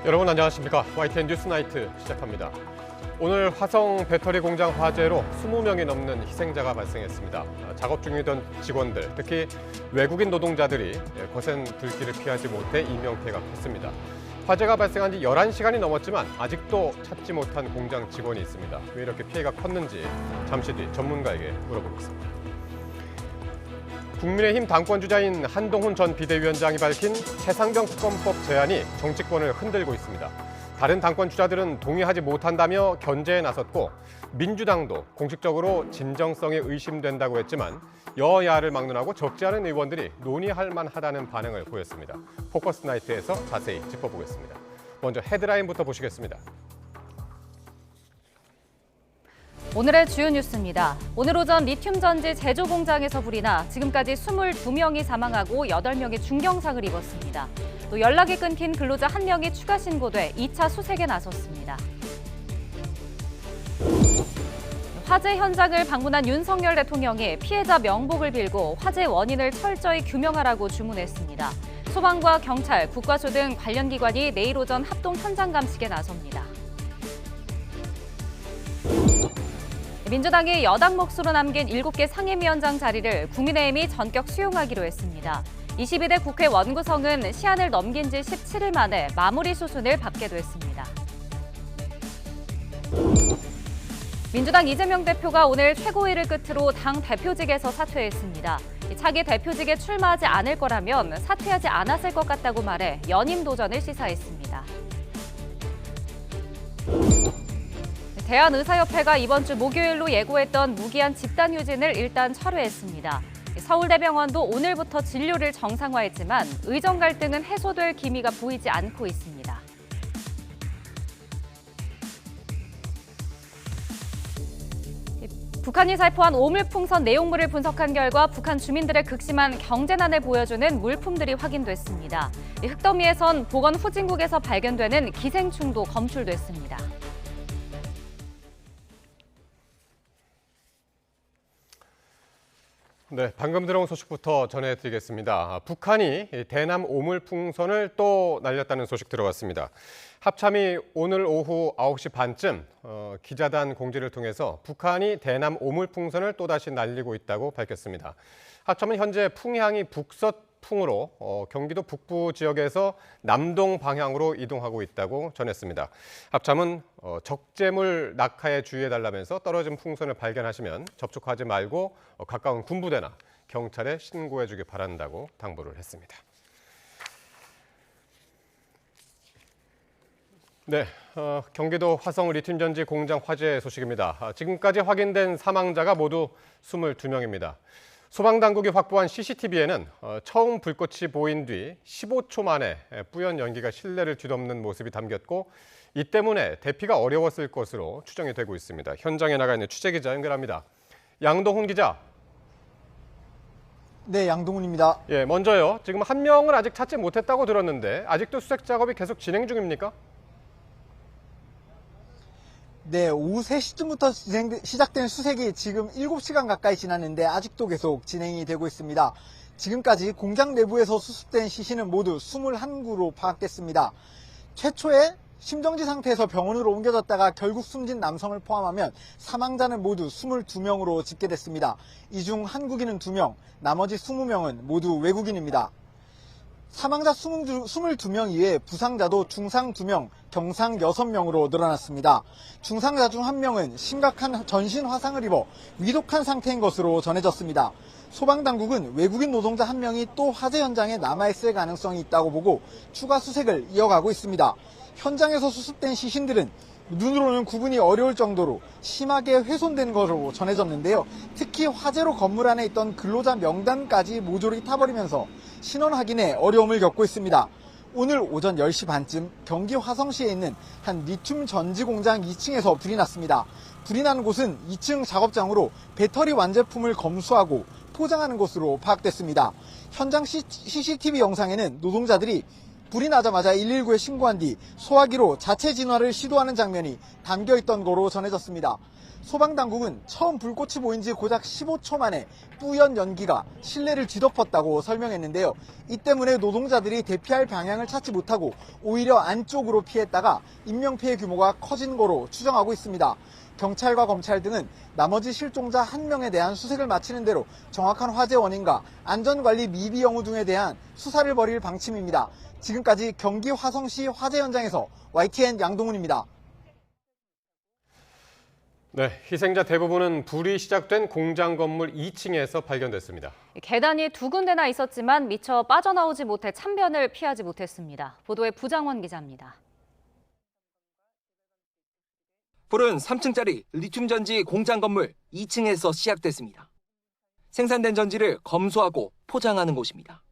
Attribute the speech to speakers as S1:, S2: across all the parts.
S1: 여러분 안녕하십니까? YTN 뉴스나이트 시작합니다. 오늘 화성 배터리 공장 화재로 20명이 넘는 희생자가 발생했습니다. 작업 중이던 직원들, 특히 외국인 노동자들이 거센 불길을 피하지 못해 인명피해가 컸습니다. 화재가 발생한 지 11시간이 넘었지만 아직도 찾지 못한 공장 직원이 있습니다. 왜 이렇게 피해가 컸는지 잠시 뒤 전문가에게 물어보겠습니다. 국민의힘 당권주자인 한동훈 전 비대위원장이 밝힌 최상병 특검법 제안이 정치권을 흔들고 있습니다. 다른 당권주자들은 동의하지 못한다며 견제에 나섰고 민주당도 공식적으로 진정성이 의심된다고 했지만 여야를 막론하고 적지 않은 의원들이 논의할 만하다는 반응을 보였습니다. 포커스 나이트에서 자세히 짚어보겠습니다. 먼저 헤드라인부터 보시겠습니다.
S2: 오늘의 주요 뉴스입니다. 오늘 오전 리튬 전지 제조 공장에서 불이 나 지금까지 22명이 사망하고 8명이 중경상을 입었습니다. 또 연락이 끊긴 근로자 1명이 추가 신고돼 2차 수색에 나섰습니다. 화재 현장을 방문한 윤석열 대통령이 피해자 명복을 빌고 화재 원인을 철저히 규명하라고 주문했습니다. 소방과 경찰, 국과수 등 관련 기관이 내일 오전 합동 현장 감식에 나섭니다. 민주당이 여당 몫으로 남긴 7개 상임위원장 자리를 국민의힘이 전격 수용하기로 했습니다. 22대 국회 원구성은 시한을 넘긴 지 17일 만에 마무리 수순을 밟게 됐습니다. 민주당 이재명 대표가 오늘 최고위를 끝으로 당 대표직에서 사퇴했습니다. 차기 대표직에 출마하지 않을 거라면 사퇴하지 않았을 것 같다고 말해 연임 도전을 시사했습니다. 대한의사협회가 이번 주 목요일로 예고했던 무기한 집단휴진을 일단 철회했습니다. 서울대병원도 오늘부터 진료를 정상화했지만 의정 갈등은 해소될 기미가 보이지 않고 있습니다. 북한이 살포한 오물풍선 내용물을 분석한 결과 북한 주민들의 극심한 경제난을 보여주는 물품들이 확인됐습니다. 흙더미에선 보건 후진국에서 발견되는 기생충도 검출됐습니다.
S1: 네, 방금 들어온 소식부터 전해드리겠습니다. 북한이 대남 오물풍선을 또 날렸다는 소식 들어왔습니다. 합참이 오늘 오후 9시 반쯤 기자단 공지를 통해서 북한이 대남 오물풍선을 또다시 날리고 있다고 밝혔습니다. 합참은 현재 풍향이 북서풍으로 경기도 북부 지역에서 남동 방향으로 이동하고 있다고 전했습니다. 합참은 적재물 낙하에 주의해달라면서 떨어진 풍선을 발견하시면 접촉하지 말고 가까운 군부대나 경찰에 신고해주기 바란다고 당부를 했습니다. 네, 경기도 화성 리튬 전지 공장 화재 소식입니다. 지금까지 확인된 사망자가 모두 22명입니다. 소방당국이 확보한 CCTV에는 처음 불꽃이 보인 뒤 15초 만에 뿌연 연기가 실내를 뒤덮는 모습이 담겼고 이 때문에 대피가 어려웠을 것으로 추정이 되고 있습니다. 현장에 나가 있는 취재기자 연결합니다. 양동훈 기자.
S3: 네, 양동훈입니다.
S1: 예, 먼저요. 지금 한 명을 아직 찾지 못했다고 들었는데 아직도 수색 작업이 계속 진행 중입니까?
S3: 네, 오후 3시쯤부터 시작된 수색이 지금 7시간 가까이 지났는데 아직도 계속 진행이 되고 있습니다. 지금까지 공장 내부에서 수습된 시신은 모두 21구로 파악됐습니다. 최초에 심정지 상태에서 병원으로 옮겨졌다가 결국 숨진 남성을 포함하면 사망자는 모두 22명으로 집계됐습니다. 이 중 한국인은 2명, 나머지 20명은 모두 외국인입니다. 사망자 22명 이외에 부상자도 중상 2명, 경상 6명으로 늘어났습니다. 중상자 중 1명은 심각한 전신 화상을 입어 위독한 상태인 것으로 전해졌습니다. 소방당국은 외국인 노동자 1명이 또 화재 현장에 남아있을 가능성이 있다고 보고 추가 수색을 이어가고 있습니다. 현장에서 수습된 시신들은 눈으로는 구분이 어려울 정도로 심하게 훼손된 것으로 전해졌는데요. 특히 화재로 건물 안에 있던 근로자 명단까지 모조리 타버리면서 신원 확인에 어려움을 겪고 있습니다. 오늘 오전 10시 반쯤 경기 화성시에 있는 한 리튬 전지 공장 2층에서 불이 났습니다. 불이 난 곳은 2층 작업장으로 배터리 완제품을 검수하고 포장하는 곳으로 파악됐습니다. 현장 CCTV 영상에는 노동자들이 불이 나자마자 119에 신고한 뒤 소화기로 자체 진화를 시도하는 장면이 담겨있던 거로 전해졌습니다. 소방당국은 처음 불꽃이 보인 지 고작 15초 만에 뿌연 연기가 실내를 뒤덮었다고 설명했는데요. 이 때문에 노동자들이 대피할 방향을 찾지 못하고 오히려 안쪽으로 피했다가 인명피해 규모가 커진 거로 추정하고 있습니다. 경찰과 검찰 등은 나머지 실종자 1명에 대한 수색을 마치는 대로 정확한 화재 원인과 안전관리 미비 여부 등에 대한 수사를 벌일 방침입니다. 지금까지 경기 화성시 화재 현장에서 YTN 양동훈입니다.
S1: 네, 희생자 대부분은 불이 시작된 공장 건물 2층에서 발견됐습니다.
S2: 계단이 2군데나 있었지만 미처 빠져나오지 못해 참변을 피하지 못했습니다. 보도에 부장원 기자입니다.
S4: 불은 3층짜리 리튬 전지 공장 건물 2층에서 시작됐습니다. 생산된 전지를 검수하고 포장하는 곳입니다.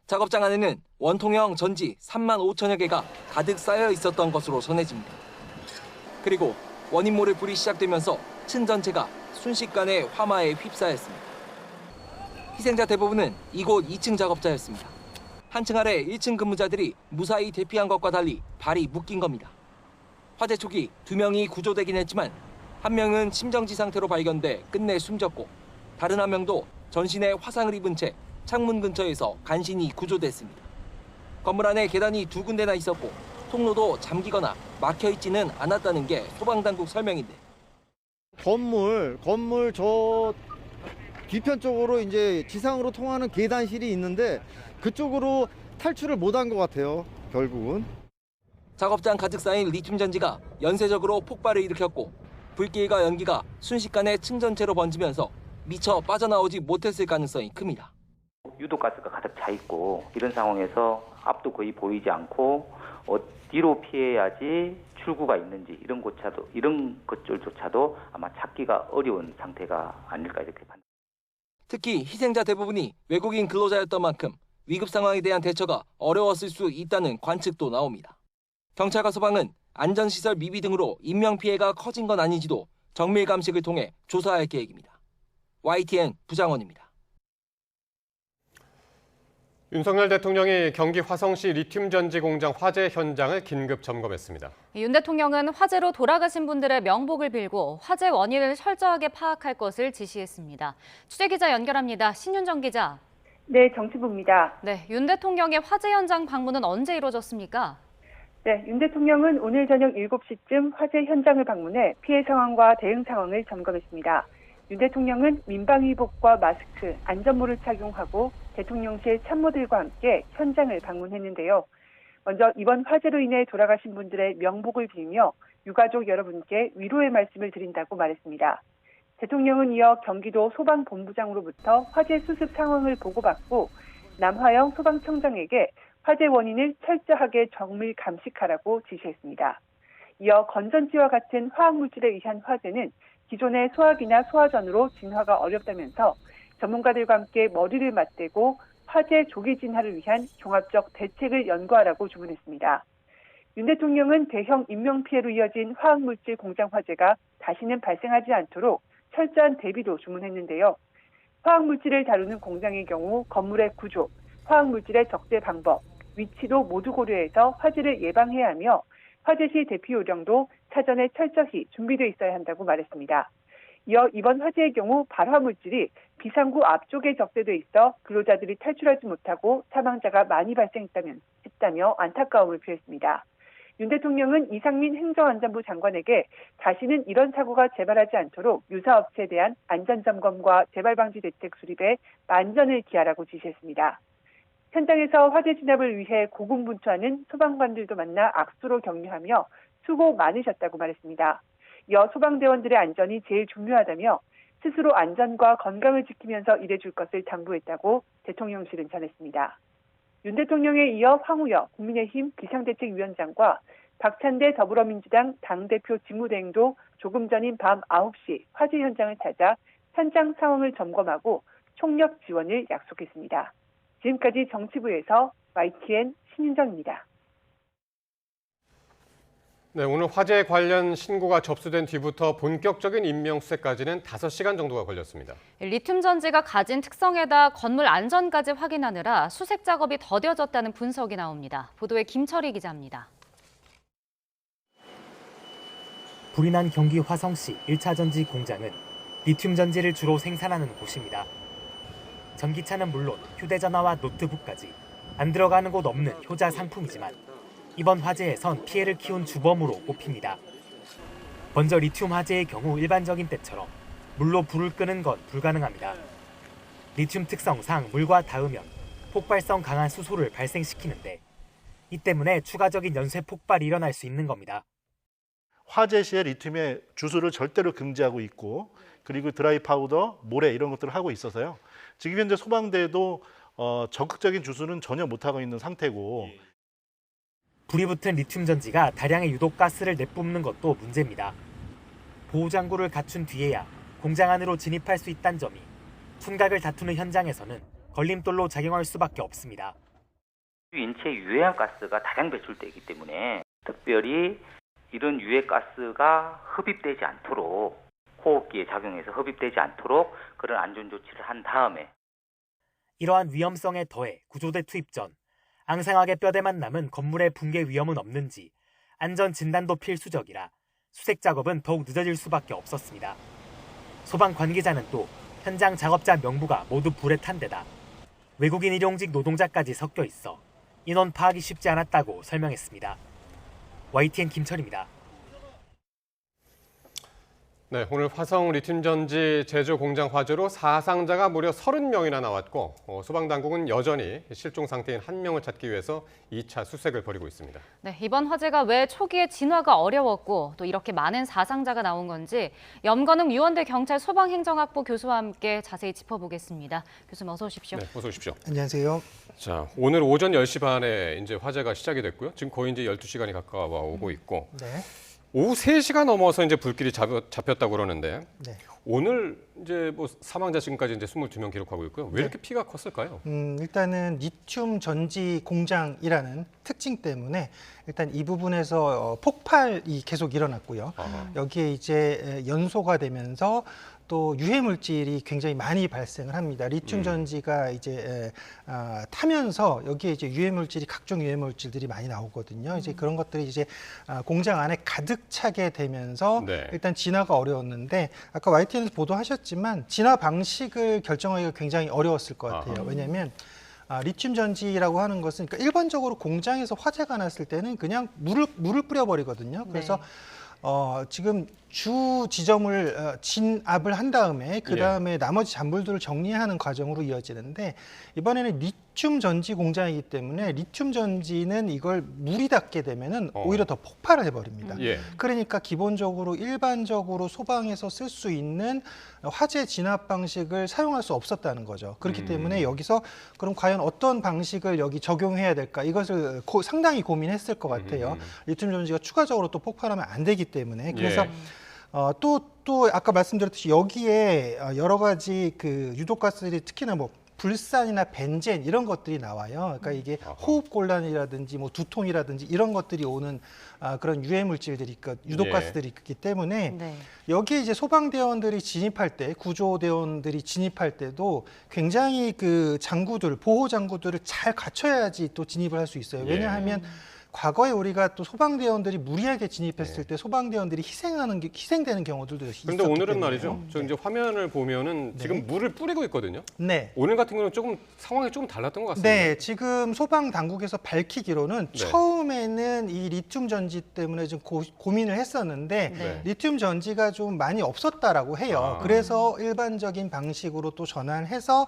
S4: 작업장 안에는 원통형 전지 3만 5천여 개가 가득 쌓여 있었던 것으로 전해집니다. 그리고 원인 모를 불이 시작되면서 층 전체가 순식간에 화마에 휩싸였습니다. 희생자 대부분은 이곳 2층 작업자였습니다. 한층 아래 1층 근무자들이 무사히 대피한 것과 달리 발이 묶인 겁니다. 화재 초기 2명이 구조되긴 했지만 1명은 심정지 상태로 발견돼 끝내 숨졌고 다른 1명도 전신에 화상을 입은 채 창문 근처에서 간신히 구조됐습니다. 건물 안에 계단이 2군데나 있었고 통로도 잠기거나 막혀있지는 않았다는 게 소방당국 설명인데.
S5: 건물 저 뒤편 쪽으로 이제 지상으로 통하는 계단실이 있는데 그쪽으로 탈출을 못한 것 같아요, 결국은.
S4: 작업장 가득 쌓인 리튬 전지가 연쇄적으로 폭발을 일으켰고 불길과 연기가 순식간에 층 전체로 번지면서 미처 빠져나오지 못했을 가능성이 큽니다.
S6: 유독가스가 가득 차 있고 이런 상황에서 앞도 거의 보이지 않고 어디로 피해야지 출구가 있는지 이런 것들조차도 아마 찾기가 어려운 상태가 아닐까 이렇게 판단합니다.
S4: 특히 희생자 대부분이 외국인 근로자였던 만큼 위급 상황에 대한 대처가 어려웠을 수 있다는 관측도 나옵니다. 경찰과 소방은 안전시설 미비 등으로 인명피해가 커진 건 아닌지도 정밀 감식을 통해 조사할 계획입니다. YTN 부장원입니다.
S1: 윤석열 대통령이 경기 화성시 리튬 전지 공장 화재 현장을 긴급 점검했습니다.
S2: 윤 대통령은 화재로 돌아가신 분들의 명복을 빌고 화재 원인을 철저하게 파악할 것을 지시했습니다. 취재기자 연결합니다. 신윤정 기자.
S7: 네, 정치부입니다.
S2: 네, 윤 대통령의 화재 현장 방문은 언제 이루어졌습니까?
S7: 네, 윤 대통령은 오늘 저녁 7시쯤 화재 현장을 방문해 피해 상황과 대응 상황을 점검했습니다. 윤 대통령은 민방위복과 마스크, 안전모를 착용하고 대통령실 참모들과 함께 현장을 방문했는데요. 먼저 이번 화재로 인해 돌아가신 분들의 명복을 빌며 유가족 여러분께 위로의 말씀을 드린다고 말했습니다. 대통령은 이어 경기도 소방본부장으로부터 화재 수습 상황을 보고받고 남화영 소방청장에게 화재 원인을 철저하게 정밀 감식하라고 지시했습니다. 이어 건전지와 같은 화학물질에 의한 화재는 기존의 소화기나 소화전으로 진화가 어렵다면서 전문가들과 함께 머리를 맞대고 화재 조기 진화를 위한 종합적 대책을 연구하라고 주문했습니다. 윤 대통령은 대형 인명피해로 이어진 화학물질 공장 화재가 다시는 발생하지 않도록 철저한 대비도 주문했는데요. 화학물질을 다루는 공장의 경우 건물의 구조, 화학물질의 적재 방법, 위치도 모두 고려해서 화재를 예방해야 하며 화재 시 대피 요령도 사전에 철저히 준비되어 있어야 한다고 말했습니다. 이어 이번 화재의 경우 발화물질이 비상구 앞쪽에 적재돼 있어 근로자들이 탈출하지 못하고 사망자가 많이 발생했다며 안타까움을 표했습니다. 윤 대통령은 이상민 행정안전부 장관에게 다시는 이런 사고가 재발하지 않도록 유사업체에 대한 안전점검과 재발방지 대책 수립에 만전을 기하라고 지시했습니다. 현장에서 화재 진압을 위해 고군분투하는 소방관들도 만나 악수로 격려하며 수고 많으셨다고 말했습니다. 이어 소방대원들의 안전이 제일 중요하다며 스스로 안전과 건강을 지키면서 일해줄 것을 당부했다고 대통령실은 전했습니다. 윤 대통령에 이어 황우여 국민의힘 비상대책위원장과 박찬대 더불어민주당 당대표 직무대행도 조금 전인 밤 9시 화재 현장을 찾아 현장 상황을 점검하고 총력 지원을 약속했습니다. 지금까지 정치부에서 YTN 신윤정입니다.
S1: 네, 오늘 화재 관련 신고가 접수된 뒤부터 본격적인 인명 수색까지는 5시간 정도가 걸렸습니다.
S2: 리튬 전지가 가진 특성에다 건물 안전까지 확인하느라 수색 작업이 더뎌졌다는 분석이 나옵니다. 보도에 김철희 기자입니다.
S8: 불이 난 경기 화성시 1차 전지 공장은 리튬 전지를 주로 생산하는 곳입니다. 전기차는 물론 휴대전화와 노트북까지 안 들어가는 곳 없는 효자 상품이지만 이번 화재에선 피해를 키운 주범으로 꼽힙니다. 먼저 리튬 화재의 경우 일반적인 때처럼 물로 불을 끄는 건 불가능합니다. 리튬 특성상 물과 닿으면 폭발성 강한 수소를 발생시키는데 이 때문에 추가적인 연쇄 폭발이 일어날 수 있는 겁니다.
S9: 화재 시에 리튬의 주수를 절대로 금지하고 있고 그리고 드라이 파우더, 모래 이런 것들을 하고 있어서요. 지금 현재 소방대도 적극적인 주수는 전혀 못하고 있는 상태고
S8: 불이 붙은 리튬 전지가 다량의 유독가스를 내뿜는 것도 문제입니다. 보호장구를 갖춘 뒤에야 공장 안으로 진입할 수 있다는 점이 촌각을 다투는 현장에서는 걸림돌로 작용할 수밖에 없습니다.
S6: 인체에 유해한 가스가 다량 배출되기 때문에 특별히 이런 유해 가스가 흡입되지 않도록 호흡기에 작용해서 흡입되지 않도록 그런 안전 조치를 한 다음에
S8: 이러한 위험성에 더해 구조대 투입 전 앙상하게 뼈대만 남은 건물의 붕괴 위험은 없는지 안전 진단도 필수적이라 수색 작업은 더욱 늦어질 수밖에 없었습니다. 소방 관계자는 또 현장 작업자 명부가 모두 불에 탄 데다 외국인 일용직 노동자까지 섞여 있어 인원 파악이 쉽지 않았다고 설명했습니다. YTN 김철입니다.
S1: 네, 오늘 화성 리튬 전지 제조 공장 화재로 사상자가 무려 30명이나 나왔고 소방당국은 여전히 실종 상태인 1명을 찾기 위해서 2차 수색을 벌이고 있습니다.
S2: 네, 이번 화재가 왜 초기에 진화가 어려웠고 또 이렇게 많은 사상자가 나온 건지 염건웅 유원대 경찰 소방행정학부 교수와 함께 자세히 짚어보겠습니다. 교수님 어서 오십시오.
S1: 네, 어서 오십시오.
S3: 안녕하세요.
S1: 자, 오늘 오전 10시 반에 이제 화재가 시작이 됐고요. 지금 거의 이제 12시간이 가까워 오고 있고.
S3: 네.
S1: 오후 3시가 넘어서 이제 불길이 잡혔다고 그러는데
S3: 네.
S1: 오늘 이제 뭐 사망자 지금까지 이제 22명 기록하고 있고요. 왜
S3: 네.
S1: 이렇게 피가 컸을까요?
S10: 일단은 리튬 전지 공장이라는 특징 때문에 일단 이 부분에서 폭발이 계속 일어났고요.
S1: 아하.
S10: 여기에 이제 연소가 되면서 또 유해 물질이 굉장히 많이 발생을 합니다. 리튬 전지가 이제 타면서 여기에 이제 유해 물질이 각종 유해 물질들이 많이 나오거든요. 이제 그런 것들이 이제 공장 안에 가득 차게 되면서
S1: 네.
S10: 일단 진화가 어려웠는데 아까 YTN에서 보도하셨지만 진화 방식을 결정하기가 굉장히 어려웠을 것 같아요.
S1: 아하.
S10: 왜냐하면 리튬 전지라고 하는 것은 그러니까 일반적으로 공장에서 화재가 났을 때는 그냥 물을 뿌려버리거든요. 그래서
S2: 네.
S10: 지금 주 지점을 진압을 한 다음에 그 다음에 나머지 잔불들을 정리하는 과정으로 이어지는데 이번에는 리튬 전지 공장이기 때문에 리튬 전지는 이걸 물이 닿게 되면은 오히려 더 폭발을 해버립니다.
S1: 예.
S10: 그러니까 기본적으로 일반적으로 소방에서 쓸 수 있는 화재 진압 방식을 사용할 수 없었다는 거죠. 그렇기 때문에 여기서 그럼 과연 어떤 방식을 여기 적용해야 될까 이것을 상당히 고민했을 것 같아요. 리튬 전지가 추가적으로 또 폭발하면 안 되기 때문에 그래서 또 아까 말씀드렸듯이 여기에 여러 가지 그 유독가스들이 특히나 뭐 불산이나 벤젠 이런 것들이 나와요. 그러니까 이게 호흡곤란이라든지 뭐 두통이라든지 이런 것들이 오는 그런 유해 물질들이 유독가스들이 있기 때문에
S2: 네.
S10: 여기에 이제 소방대원들이 진입할 때 구조대원들이 진입할 때도 굉장히 그 장구들 보호 장구들을 잘 갖춰야지 또 진입을 할 수 있어요. 왜냐하면 과거에 우리가 또 소방대원들이 무리하게 진입했을 때 소방대원들이 희생되는 경우들도 있었기 때문에.
S1: 그런데 오늘은 말이죠. 저 이제 화면을 보면은 지금 물을 뿌리고 있거든요.
S10: 네.
S1: 오늘 같은 경우는 조금 상황이 조금 달랐던 것 같습니다.
S10: 네, 지금 소방 당국에서 밝히기로는
S1: 네.
S10: 처음에는 이 리튬 전지 때문에 좀 고민을 했었는데
S1: 네.
S10: 리튬 전지가 좀 많이 없었다라고 해요. 그래서 일반적인 방식으로 또 전환해서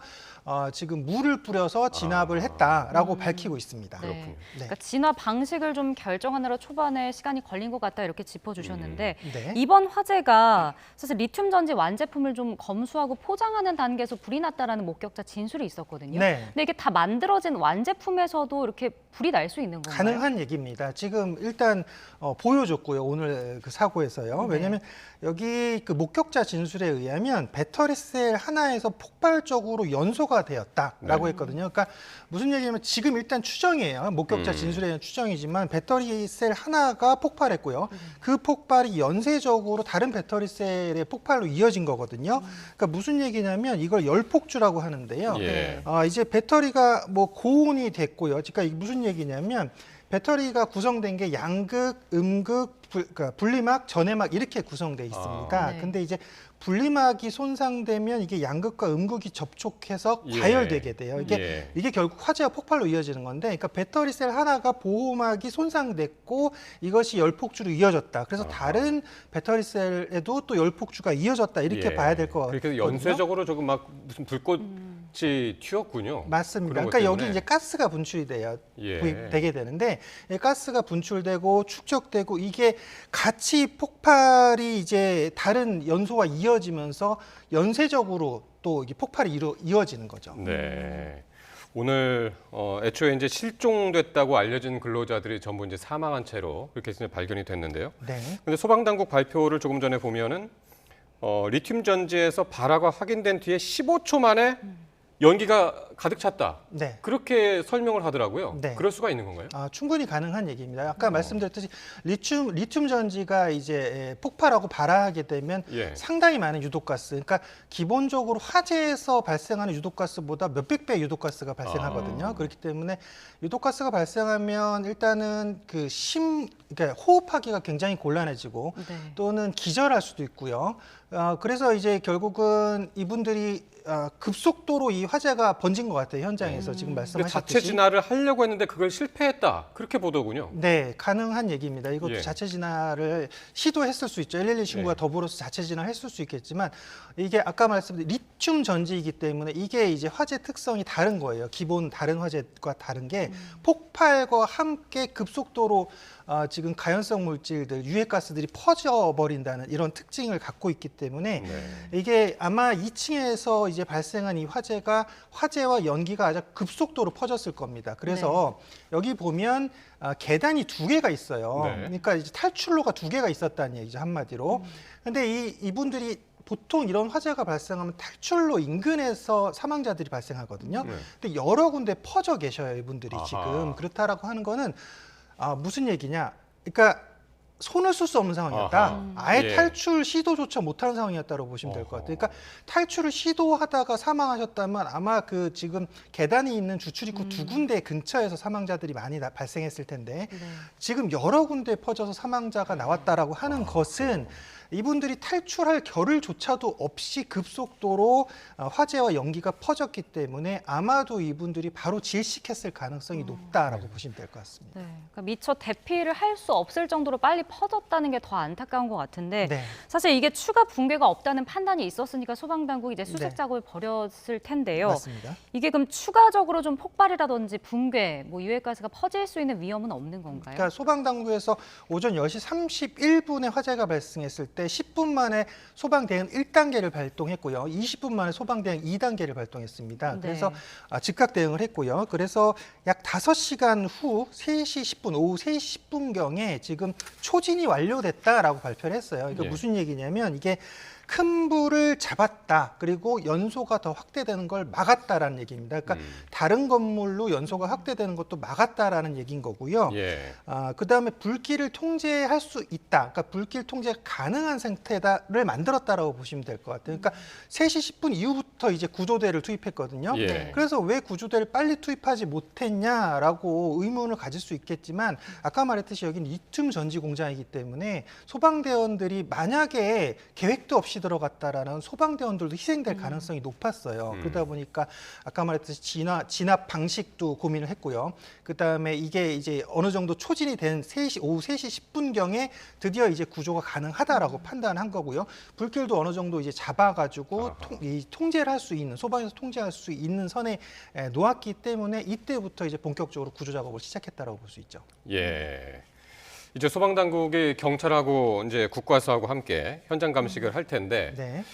S10: 지금 물을 뿌려서 진압을 했다라고 밝히고 있습니다.
S2: 네.
S1: 그렇군요.
S10: 네.
S2: 그러니까 진화 방식을 좀 결정하느라 초반에 시간이 걸린 것 같다 이렇게 짚어주셨는데
S10: 네.
S2: 이번 화재가 사실 리튬 전지 완제품을 좀 검수하고 포장하는 단계에서 불이 났다라는 목격자 진술이 있었거든요.
S10: 네.
S2: 근데 이게 다 만들어진 완제품에서도 이렇게 불이 날 수 있는 건가요?
S10: 가능한 얘기입니다. 지금 일단 보여줬고요. 오늘 그 사고에서요.
S2: 네.
S10: 왜냐하면 여기 그 목격자 진술에 의하면 배터리셀 하나에서 폭발적으로 연소가 되었다라고 했거든요. 그러니까 무슨 얘기냐면 지금 일단 추정이에요. 목격자 진술에 의한 추정이지만 상황이지만 배터리 셀 하나가 폭발했고요. 그 폭발이 연쇄적으로 다른 배터리 셀의 폭발로 이어진 거거든요. 그러니까 무슨 얘기냐면 이걸 열폭주라고 하는데요.
S1: 예.
S10: 이제 배터리가 뭐 고온이 됐고요. 그러니까 이게 무슨 얘기냐면 배터리가 구성된 게 양극, 음극, 그러니까 분리막, 전해막 이렇게 구성돼 있습니다.
S2: 네.
S10: 근데 이제 분리막이 손상되면 이게 양극과 음극이 접촉해서
S1: 예.
S10: 과열되게 돼요. 이게 결국 화재와 폭발로 이어지는 건데, 그러니까 배터리 셀 하나가 보호막이 손상됐고 이것이 열폭주로 이어졌다. 그래서 다른 배터리 셀에도 또 열폭주가 이어졌다 이렇게 봐야 될 것 같거든요.
S1: 그렇게 연쇄적으로 조금 막 무슨 불꽃이 튀었군요.
S10: 맞습니다.
S1: 그런 것
S10: 그러니까 여기
S1: 때문에.
S10: 이제 가스가 분출이 돼요.
S1: 예.
S10: 되게 되는데 이 가스가 분출되고 축적되고 이게 같이 폭발이 이제 다른 연소와 이어지면서 연쇄적으로 또 이게 폭발이 이어지는 거죠.
S1: 네. 오늘 애초에 이제 실종됐다고 알려진 근로자들이 전부 이제 사망한 채로 그렇게 이제 발견이 됐는데요.
S10: 네.
S1: 근데 소방당국 발표를 조금 전에 보면은 리튬 전지에서 발화가 확인된 뒤에 15초 만에 연기가 가득 찼다.
S10: 네.
S1: 그렇게 설명을 하더라고요.
S10: 네.
S1: 그럴 수가 있는 건가요?
S10: 충분히 가능한 얘기입니다. 아까 말씀드렸듯이 리튬 전지가 이제 폭발하고 발화하게 되면
S1: 예.
S10: 상당히 많은 유독가스, 그러니까 기본적으로 화재에서 발생하는 유독가스보다 몇백 배 유독가스가 발생하거든요. 그렇기 때문에 유독가스가 발생하면 일단은 그러니까 호흡하기가 굉장히 곤란해지고
S2: 네.
S10: 또는 기절할 수도 있고요. 그래서 이제 결국은 이분들이 급속도로 이 화재가 번진 것 같아요. 현장에서 지금
S1: 근데
S10: 말씀하셨듯이.
S1: 자체 진화를 하려고 했는데 그걸 실패했다. 그렇게 보더군요.
S10: 네, 가능한 얘기입니다. 이것도
S1: 예.
S10: 자체 진화를 시도했을 수 있죠. 112 신고가
S1: 예.
S10: 더불어서 자체 진화했을 수 있겠지만 이게 아까 말씀드린 리튬 전지이기 때문에 이게 이제 화재 특성이 다른 거예요. 기본 다른 화재과 다른 게 폭발과 함께 급속도로 지금 가연성 물질들, 유해가스들이 퍼져버린다는 이런 특징을 갖고 있기 때문에 이게 아마 2층에서 이제 발생한 이 화재와 연기가 아주 급속도로 퍼졌을 겁니다. 그래서 여기 보면 계단이 2개가 있어요.
S1: 네.
S10: 그러니까 이제 탈출로가 2개가 있었다는 얘기죠, 한마디로. 근데 이분들이 보통 이런 화재가 발생하면 탈출로 인근에서 사망자들이 발생하거든요. 근데 여러 군데 퍼져 계셔요, 이분들이
S1: 아하.
S10: 지금. 그렇다라고 하는 거는 무슨 얘기냐? 그러니까 손을 쓸 수 없는 상황이었다.
S1: 아하.
S10: 아예
S1: 예.
S10: 탈출 시도조차 못하는 상황이었다고 보시면 될 것 같아요. 그러니까 탈출을 시도하다가 사망하셨다면 아마 그 지금 계단이 있는 주출 입구 2군데 근처에서 사망자들이 많이 발생했을 텐데 지금 여러 군데 퍼져서 사망자가 나왔다라고 하는 것은 이분들이 탈출할 겨를조차도 없이 급속도로 화재와 연기가 퍼졌기 때문에 아마도 이분들이 바로 질식했을 가능성이 높다라고 보시면 될 것 같습니다.
S2: 네, 그러니까 미처 대피를 할 수 없을 정도로 빨리 퍼졌다는 게 더 안타까운 것 같은데
S10: 네.
S2: 사실 이게 추가 붕괴가 없다는 판단이 있었으니까 소방당국이 이제 수색
S10: 네.
S2: 작업을 벌였을 텐데요.
S10: 맞습니다.
S2: 이게 그럼 추가적으로 좀 폭발이라든지 붕괴, 뭐 유해가스가 퍼질 수 있는 위험은 없는 건가요?
S10: 그러니까 소방당국에서 오전 10시 31분에 화재가 발생했을 때 10분 만에 소방대응 1단계를 발동했고요. 20분 만에 소방대응 2단계를 발동했습니다.
S2: 네.
S10: 그래서 즉각 대응을 했고요. 그래서 약 5시간 후 3시 10분, 오후 3시 10분경에 지금 초진이 완료됐다라고 발표를 했어요. 이게
S1: 예.
S10: 무슨 얘기냐면 이게 큰 불을 잡았다. 그리고 연소가 더 확대되는 걸 막았다라는 얘기입니다. 그러니까 다른 건물로 연소가 확대되는 것도 막았다라는 얘기인 거고요.
S1: 예.
S10: 그다음에 불길을 통제할 수 있다. 그러니까 불길 통제가 가능한 상태를 만들었다라고 보시면 될 것 같아요. 그러니까 3시 10분 이후부터 이제 구조대를 투입했거든요.
S1: 예.
S10: 그래서 왜 구조대를 빨리 투입하지 못했냐라고 의문을 가질 수 있겠지만 아까 말했듯이 여기는 리튬 전지 공장이기 때문에 소방대원들이 만약에 계획도 없이 들어갔다라는 소방대원들도 희생될 가능성이 높았어요. 그러다 보니까 아까 말했듯이 진압 방식도 고민을 했고요. 그다음에 이게 이제 어느 정도 초진이 된 오후 3시 10분경에 드디어 이제 구조가 가능하다라고 판단한 거고요. 불길도 어느 정도 이제 잡아가지고 통제를 할 수 있는 소방에서 통제할 수 있는 선에 놓았기 때문에 이때부터 이제 본격적으로 구조 작업을 시작했다라고 볼 수 있죠.
S1: 예. 이제 소방당국이 경찰하고 이제 국과수하고 함께 현장 감식을 할 텐데
S10: 네.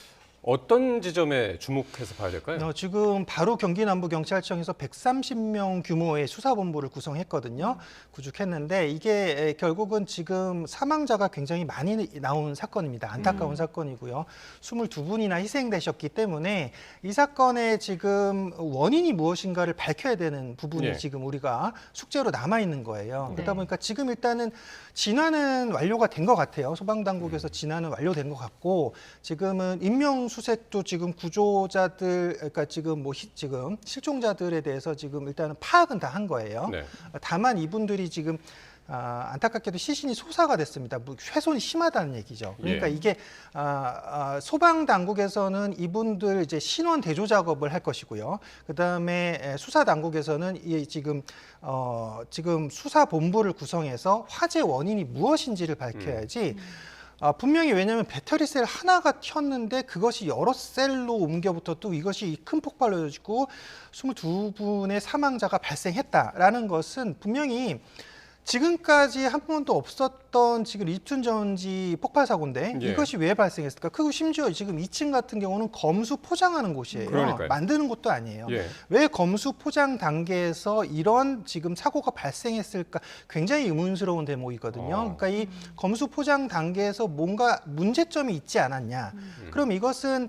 S1: 어떤 지점에 주목해서 봐야 될까요?
S10: 지금 바로 경기남부경찰청에서 130명 규모의 수사본부를 구성했거든요. 구축했는데 이게 결국은 지금 사망자가 굉장히 많이 나온 사건입니다. 안타까운 사건이고요. 22분이나 희생되셨기 때문에 이 사건의 지금 원인이 무엇인가를 밝혀야 되는 부분이
S1: 예.
S10: 지금 우리가 숙제로 남아있는 거예요. 그러다 보니까 지금 일단은 진화는 완료가 된 것 같아요. 소방당국에서 진화는 완료된 것 같고 지금은 인명수색도 지금 구조자들, 그러니까 지금 지금 실종자들에 대해서 지금 일단은 파악은 다 한 거예요.
S1: 네.
S10: 다만 이분들이 지금 안타깝게도 시신이 소사가 됐습니다. 훼손이 심하다는 얘기죠. 그러니까
S1: 예.
S10: 이게 소방 당국에서는 이분들 이제 신원 대조 작업을 할 것이고요. 그 다음에 수사 당국에서는 지금 수사 본부를 구성해서 화재 원인이 무엇인지를 밝혀야지. 분명히 왜냐하면 배터리 셀 하나가 튀었는데 그것이 여러 셀로 옮겨붙어 또 이것이 큰 폭발로 이어지고 22분의 사망자가 발생했다라는 것은 분명히 지금까지 한 번도 없었던 지금 리튬 전지 폭발 사고인데
S1: 예.
S10: 이것이 왜 발생했을까? 그리고 심지어 지금 2층 같은 경우는 검수 포장하는 곳이에요.
S1: 그러니까요.
S10: 만드는 곳도 아니에요.
S1: 예.
S10: 왜 검수 포장 단계에서 이런 지금 사고가 발생했을까? 굉장히 의문스러운 대목이거든요. 그러니까 이 검수 포장 단계에서 뭔가 문제점이 있지 않았냐? 그럼 이것은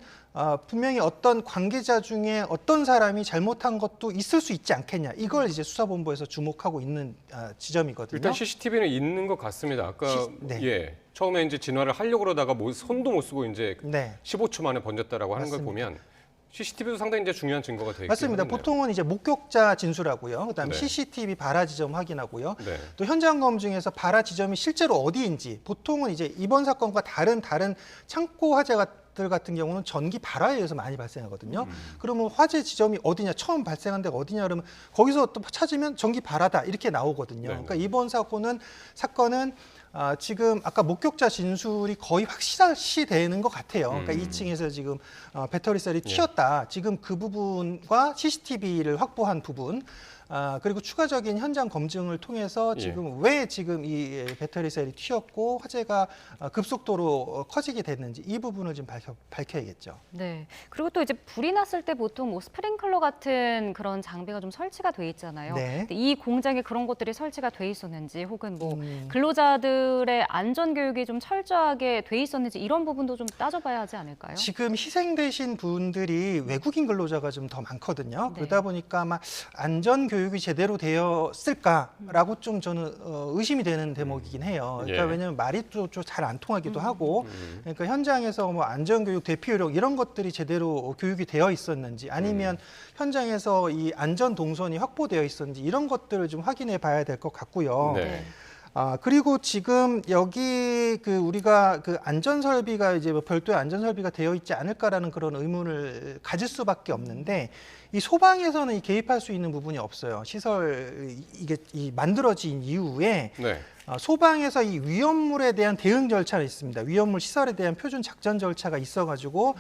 S10: 분명히 어떤 관계자 중에 어떤 사람이 잘못한 것도 있을 수 있지 않겠냐. 이걸 이제 수사본부에서 주목하고 있는 지점이거든요.
S1: 일단 CCTV는 있는 것 같습니다. 아까
S10: 네.
S1: 예, 처음에 이제 진화를 하려고 그러다가 손도 못 쓰고 이제
S10: 네.
S1: 15초 만에 번졌다라고 하는 걸
S10: 맞습니다.
S1: 보면 CCTV도 상당히 이제 중요한 증거가 되겠긴
S10: 맞습니다.
S1: 하겠네요.
S10: 보통은 이제 목격자 진술하고요. 그다음에
S1: 네.
S10: CCTV 발화 지점 확인하고요.
S1: 네.
S10: 또 현장 검증에서 발화 지점이 실제로 어디인지 보통은 이제 이번 사건과 다른 창고 화재들 같은 경우는 전기 발화에 의해서 많이 발생하거든요. 그러면 화재 지점이 어디냐, 처음 발생한 데가 어디냐 그러면 거기서 또 찾으면 전기 발화다 이렇게 나오거든요.
S1: 네네.
S10: 그러니까 이번 사건은 지금 아까 목격자 진술이 거의 확실시되는 것 같아요. 그러니까 2층에서 지금 배터리 셀이 튀었다. 지금 그 부분과 CCTV를 확보한 부분, 그리고 추가적인 현장 검증을 통해서 지금 왜 지금 이 배터리 셀이 튀었고 화재가 급속도로 커지게 됐는지 이 부분을 좀 밝혀야겠죠.
S2: 네. 그리고 또 이제 불이 났을 때 보통 뭐 스프링클러 같은 그런 장비가 좀 설치가 돼 있잖아요.
S10: 네.
S2: 근데 이 공장에 그런 것들이 설치가 돼 있었는지 혹은 뭐 근로자들의 안전 교육이 좀 철저하게 돼 있었는지 이런 부분도 좀 따져봐야 하지 않을까요?
S10: 지금 희생되신 분들이 외국인 근로자가 좀 더 많거든요.
S2: 네.
S10: 그러다 보니까 아마 안전 교육이 제대로 되었을까라고 좀 저는 의심이 되는 대목이긴 해요. 그러니까
S1: 예.
S10: 왜냐하면 말이 또 잘 안 통하기도 하고, 그러니까 현장에서 뭐 안전 교육, 대피 요령 이런 것들이 제대로 교육이 되어 있었는지, 아니면 현장에서 이 안전 동선이 확보되어 있었는지 이런 것들을 좀 확인해 봐야 될 것 같고요.
S1: 네.
S10: 그리고 지금 여기 우리가 안전 설비가 이제 뭐 별도의 안전 설비가 되어 있지 않을까라는 그런 의문을 가질 수밖에 없는데 이 소방에서는 이 개입할 수 있는 부분이 없어요. 시설 이게 만들어진 이후에
S1: 네.
S10: 소방에서 이 위험물에 대한 대응 절차가 있습니다. 위험물 시설에 대한 표준 작전 절차가 있어가지고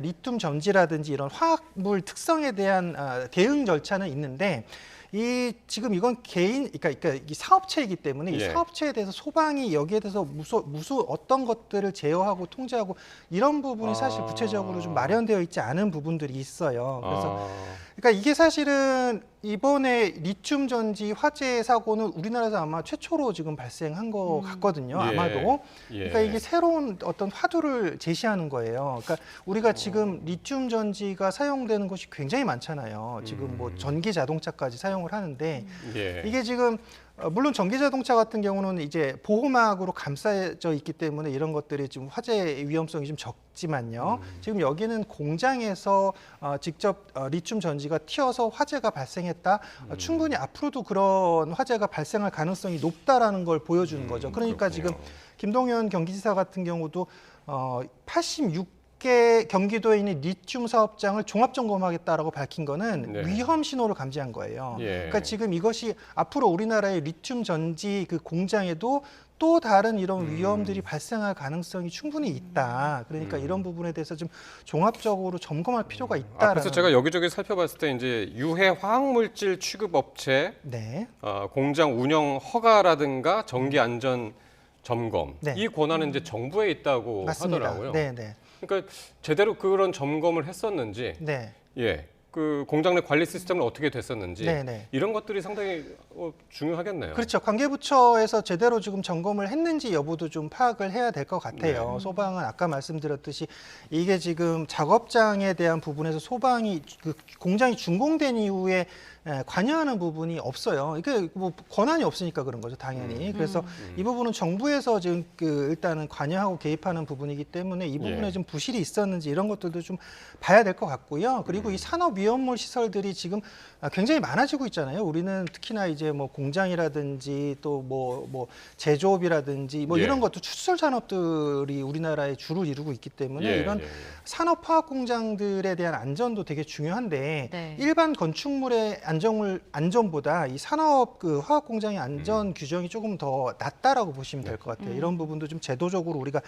S10: 리튬 전지라든지 이런 화학물 특성에 대한 대응 절차는 있는데 지금 이건 그러니까 이 사업체이기 때문에 이
S1: 예.
S10: 사업체에 대해서 소방이 여기에 대해서 어떤 것들을 제어하고 통제하고 이런 부분이 사실 구체적으로 좀 마련되어 있지 않은 부분들이 있어요. 그래서 그러니까 이게 사실은 이번에 리튬 전지 화재 사고는 우리나라에서 아마 최초로 지금 발생한 것 같거든요.
S1: 예.
S10: 아마도.
S1: 예.
S10: 그러니까 이게 새로운 어떤 화두를 제시하는 거예요. 그러니까 우리가 지금 리튬 전지가 사용되는 것이 굉장히 많잖아요. 지금 뭐 전기 자동차까지 사용을 하는데
S1: 예.
S10: 이게 지금 물론 전기 자동차 같은 경우는 이제 보호막으로 감싸져 있기 때문에 이런 것들이 좀 화재 위험성이 좀 적지만요. 지금 여기는 공장에서 직접 리튬 전지가 튀어서 화재가 발생했다. 충분히 앞으로도 그런 화재가 발생할 가능성이 높다라는 걸 보여주는 거죠. 그러니까
S1: 그렇군요.
S10: 지금 김동연 경기지사 같은 경우도 86개 경기도에 있는 리튬 사업장을 종합 점검하겠다라고 밝힌 거는
S1: 네.
S10: 위험 신호를 감지한 거예요.
S1: 예.
S10: 그러니까 지금 이것이 앞으로 우리나라의 리튬 전지 그 공장에도 또 다른 이런 위험들이 발생할 가능성이 충분히 있다. 그러니까 이런 부분에 대해서 좀 종합적으로 점검할 필요가 있다.
S1: 앞에서 제가 여기저기 살펴봤을 때 이제 유해 화학물질 취급 업체,
S10: 네.
S1: 공장 운영 허가라든가 전기 안전 점검.
S10: 네.
S1: 이 권한은 이제 정부에 있다고
S10: 맞습니다.
S1: 하더라고요.
S10: 네.
S1: 그러니까 제대로 그런 점검을 했었는지,
S10: 네.
S1: 예, 그 공장 내 관리 시스템은 어떻게 됐었는지
S10: 네.
S1: 이런 것들이 상당히 중요하겠네요.
S10: 그렇죠. 관계부처에서 제대로 지금 점검을 했는지 여부도 좀 파악을 해야 될 것 같아요. 소방은 아까 말씀드렸듯이 이게 지금 작업장에 대한 부분에서 소방이 그 공장이 준공된 이후에 관여하는 부분이 없어요. 이게 뭐 권한이 없으니까 그런 거죠, 당연히. 그래서 이 부분은 정부에서 지금 그 일단은 관여하고 개입하는 부분이기 때문에 이 부분에 좀 부실이 있었는지 이런 것들도 좀 봐야 될 것 같고요. 그리고 이 산업 위험물 시설들이 지금 굉장히 많아지고 있잖아요. 우리는 특히나 이제 뭐 공장이라든지 또 뭐 제조업이라든지 뭐 이런 것도 추출 산업들이 우리나라에 주를 이루고 있기 때문에 이런 산업 화학 공장들에 대한 안전도 되게 중요한데 일반 건축물의 안전보다 이 산업 그 화학 공장의 안전 규정이 조금 더 낮다라고 보시면 될 것 같아요. 이런 부분도 좀 제도적으로 우리가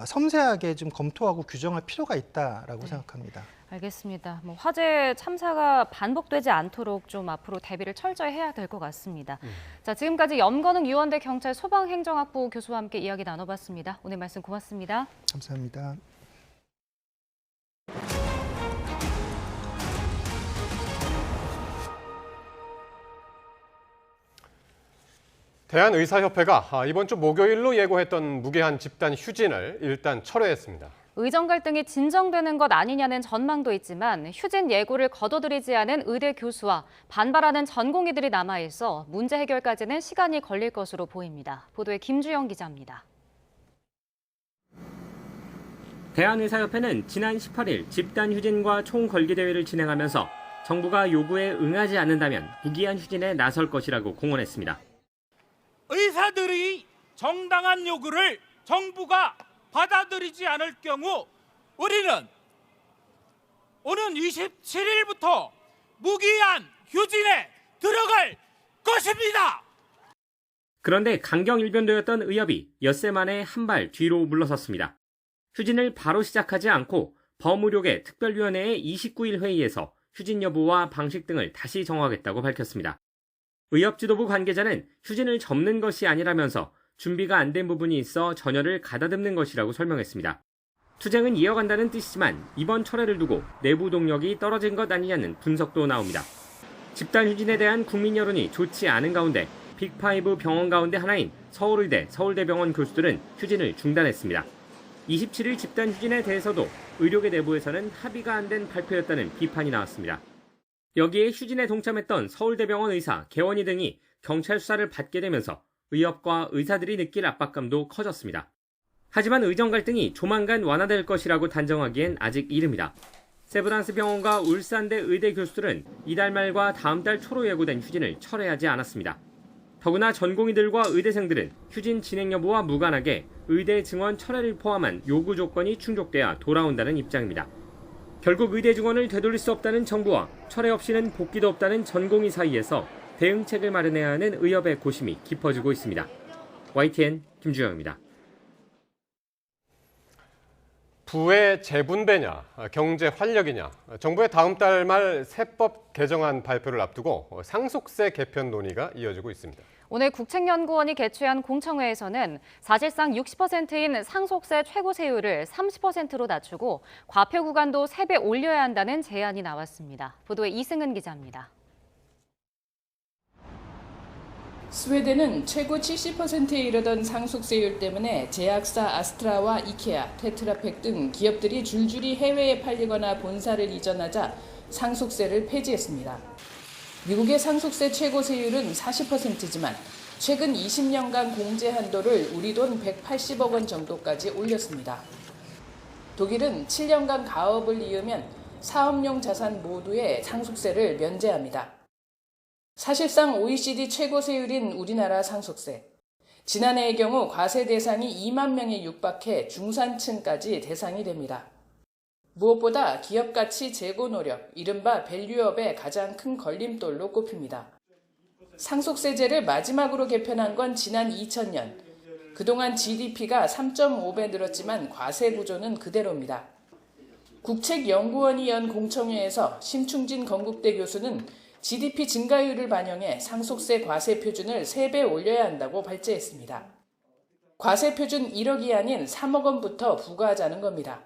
S10: 섬세하게 좀 검토하고 규정할 필요가 있다라고 생각합니다.
S2: 알겠습니다. 뭐 화재 참사가 반복되지 않도록 좀 앞으로 대비를 철저히 해야 될 것 같습니다. 자, 지금까지 염건웅 유원대 경찰 소방행정학부 교수와 함께 이야기 나눠봤습니다. 오늘 말씀 고맙습니다.
S10: 감사합니다.
S1: 대한의사협회가 이번 주 목요일로 예고했던 무기한 집단 휴진을 일단 철회했습니다.
S2: 의정 갈등이 진정되는 것 아니냐는 전망도 있지만 휴진 예고를 거둬들이지 않은 의대 교수와 반발하는 전공의들이 남아있어 문제 해결까지는 시간이 걸릴 것으로 보입니다. 보도에 김주영 기자입니다.
S11: 대한의사협회는 지난 18일 집단 휴진과 총걸기 대회를 진행하면서 정부가 요구에 응하지 않는다면 무기한 휴진에 나설 것이라고 공언했습니다.
S12: 의사들이 정당한 요구를 정부가 받아들이지 않을 경우 우리는 오는 27일부터 무기한 휴진에 들어갈 것입니다.
S11: 그런데 강경일변도였던 의협이 엿새 만에 한 발 뒤로 물러섰습니다. 휴진을 바로 시작하지 않고 범의료계 특별위원회의 29일 회의에서 휴진 여부와 방식 등을 다시 정하겠다고 밝혔습니다. 의협 지도부 관계자는 휴진을 접는 것이 아니라면서 준비가 안 된 부분이 있어 전열을 가다듬는 것이라고 설명했습니다. 투쟁은 이어간다는 뜻이지만 이번 철회를 두고 내부 동력이 떨어진 것 아니냐는 분석도 나옵니다. 집단 휴진에 대한 국민 여론이 좋지 않은 가운데 빅5 병원 가운데 하나인 서울의대, 서울대병원 교수들은 휴진을 중단했습니다. 27일 집단 휴진에 대해서도 의료계 내부에서는 합의가 안 된 발표였다는 비판이 나왔습니다. 여기에 휴진에 동참했던 서울대병원 의사, 개원이 등이 경찰 수사를 받게 되면서 의협과 의사들이 느낄 압박감도 커졌습니다. 하지만 의정 갈등이 조만간 완화될 것이라고 단정하기엔 아직 이릅니다. 세브란스 병원과 울산대 의대 교수들은 이달 말과 다음 달 초로 예고된 휴진을 철회하지 않았습니다. 더구나 전공의들과 의대생들은 휴진 진행 여부와 무관하게 의대 증원 철회를 포함한 요구 조건이 충족돼야 돌아온다는 입장입니다. 결국 의대 증원을 되돌릴 수 없다는 정부와 철회 없이는 복귀도 없다는 전공의 사이에서 대응책을 마련해야 하는 의협의 고심이 깊어지고 있습니다. YTN 김주영입니다.
S1: 부의 재분배냐, 경제 활력이냐, 정부의 다음 달 말 세법 개정안 발표를 앞두고 상속세 개편 논의가 이어지고 있습니다.
S2: 오늘 국책연구원이 개최한 공청회에서는 사실상 60%인 상속세 최고 세율을 30%로 낮추고 과표 구간도 3배 올려야 한다는 제안이 나왔습니다. 보도에 이승은 기자입니다.
S13: 스웨덴은 최고 70%에 이르던 상속세율 때문에 제약사 아스트라와 이케아, 테트라팩 등 기업들이 줄줄이 해외에 팔리거나 본사를 이전하자 상속세를 폐지했습니다. 미국의 상속세 최고 세율은 40%지만 최근 20년간 공제 한도를 우리 돈 180억 원 정도까지 올렸습니다. 독일은 7년간 가업을 이으면 사업용 자산 모두의 상속세를 면제합니다. 사실상 OECD 최고 세율인 우리나라 상속세. 지난해의 경우 과세 대상이 2만 명에 육박해 중산층까지 대상이 됩니다. 무엇보다 기업 가치 재고 노력, 이른바 밸류업의 가장 큰 걸림돌로 꼽힙니다. 상속세제를 마지막으로 개편한 건 지난 2000년. 그동안 GDP가 3.5배 늘었지만 과세 구조는 그대로입니다. 국책연구원이 연 공청회에서 심충진 건국대 교수는 GDP 증가율을 반영해 상속세 과세 표준을 3배 올려야 한다고 발제했습니다. 과세 표준 1억이 아닌 3억 원부터 부과하자는 겁니다.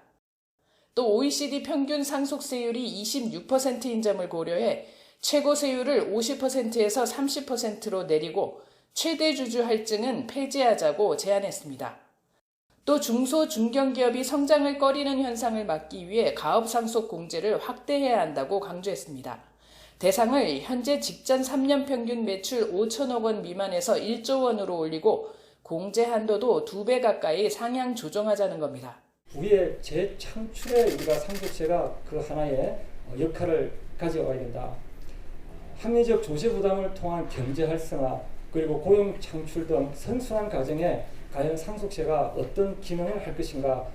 S13: 또 OECD 평균 상속세율이 26%인 점을 고려해 최고 세율을 50%에서 30%로 내리고 최대 주주 할증은 폐지하자고 제안했습니다. 또 중소 중견기업이 성장을 꺼리는 현상을 막기 위해 가업 상속 공제를 확대해야 한다고 강조했습니다. 대상을 현재 직전 3년 평균 매출 5천억 원 미만에서 1조 원으로 올리고 공제 한도도 2배 가까이 상향 조정하자는 겁니다.
S14: 우리의 재창출에 우리가 상속세가 그 하나의 역할을 가져가야 된다. 합리적 조세 부담을 통한 경제 활성화 그리고 고용 창출 등 선순환 과정에 과연 상속세가 어떤 기능을 할 것인가.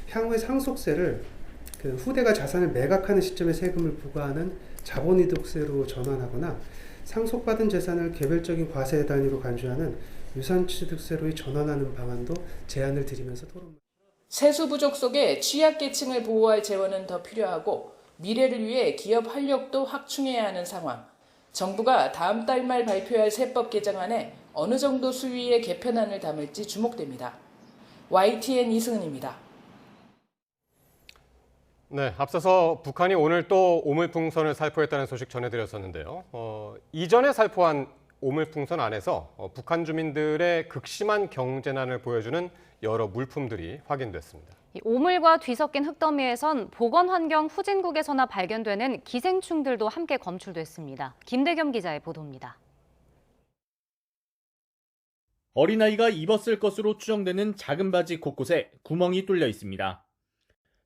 S15: 향후에 상속세를 그 후대가 자산을 매각하는 시점에 세금을 부과하는 자본이득세로 전환하거나 상속받은 재산을 개별적인 과세 단위로 간주하는 유산취득세로 전환하는 방안도 제안을 드리면서 토론.
S13: 세수 부족 속에 취약계층을 보호할 재원은 더 필요하고 미래를 위해 기업 활력도 확충해야 하는 상황. 정부가 다음 달 말 발표할 세법 개정안에 어느 정도 수위의 개편안을 담을지 주목됩니다. YTN 이승은입니다.
S1: 네, 앞서서 북한이 오늘 또 오물풍선을 살포했다는 소식 전해드렸었는데요. 이전에 살포한 오물풍선 안에서 북한 주민들의 극심한 경제난을 보여주는 여러 물품들이 확인됐습니다.
S2: 오물과 뒤섞인 흙더미에선 보건환경 후진국에서나 발견되는 기생충들도 함께 검출됐습니다. 김대겸 기자의 보도입니다.
S16: 어린아이가 입었을 것으로 추정되는 작은 바지 곳곳에 구멍이 뚫려 있습니다.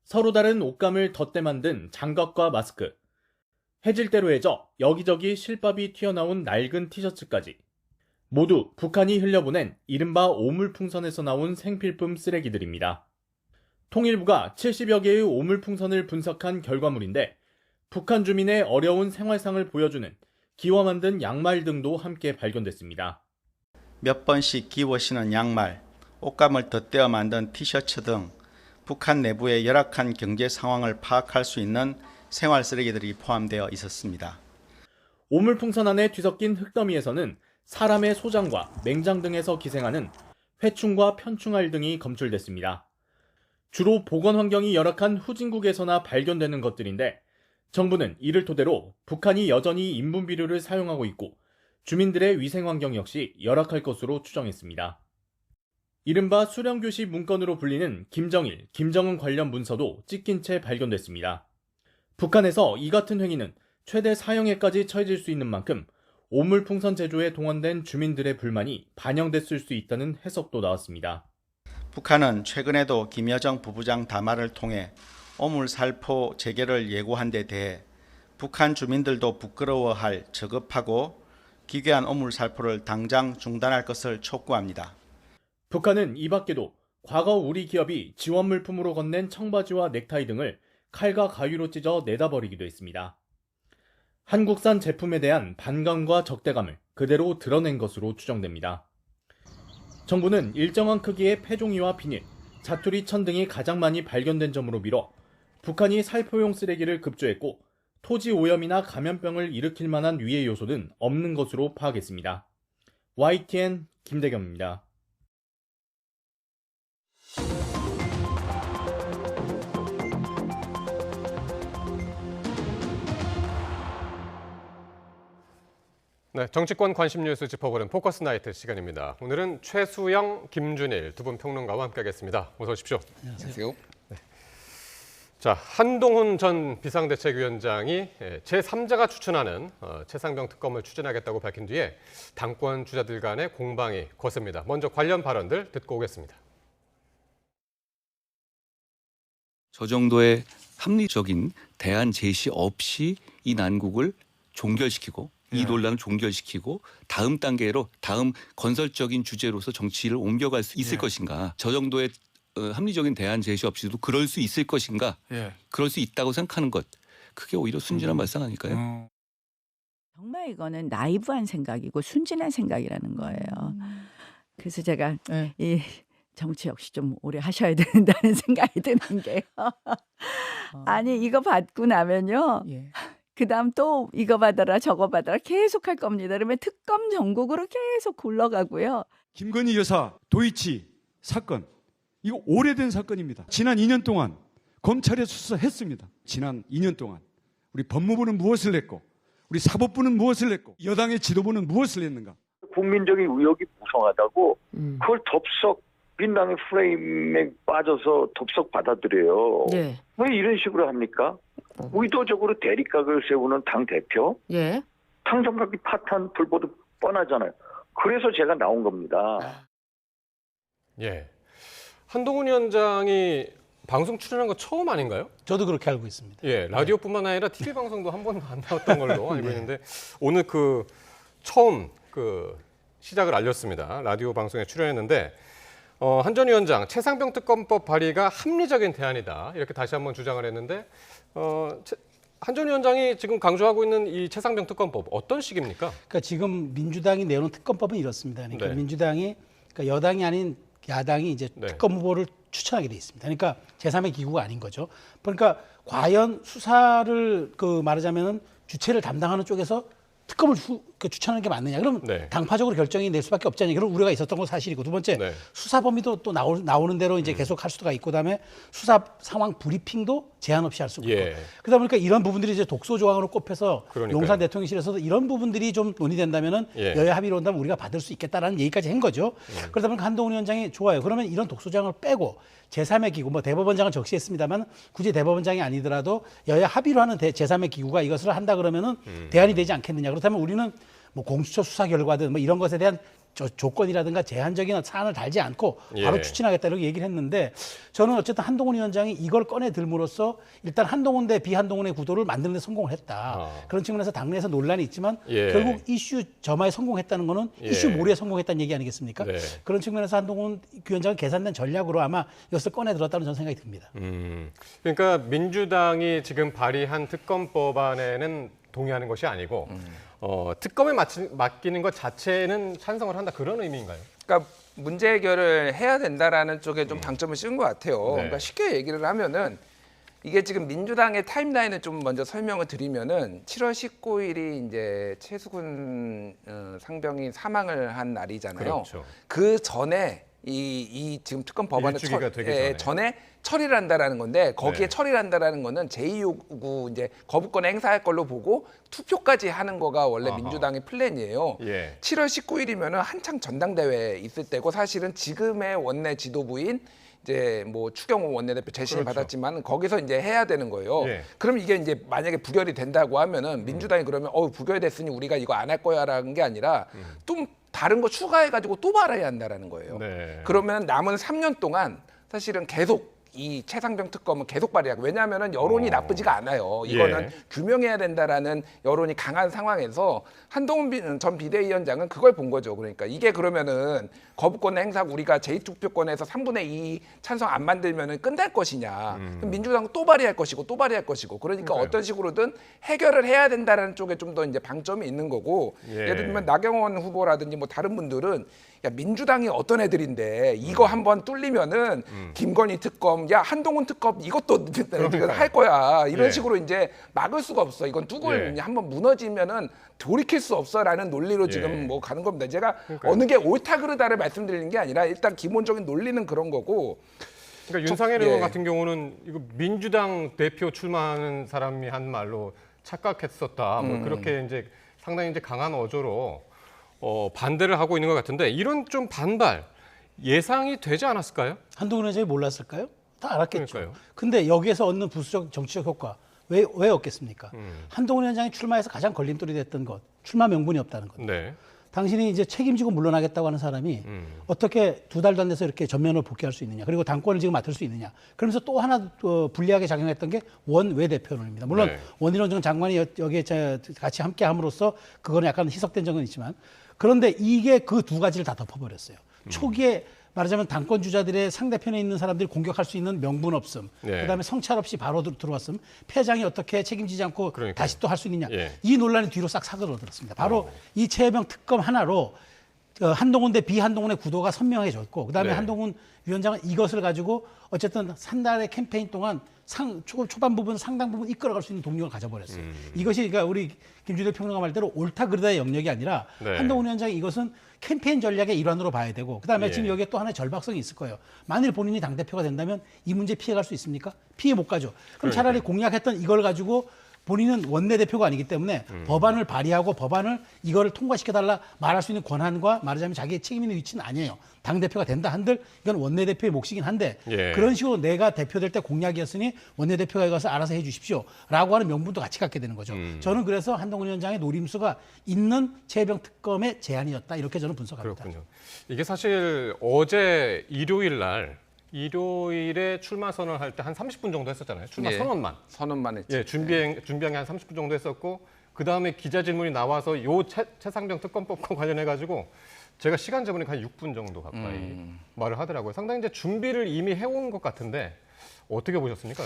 S16: 서로 다른 옷감을 덧대 만든 장갑과 마스크, 해질대로 해져 여기저기 실밥이 튀어나온 낡은 티셔츠까지 모두 북한이 흘려보낸 이른바 오물풍선에서 나온 생필품 쓰레기들입니다. 통일부가 70여 개의 오물풍선을 분석한 결과물인데 북한 주민의 어려운 생활상을 보여주는 기와 만든 양말 등도 함께 발견됐습니다.
S17: 몇 번씩 기워 신은 양말, 옷감을 덧대어 만든 티셔츠 등 북한 내부의 열악한 경제 상황을 파악할 수 있는 생활 쓰레기들이 포함되어 있었습니다.
S16: 오물풍선 안에 뒤섞인 흙더미에서는 사람의 소장과 맹장 등에서 기생하는 회충과 편충알 등이 검출됐습니다. 주로 보건 환경이 열악한 후진국에서나 발견되는 것들인데 정부는 이를 토대로 북한이 여전히 인분 비료를 사용하고 있고 주민들의 위생 환경 역시 열악할 것으로 추정했습니다. 이른바 수령교시 문건으로 불리는 김정일, 김정은 관련 문서도 찢긴 채 발견됐습니다. 북한에서 이 같은 행위는 최대 4형에까지 처해질 수 있는 만큼 오물풍선 제조에 동원된 주민들의 불만이 반영됐을 수 있다는 해석도 나왔습니다.
S17: 북한은 최근에도 김여정 부부장 담화를 통해 오물살포 재개를 예고한 데 대해 북한 주민들도 부끄러워할 저급하고 기괴한 오물살포를 당장 중단할 것을 촉구합니다.
S16: 북한은 이 밖에도 과거 우리 기업이 지원 물품으로 건넨 청바지와 넥타이 등을 칼과 가위로 찢어 내다 버리기도 했습니다. 한국산 제품에 대한 반감과 적대감을 그대로 드러낸 것으로 추정됩니다. 정부는 일정한 크기의 폐종이와 비닐, 자투리 천 등이 가장 많이 발견된 점으로 미뤄 북한이 살포용 쓰레기를 급조했고 토지 오염이나 감염병을 일으킬 만한 위해 요소는 없는 것으로 파악했습니다. YTN 김대겸입니다.
S1: 네, 정치권 관심 뉴스 짚어보는 포커스 나이트 시간입니다. 오늘은 최수영, 김준일 두 분 평론가와 함께하겠습니다. 어서 오십시오.
S18: 안녕하세요.
S1: 네. 자, 한동훈 전 비상대책위원장이 제3자가 추천하는 최상병 특검을 추진하겠다고 밝힌 뒤에 당권 주자들 간의 공방이 거셉니다. 먼저 관련 발언들 듣고 오겠습니다.
S18: 저 정도의 합리적인 대안 제시 없이 이 난국을 종결시키고 이 논란을 종결시키고 다음 단계로 다음 건설적인 주제로서 정치를 옮겨갈 수 있을 것인가. 저 정도의 합리적인 대안 제시 없이도 그럴 수 있을 것인가. 그럴 수 있다고 생각하는 것. 그게 오히려 순진한 발상 아닐까요?
S19: 정말 이거는 나이브한 생각이고 순진한 생각이라는 거예요. 그래서 제가 이 정치 역시 좀 오래 하셔야 된다는 생각이 드는 게요. 아니 이거 받고 나면요. 그다음 또 이거 받아라 저거 받아라 계속 할 겁니다. 그러면 특검 전국으로 계속 굴러가고요.
S20: 김건희 여사, 도이치, 사건, 이거 오래된 사건입니다. 지난 2년 동안 검찰에 수사했습니다. 지난 2년 동안 우리 법무부는 무엇을 했고 우리 사법부는 무엇을 했고 여당의 지도부는 무엇을 했는가?
S21: 국민적인 의혹이 무성하다고 그걸 덥석 민당의 프레임에 빠져서 덥석 받아들여요.
S22: 네.
S21: 왜 이런 식으로 합니까? 의도적으로 대립각을 세우는 당 대표,
S22: 예.
S21: 당정각이 파탄 불보듯 뻔하잖아요. 그래서 제가 나온 겁니다.
S1: 예. 한동훈 위원장이 방송 출연한 거 처음 아닌가요?
S23: 저도 그렇게 알고 있습니다.
S1: 예, 라디오뿐만 아니라 TV 방송도 한 번도 안 나왔던 걸로 알고 있는데 오늘 그 처음 그 시작을 알렸습니다. 라디오 방송에 출연했는데 한 전 위원장 최상병 특검법 발의가 합리적인 대안이다 이렇게 다시 한번 주장을 했는데 한 전 위원장이 지금 강조하고 있는 이 최상병 특검법 어떤 식입니까?
S23: 그러니까 지금 민주당이 내놓은 특검법은 이렇습니다. 그러니까
S1: 네.
S23: 민주당이 그러니까 여당이 아닌 야당이 이제
S1: 네.
S23: 특검 후보를 추천하게 돼 있습니다. 그러니까 제3의 기구가 아닌 거죠. 그러니까 과연 수사를 말하자면은 주체를 담당하는 쪽에서 특검을 추천하는 게 맞느냐? 그러면
S1: 네.
S23: 당파적으로 결정이 낼 수밖에 없지 않냐? 그런 우려가 있었던 건 사실이고 두 번째
S1: 네.
S23: 수사 범위도 또 나오는 대로 이제 계속 할 수가 있고 그다음에 수사 상황 브리핑도 제한 없이 할 수가 있고
S1: 예.
S23: 그러다 보니까 이런 부분들이 이제 독소 조항으로 꼽혀서
S1: 그러니까요.
S23: 용산 대통령실에서도 이런 부분들이 좀 논의된다면은
S1: 예.
S23: 여야 합의로 온다면 우리가 받을 수 있겠다라는 얘기까지 한 거죠. 그러다 보니까 한동훈 위원장이 좋아요. 그러면 이런 독소 조항을 빼고 제3의 기구, 대법원장을 적시했습니다만 굳이 대법원장이 아니더라도 여야 합의로 하는 제3의 기구가 이것을 한다 그러면은 대안이 되지 않겠느냐. 그렇다면 우리는 공수처 수사 결과든 이런 것에 대한 조건이라든가 제한적인 사안을 달지 않고 바로
S1: 예.
S23: 추진하겠다 이렇게 얘기를 했는데 저는 어쨌든 한동훈 위원장이 이걸 꺼내 들므로써 일단 한동훈 대 비한동훈의 구도를 만드는 데 성공을 했다. 그런 측면에서 당내에서 논란이 있지만
S1: 예.
S23: 결국 이슈 점화에 성공했다는 거는
S1: 예.
S23: 이슈 몰이에 성공했다는 얘기 아니겠습니까?
S1: 네.
S23: 그런 측면에서 한동훈 위원장은 계산된 전략으로 아마 이것을 꺼내 들었다는 저는 생각이 듭니다.
S1: 그러니까 민주당이 지금 발의한 특검법안에는 동의하는 것이 아니고 특검에 맡기는 것 자체는 찬성을 한다 그런 의미인가요?
S24: 그러니까 문제 해결을 해야 된다라는 쪽에 좀 방점을 씌운 것 같아요.
S1: 네.
S24: 그러니까 쉽게 얘기를 하면은 이게 지금 민주당의 타임라인을 좀 먼저 설명을 드리면은 7월 19일이 이제 최수근 상병이 사망을 한 날이잖아요.
S1: 그렇죠.
S24: 그 전에 이 지금 특검 법안을
S1: 일주기가 되기
S24: 전에 처리를 한다라는 건데 거기에
S1: 네.
S24: 처리를 한다라는 거는 제2요구 이제 거부권을 행사할 걸로 보고 투표까지 하는 거가 원래
S1: 아하.
S24: 민주당의 플랜이에요.
S1: 예.
S24: 7월 19일이면은 한창 전당대회 있을 때고 사실은 지금의 원내 지도부인 이제 추경호 원내대표 재신을
S1: 그렇죠.
S24: 받았지만 거기서 이제 해야 되는 거예요.
S1: 예.
S24: 그럼 이게 이제 만약에 부결이 된다고 하면은 민주당이 그러면 부결됐으니 우리가 이거 안 할 거야라는 게 아니라 또 다른 거 추가해가지고 또 말아야 한다라는 거예요.
S1: 네.
S24: 그러면 남은 3년 동안 사실은 계속 이 최상병 특검은 계속 발의하고 왜냐하면은 여론이 나쁘지가 않아요. 이거는
S1: 예.
S24: 규명해야 된다라는 여론이 강한 상황에서 한동훈 전 비대위원장은 그걸 본 거죠. 그러니까 이게 그러면은 거부권 행사 우리가 제2투표권에서 3분의 2 찬성 안 만들면은 끝날 것이냐. 그럼 민주당은 또 발의할 것이고 또 발의할 것이고 그러니까
S1: 그러니까요.
S24: 어떤 식으로든 해결을 해야 된다라는 쪽에 좀 더 이제 방점이 있는 거고
S1: 예.
S24: 예를 들면 나경원 후보라든지 다른 분들은 야 민주당이 어떤 애들인데 이거 한번 뚫리면은 김건희 특검, 야 한동훈 특검 이것도 할 거야 이런
S1: 예.
S24: 식으로 이제 막을 수가 없어. 이건 뚜껑을
S1: 예.
S24: 한번 무너지면은 돌이킬 수 없어라는 논리로
S1: 예.
S24: 지금 가는 겁니다. 제가
S1: 그러니까요.
S24: 어느 게 옳다 그르다를 말씀드리는 게 아니라 일단 기본적인 논리는 그런 거고.
S1: 그러니까 윤상현 의원
S24: 예.
S1: 같은 경우는 이거 민주당 대표 출마하는 사람이 한 말로 착각했었다. 그렇게 이제 상당히 이제 강한 어조로 반대를 하고 있는 것 같은데 이런 좀 반발 예상이 되지 않았을까요?
S23: 한동훈 위원장이 몰랐을까요? 다 알았겠죠.
S1: 그러니까요.
S23: 근데 여기에서 얻는 부수적 정치적 효과 왜 얻겠습니까? 한동훈 위원장이 출마해서 가장 걸림돌이 됐던 것, 출마 명분이 없다는 것.
S1: 네.
S23: 당신이 이제 책임지고 물러나겠다고 하는 사람이 어떻게 2달도 안 돼서 이렇게 전면으로 복귀할 수 있느냐, 그리고 당권을 지금 맡을 수 있느냐. 그러면서 또 하나 불리하게 작용했던 게 원외대표론입니다. 물론
S1: 네.
S23: 원희룡 전 장관이 여기에 같이 함께 함으로써 그거는 약간 희석된 적은 있지만 그런데 이게 그 두 가지를 다 덮어버렸어요. 초기에 말하자면 당권 주자들의 상대편에 있는 사람들이 공격할 수 있는 명분 없음,
S1: 네.
S23: 그다음에 성찰 없이 바로 들어왔음, 패장이 어떻게 책임지지 않고
S1: 그러니까요.
S23: 다시 또 할 수 있느냐,
S1: 예.
S23: 이 논란이 뒤로 싹 사그러들었습니다. 바로 이 최혜병 특검 하나로 한동훈 대 비한동훈의 구도가 선명해졌고, 그다음에
S1: 네.
S23: 한동훈 위원장은 이것을 가지고 어쨌든 한 달의 캠페인 동안 초반 부분 상당 부분 이끌어갈 수 있는 동력을 가져버렸어요. 이것이 그러니까 우리 김준일 평론가 말대로 옳다 그르다의 영역이 아니라
S1: 네.
S23: 한동훈 위원장이 이것은 캠페인 전략의 일환으로 봐야 되고 그다음에
S1: 예.
S23: 지금 여기에 또 하나의 절박성이 있을 거예요. 만일 본인이 당대표가 된다면 이 문제 피해갈 수 있습니까? 피해 못 가죠. 그럼 차라리 공약했던 이걸 가지고 본인은 원내대표가 아니기 때문에 법안을 발의하고 법안을 이거를 통과시켜달라 말할 수 있는 권한과 말하자면 자기의 책임 있는 위치는 아니에요. 당대표가 된다 한들 이건 원내대표의 몫이긴 한데
S1: 예.
S23: 그런 식으로 내가 대표될 때 공약이었으니 원내대표가 이것을 알아서 해 주십시오 라고 하는 명분도 같이 갖게 되는 거죠. 저는 그래서 한동훈 위원장의 노림수가 있는 최혜병 특검의 제안이었다 이렇게 저는 분석합니다.
S1: 그렇군요. 이게 사실 어제 일요일에 출마 선언을 할 때 한 30분 정도 했었잖아요. 출마
S24: 예.
S1: 선언만.
S24: 선언만 했죠.
S1: 예, 준비한 게 한 30분 정도 했었고 그다음에 기자 질문이 나와서 요 최상병 특검법과 관련해 가지고 제가 시간 재보니까 한 6분 정도 가까이 말을 하더라고요. 상당히 이제 준비를 이미 해온 것 같은데 어떻게 보셨습니까?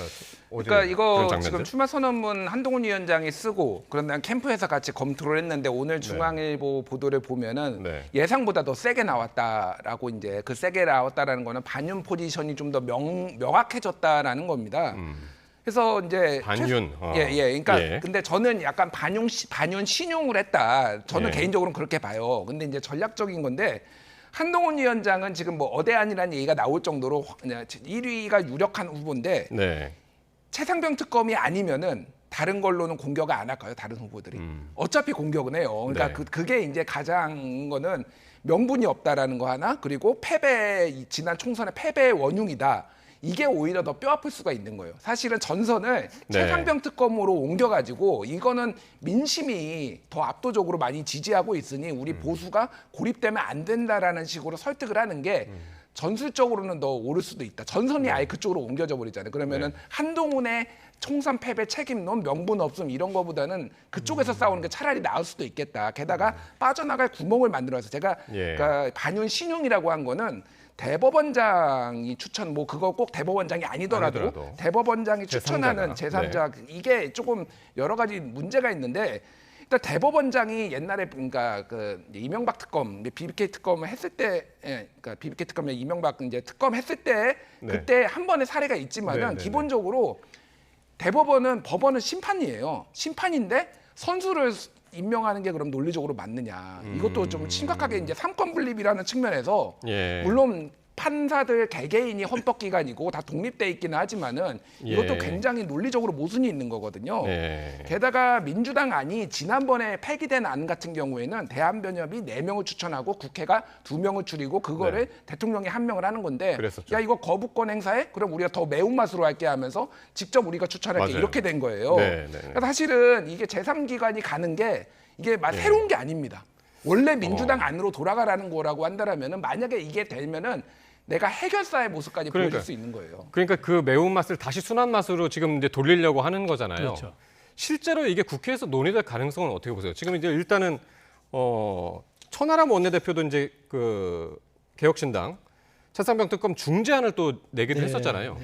S1: 어제
S24: 그러니까 이거
S1: 그런 장면들?
S24: 지금 출마 선언문 한동훈 위원장이 쓰고 그런데 캠프에서 같이 검토를 했는데 오늘 중앙일보 보도를 보면은 예상보다 더 세게 나왔다라고 이제 그 세게 나왔다라는 거는 반윤 포지션이 좀 더 명확해졌다라는 겁니다. 그래서 이제
S1: 반윤.
S24: 그러니까
S1: 예.
S24: 근데 저는 약간 반윤 신용을 했다. 저는
S1: 예.
S24: 개인적으로는 그렇게 봐요. 근데 이제 전략적인 건데 한동훈 위원장은 지금 뭐 어대안이라는 얘기가 나올 정도로 1위가 유력한 후보인데
S1: 네.
S24: 최상병 특검이 아니면은 다른 걸로는 공격을 안 할까요? 다른 후보들이 어차피 공격은 해요. 그러니까
S1: 네.
S24: 그게 이제 가장 거는 명분이 없다라는 거 하나 그리고 지난 총선의 패배의 원흉이다. 이게 오히려 더 뼈아플 수가 있는 거예요. 사실은 전선을 최상병 특검으로 옮겨가지고 이거는 민심이 더 압도적으로 많이 지지하고 있으니 우리 보수가 고립되면 안 된다라는 식으로 설득을 하는 게 전술적으로는 더 오를 수도 있다. 전선이 아예 그쪽으로 옮겨져 버리잖아요. 그러면은 한동훈의 총선 패배 책임론, 명분 없음 이런 거보다는 그쪽에서 싸우는 게 차라리 나을 수도 있겠다. 게다가 빠져나갈 구멍을 만들어서 제가 그러니까 반윤 신용이라고 한 거는 대법원장이 추천 뭐 그거 꼭 대법원장이 아니더라도 대법원장이 추천하는 제3자 이게 조금 여러 가지 문제가 있는데 일단 대법원장이 옛날에 그러니까 그 이명박 특검 BBK 특검을 했을 때 그러니까 BBK 특검에 이명박 이제 특검 했을 때 그때 한 번의 사례가 있지만은 기본적으로 법원은 심판이에요. 심판인데 선수를 임명하는 게 그럼 논리적으로 맞느냐. 이것도 좀 심각하게 이제 삼권 분립이라는 측면에서 물론 판사들 개개인이 헌법기관이고 다 독립돼 있기는 하지만은 이것도 굉장히 논리적으로 모순이 있는 거거든요. 게다가 민주당 안이 지난번에 폐기된 안 같은 경우에는 대한변협이 4명을 추천하고 국회가 2명을 줄이고 그거를 대통령이 1명을 하는 건데
S1: 그랬었죠.
S24: 야 이거 거부권 행사해? 그럼 우리가 더 매운맛으로 할게 하면서 직접 우리가 추천할게 이렇게 된 거예요. 그러니까 사실은 이게 제3기관이 가는 게 이게 새로운 게 아닙니다. 원래 민주당 안으로 돌아가라는 거라고 한다면은 만약에 이게 되면은 내가 해결사의 모습까지 보여줄 수 있는 거예요.
S1: 그러니까 그 매운맛을 다시 순한 맛으로 지금 이제 돌리려고 하는 거잖아요.
S23: 그렇죠.
S1: 실제로 이게 국회에서 논의될 가능성은 어떻게 보세요? 지금 이제 일단은 천하람 원내대표도 이제 그 개혁신당 최상병 특검 중재안을 또 내기도 했었잖아요.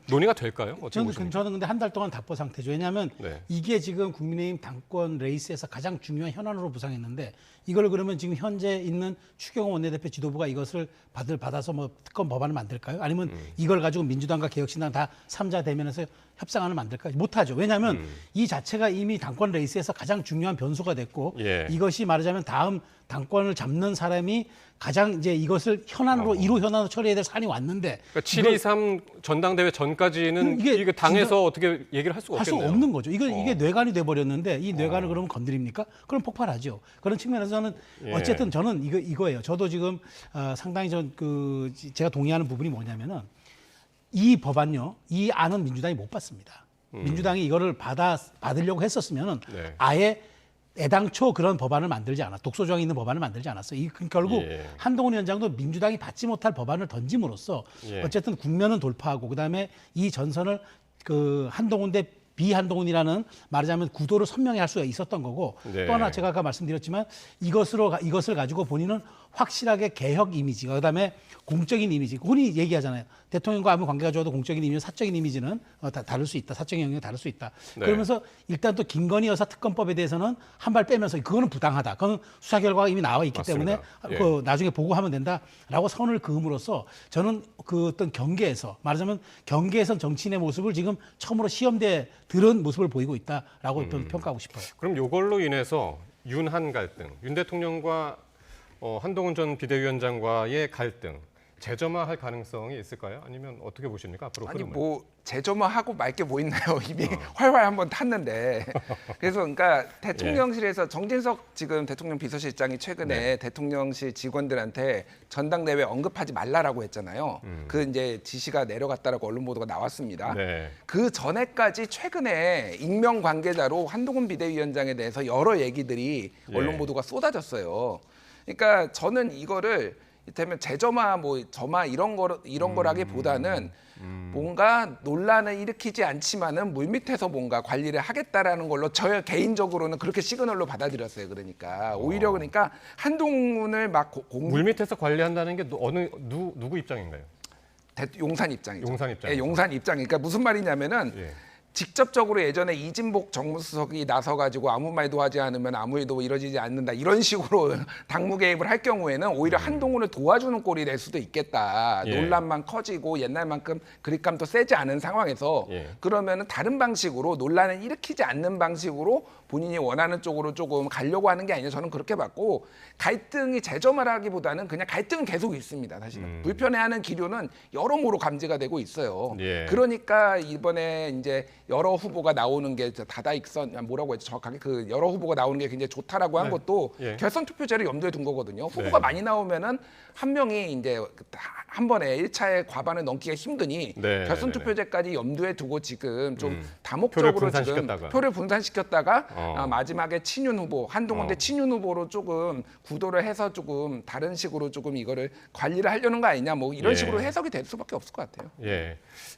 S1: 논의가 될까요?
S23: 저는 근데 한 달 동안 답보 상태죠. 왜냐하면 이게 지금 국민의힘 당권 레이스에서 가장 중요한 현안으로 부상했는데 이걸 그러면 지금 현재 있는 추경호 원내대표 지도부가 이것을 받아서 뭐 특검 법안을 만들까요? 아니면 이걸 가지고 민주당과 개혁신당 다 3자 대면에서 협상안을 만들까요? 못하죠. 왜냐하면 이 자체가 이미 당권 레이스에서 가장 중요한 변수가 됐고 이것이 말하자면 다음 당권을 잡는 사람이 가장 이제 이것을 현안으로 1호 현안으로 처리해야 될 사안이 왔는데
S1: 그러니까 7.23 전당대회 전까지는 이게 당에서 어떻게 얘기를 할 수가 없겠네요.
S23: 할 수 없는 거죠. 이게 뇌관이 돼버렸는데 이 뇌관을 그러면 건드립니까? 그럼 폭발하죠. 그런 측면에서는 어쨌든 저는 이거예요. 저도 지금 상당히 제가 동의하는 부분이 뭐냐면은 이 법안요, 이 안은 민주당이 못 받습니다. 민주당이 이거를 받으려고 했었으면은 아예 애당초 그런 법안을 만들지 않았, 독소조항이 있는 법안을 만들지 않았어요. 결국 한동훈 위원장도 민주당이 받지 못할 법안을 던짐으로써 어쨌든 국면은 돌파하고 그다음에 이 전선을 그 한동훈 대 비한동훈이라는 말하자면 구도를 선명히 할 수가 있었던 거고 또 하나 제가 아까 말씀드렸지만 이것을 가지고 본인은 확실하게 개혁 이미지, 그다음에 공적인 이미지, 흔히 얘기하잖아요. 대통령과 아무 관계가 좋아도 공적인 이미지, 사적인 이미지는 다 다를 수 있다. 사적인 영역이 다를 수 있다. 그러면서 일단 또 김건희 여사 특검법에 대해서는 한 발 빼면서 그거는 부당하다. 그거는 수사 결과가 이미 나와 있기 때문에 그 나중에 보고하면 된다라고 선을 그음으로써 저는 그 어떤 경계에서 말하자면 경계에선 정치인의 모습을 지금 처음으로 시험대에 들은 모습을 보이고 있다라고 평가하고 싶어요.
S1: 그럼 이걸로 인해서 윤한 갈등, 윤 대통령과 한동훈 전 비대위원장과의 갈등 재점화할 가능성이 있을까요? 아니면 어떻게 보십니까? 앞으로
S24: 아니
S1: 흐름을.
S24: 뭐 재점화하고 말게 뭐 있나요? 이미 활활 한번 탔는데. 그래서 그러니까 대통령실에서 정진석 지금 대통령 비서실장이 최근에 대통령실 직원들한테 전당대회 언급하지 말라라고 했잖아요. 그 이제 지시가 내려갔다라고 언론 보도가 나왔습니다. 그 전에까지 최근에 익명 관계자로 한동훈 비대위원장에 대해서 여러 얘기들이 언론 보도가 쏟아졌어요. 그러니까 저는 이거를 이를테면 재점화, 뭐 점화 이런 거라기보다는 뭔가 논란을 일으키지 않지만은 물밑에서 뭔가 관리를 하겠다라는 걸로 저 개인적으로는 그렇게 시그널로 받아들였어요. 그러니까 오히려 그러니까 한동훈을 막
S1: 물밑에서 관리한다는 게 누구 입장인가요?
S24: 용산 입장이죠.
S1: 용산 입장.
S24: 예, 용산 입장. 그러니까 무슨 말이냐면은. 직접적으로 예전에 이진복 정무수석이 나서가지고 아무 말도 하지 않으면 아무 일도 이루어지지 않는다 이런 식으로 당무 개입을 할 경우에는 오히려 한동훈을 도와주는 꼴이 될 수도 있겠다. 논란만 커지고 옛날만큼 그립감도 세지 않은 상황에서 그러면은 다른 방식으로 논란을 일으키지 않는 방식으로 본인이 원하는 쪽으로 조금 가려고 하는 게 아니냐 저는 그렇게 봤고 갈등이 재점화라기보다는 그냥 갈등은 계속 있습니다. 사실은 불편해하는 기류는 여러모로 감지가 되고 있어요. 그러니까 이번에 이제 여러 후보가 나오는 게 다다익선 뭐라고 했죠? 정확하게 그 여러 후보가 나오는 게 굉장히 좋다라고 한 것도 결선 투표제를 염두에 둔 거거든요. 후보가 많이 나오면은 한 명이 이제 한 번에 1차에 과반을 넘기가 힘드니 결선 투표제까지 염두에 두고 지금 좀 다목적으로 지금 표를 분산시켰다가 마지막에 친윤 후보 한동훈 대 친윤 후보로 조금 구도를 해서 조금 다른 식으로 조금 이거를 관리를 하려는 거 아니냐 뭐 이런 식으로 해석이 될 수밖에 없을 것 같아요.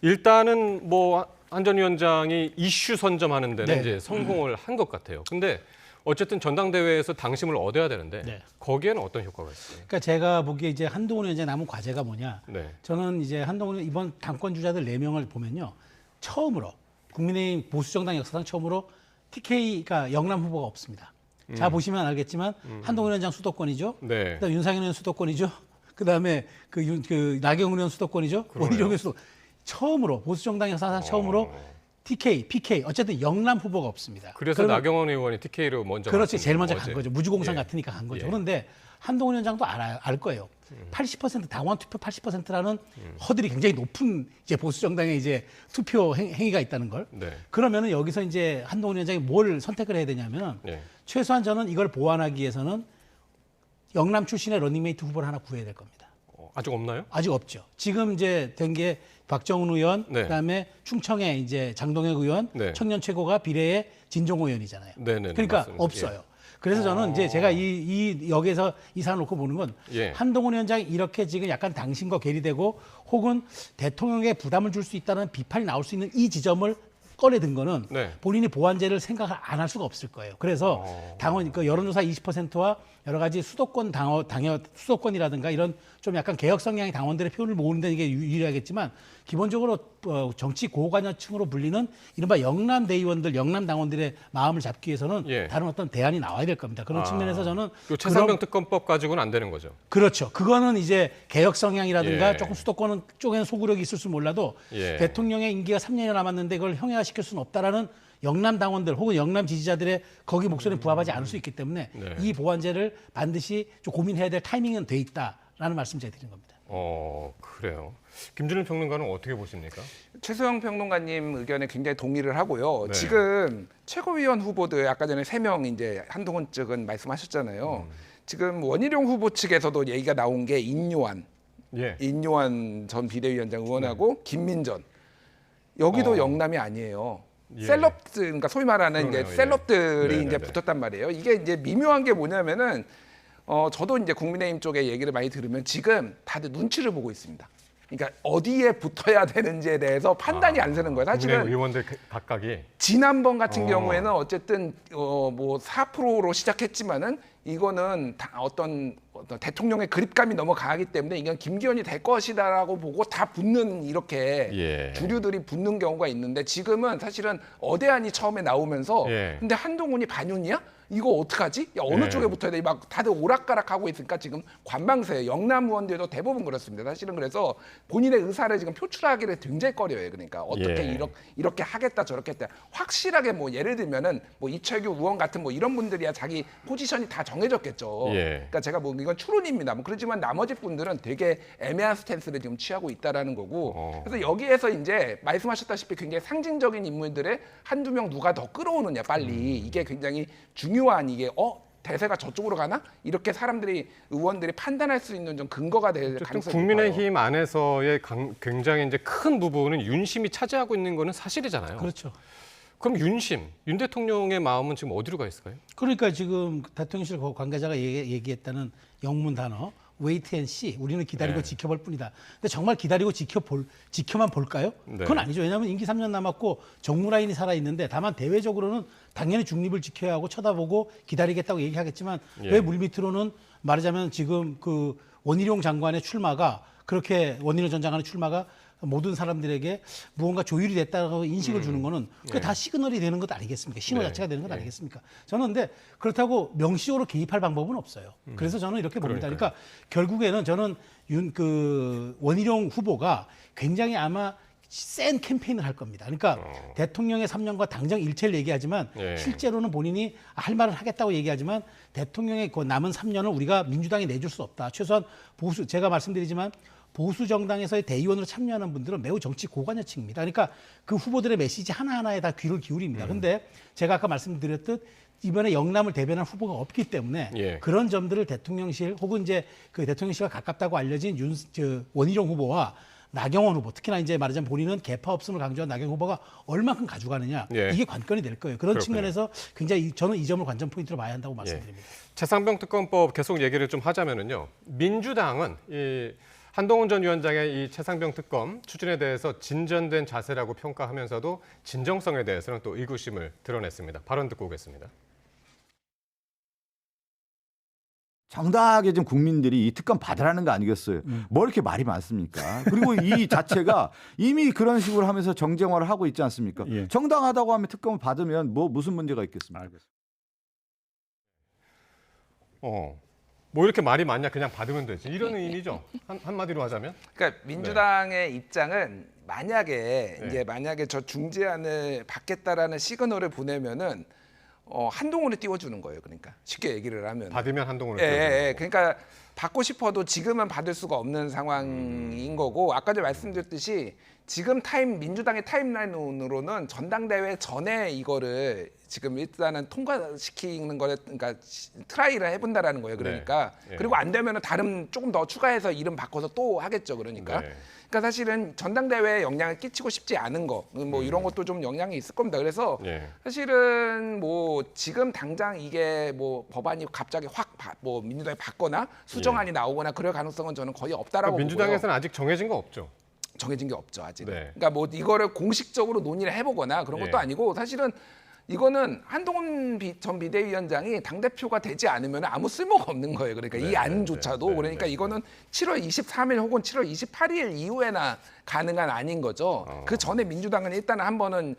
S1: 일단은 뭐 한 전 위원장이 이슈 선점하는 데는 이제 성공을 한 것 같아요. 근데 어쨌든 전당대회에서 당심을 얻어야 되는데 거기에는 어떤 효과가 있어요?
S23: 그러니까 제가 보기에 이제 한동훈 위원장 남은 과제가 뭐냐? 저는 이제 한동훈 이번 당권 주자들 4명을 보면요. 처음으로 국민의힘 보수정당 역사상 처음으로 TK가 영남 후보가 없습니다. 자 보시면 알겠지만 한동훈 위원장 수도권이죠. 그다음에 윤상현 의원 수도권이죠. 그다음에 그 나경원 의원 수도권이죠. 원희룡 의원 처음으로 보수정당 역사상 처음으로 TK, PK 어쨌든 영남 후보가 없습니다.
S1: 그래서 나경원 의원이 TK로 먼저
S23: 그렇지 제일 먼저 간 거죠. 무주공산 같으니까 간 거죠. 그런데 한동훈 위원장도 알 거예요. 80% 당원 투표 80%라는 허들이 굉장히 높은 이제 보수 정당의 이제 투표 행위가 있다는 걸. 그러면은 여기서 이제 한동훈 위원장이 뭘 선택을 해야 되냐면 최소한 저는 이걸 보완하기 위해서는 영남 출신의 러닝메이트 후보를 하나 구해야 될 겁니다.
S1: 아직 없나요?
S23: 아직 없죠. 지금 이제 된 게 박정훈 의원, 그다음에 충청의 이제 장동혁 의원, 청년 최고가 비례의 진종호 의원이잖아요. 그러니까 맞습니다. 없어요. 그래서 저는 이제 제가 여기에서 이 사안을 놓고 보는 건 한동훈 위원장이 이렇게 지금 약간 당신과 괴리되고 혹은 대통령에 부담을 줄 수 있다는 비판이 나올 수 있는 이 지점을 꺼내든 거는 본인이 보완제를 생각을 안 할 수가 없을 거예요. 그래서 당원 그 여론조사 20%와 여러 가지 수도권 수도권이라든가 이런 좀 약간 개혁 성향의 당원들의 표를 모으는 데 이게 유리하겠지만 기본적으로 정치 고관여층으로 불리는 이른바 영남 대의원들, 영남 당원들의 마음을 잡기 위해서는 다른 어떤 대안이 나와야 될 겁니다. 그런 측면에서 저는
S1: 최상병 특검법 가지고는 안 되는 거죠.
S23: 그렇죠. 그거는 이제 개혁 성향이라든가 조금 수도권 쪽에는 소구력이 있을 수 몰라도 대통령의 임기가 3년이 남았는데 그걸 형해화시킬 수는 없다라는 영남 당원들 혹은 영남 지지자들의 거기 목소리에 부합하지 않을 수 있기 때문에 이 보완제를 반드시 좀 고민해야 될 타이밍은 돼 있다라는 말씀 제가 드린 겁니다.
S1: 그래요. 김준일 평론가는 어떻게 보십니까?
S24: 최소영 평론가님 의견에 굉장히 동의를 하고요. 지금 최고위원 후보들 아까 전에 3명 이제 한동훈 측은 말씀하셨잖아요. 지금 원희룡 후보 측에서도 얘기가 나온 게 인요한 전 비대위원장 의원하고 김민전 여기도 영남이 아니에요. 셀럽들, 그러니까 소위 말하는 이제 셀럽들이 이제 붙었단 말이에요. 이게 이제 미묘한 게 뭐냐면은 저도 이제 국민의힘 쪽의 얘기를 많이 들으면 지금 다들 눈치를 보고 있습니다. 그러니까 어디에 붙어야 되는지에 대해서 판단이 안 서는 거예요. 사실은
S1: 의원들 각각이
S24: 지난번 같은 경우에는 어쨌든 뭐 4%로 시작했지만은 이거는 어떤 대통령의 그립감이 너무 강하기 때문에 이건 김기현이 될 것이다라고 보고 다 붙는 이렇게 주류들이 붙는 경우가 있는데 지금은 사실은 어대안이 처음에 나오면서 근데 한동훈이 반윤이야? 이거 어떡하지? 야, 어느
S1: 네.
S24: 쪽에 붙어야 돼? 막 다들 오락가락하고 있으니까 지금 관망세예요. 영남 의원들도 대부분 그렇습니다. 사실은 그래서 본인의 의사를 지금 표출하기를 굉장히 꺼려요. 그러니까 어떻게
S1: 예.
S24: 이렇게 하겠다 저렇게 했다. 확실하게 뭐 예를 들면은 뭐 이철규 의원 같은 뭐 이런 분들이야 자기 포지션이 다 정해졌겠죠.
S1: 예.
S24: 그러니까 제가 뭐 이건 추론입니다. 뭐 그렇지만 나머지 분들은 되게 애매한 스탠스를 지금 취하고 있다라는 거고. 그래서 여기에서 이제 말씀하셨다시피 굉장히 상징적인 인물들의 한두 명 누가 더 끌어오느냐 빨리 이게 굉장히 중요한 이게 대세가 저쪽으로 가나 이렇게 사람들이 의원들이 판단할 수 있는 좀 근거가 될 가능성이 높아요.
S1: 국민의힘 안에서의 굉장히 이제 큰 부분은 윤심이 차지하고 있는 거는 사실이잖아요.
S23: 그렇죠.
S1: 그럼 윤 대통령의 마음은 지금 어디로 가 있을까요?
S23: 그러니까 지금 대통령실 관계자가 얘기했다는 영문 단어 wait and see. 우리는 기다리고
S1: 네.
S23: 지켜볼 뿐이다. 근데 정말 기다리고 지켜만 볼까요?
S1: 네.
S23: 그건 아니죠. 왜냐하면 임기 3년 남았고 정무 라인이 살아있는데 다만 대외적으로는 당연히 중립을 지켜야 하고 쳐다보고 기다리겠다고 얘기하겠지만
S1: 예.
S23: 왜 물밑으로는 말하자면 지금 그 원희룡 장관의 출마가 그렇게 원희룡 전 장관의 출마가 모든 사람들에게 무언가 조율이 됐다고 인식을 주는 거는 그게
S1: 예.
S23: 다 시그널이 되는 것 아니겠습니까? 신호
S1: 네.
S23: 자체가 되는 것
S1: 예.
S23: 아니겠습니까? 저는 근데 그렇다고 명시적으로 개입할 방법은 없어요. 그래서 저는 이렇게 봅니다.
S1: 그러니까요.
S23: 그러니까 결국에는 저는 원희룡 후보가 굉장히 아마 센 캠페인을 할 겁니다. 그러니까 대통령의 3년과 당정 일체를 얘기하지만
S1: 예.
S23: 실제로는 본인이 할 말을 하겠다고 얘기하지만 대통령의 그 남은 3년을 우리가 민주당이 내줄 수 없다. 최소한 보수, 제가 말씀드리지만 보수 정당에서의 대의원으로 참여하는 분들은 매우 정치 고관여층입니다. 그러니까 그 후보들의 메시지 하나하나에 다 귀를 기울입니다. 근데 제가 아까 말씀드렸듯 이번에 영남을 대변한 후보가 없기 때문에
S1: 예.
S23: 그런 점들을 대통령실 혹은 이제 그 대통령실과 가깝다고 알려진 원희룡 후보와 나경원 후보, 특히나 이제 말하자면 본인은 개파 없음을 강조한 나경원 후보가 얼마큼 가져가느냐
S1: 예.
S23: 이게 관건이 될 거예요. 그런
S1: 그렇군요.
S23: 측면에서 굉장히 저는 이 점을 관전 포인트로 봐야 한다고 말씀드립니다.
S1: 최상병 특검법 계속 얘기를 좀 하자면은요. 민주당은 이 한동훈 전 위원장의 이 최상병 특검 추진에 대해서 진전된 자세라고 평가하면서도 진정성에 대해서는 또 의구심을 드러냈습니다. 발언 듣고 오겠습니다.
S4: 정당하게 좀 국민들이 이 특검 받으라는 거 아니겠어요? 뭐 이렇게 말이 많습니까? 그리고 이 자체가 이미 그런 식으로 하면서 정쟁화를 하고 있지 않습니까?
S5: 예.
S4: 정당하다고 하면 특검을 받으면 뭐 무슨 문제가 있겠습니까?
S1: 뭐 이렇게 말이 많냐 그냥 받으면 되지 이런 의미죠. 한마디로 하자면.
S24: 그러니까 민주당의 입장은 만약에
S1: 네.
S24: 이제 만약에 저 중재안을 받겠다라는 시그널을 보내면은 한동훈을 띄워주는 거예요. 그러니까 쉽게 얘기를 하면
S1: 받으면 한동훈을
S24: 예. 그러니까 받고 싶어도 지금은 받을 수가 없는 상황인 거고 아까 전에 말씀드렸듯이 지금 민주당의 타임라인으로는 전당대회 전에 이거를 지금 일단은 통과시키는 거를 그러니까 트라이를 해본다라는 거예요. 그러니까
S1: 네. 예.
S24: 그리고 안 되면은 다른 조금 더 추가해서 이름 바꿔서 또 하겠죠. 그러니까.
S1: 네.
S24: 그러니까 사실은 전당대회에 영향을 끼치고 싶지 않은 거, 뭐 이런 것도 좀 영향이 있을 겁니다. 그래서
S1: 예.
S24: 사실은 뭐 지금 당장 이게 뭐 법안이 갑자기 확 뭐 민주당이 받거나 수정안이 나오거나 그럴 가능성은 저는 거의 없다라고 보고요.
S1: 민주당에서는 아직 정해진 거 없죠.
S24: 정해진 게 없죠 아직.
S1: 네.
S24: 그러니까 뭐 이거를 공식적으로 논의를 해보거나 그런 것도
S1: 예.
S24: 아니고 사실은 이거는 한동훈 전 비대위원장이 당대표가 되지 않으면 아무 쓸모가 없는 거예요. 그러니까 이 안조차도 그러니까 이거는 7월 23일 혹은 7월 28일 이후에나 가능한 안인 거죠. 그 전에 민주당은 일단 한 번은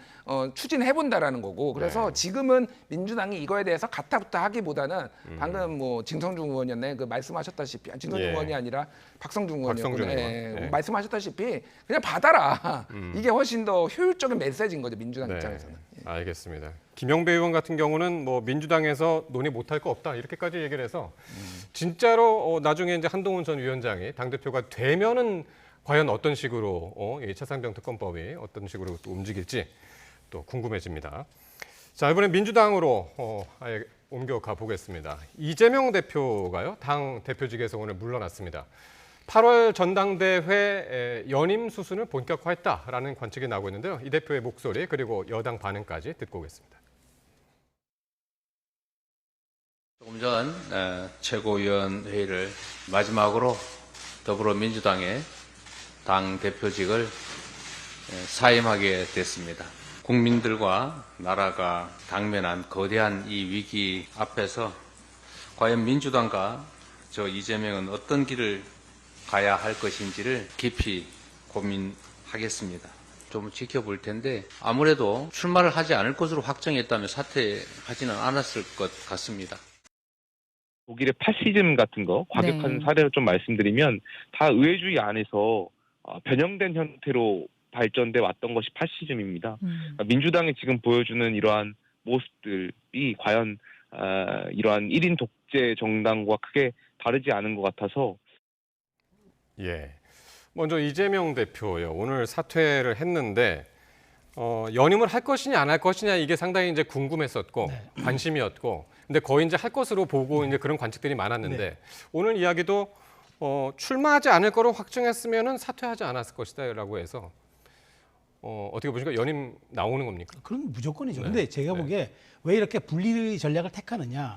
S24: 추진해본다라는 거고 그래서 지금은 민주당이 이거에 대해서 가타부타 하기보다는 방금 뭐 진성준 의원이었네 그 말씀하셨다시피 진성준
S1: 예.
S24: 의원이 아니라 박성준
S1: 박성준
S24: 의원이었구나.
S1: 의원. 예.
S24: 말씀하셨다시피 그냥 받아라. 이게 훨씬 더 효율적인 메시지인 거죠 민주당 입장에서는.
S1: 알겠습니다. 김영배 의원 같은 경우는 뭐 민주당에서 논의 못할 거 없다 이렇게까지 얘기를 해서 진짜로 나중에 이제 한동훈 전 위원장이 당대표가 되면은 과연 어떤 식으로 이 최상병 특검법이 어떤 식으로 또 움직일지 또 궁금해집니다. 자, 이번에 민주당으로 아예 옮겨가 보겠습니다. 이재명 대표가요 당 대표직에서 오늘 물러났습니다. 8월 전당대회 연임 수순을 본격화했다라는 관측이 나오고 있는데요. 이 대표의 목소리 그리고 여당 반응까지 듣고 오겠습니다.
S7: 조금 전 최고위원회의를 마지막으로 더불어민주당의 당 대표직을 사임하게 됐습니다. 국민들과 나라가 당면한 거대한 이 위기 앞에서 과연 민주당과 저 이재명은 어떤 길을 가야 할 것인지를 깊이 고민하겠습니다. 좀 지켜볼 텐데 아무래도 출마를 하지 않을 것으로 확정했다면 사퇴하지는 않았을 것 같습니다.
S5: 독일의 파시즘 같은 거 과격한
S6: 네.
S5: 사례를 좀 말씀드리면 다 의회주의 안에서 변형된 형태로 발전돼 왔던 것이 파시즘입니다. 그러니까 민주당이 지금 보여주는 이러한 모습들이 과연 이러한 1인 독재 정당과 크게 다르지 않은 것 같아서.
S1: 예. 먼저 이재명 대표요. 오늘 사퇴를 했는데 연임을 할 것이냐 안 할 것이냐 이게 상당히 이제 궁금했었고 관심이었고, 근데 거의 이제 할 것으로 보고 이제 그런 관측들이 많았는데 오늘 이야기도 출마하지 않을 거로 확정했으면은 사퇴하지 않았을 것이다라고 해서 어떻게 보십니까? 연임 나오는 겁니까?
S23: 그럼 무조건이죠.
S1: 네.
S23: 근데 제가 보기에 왜 이렇게 분리 전략을 택하느냐?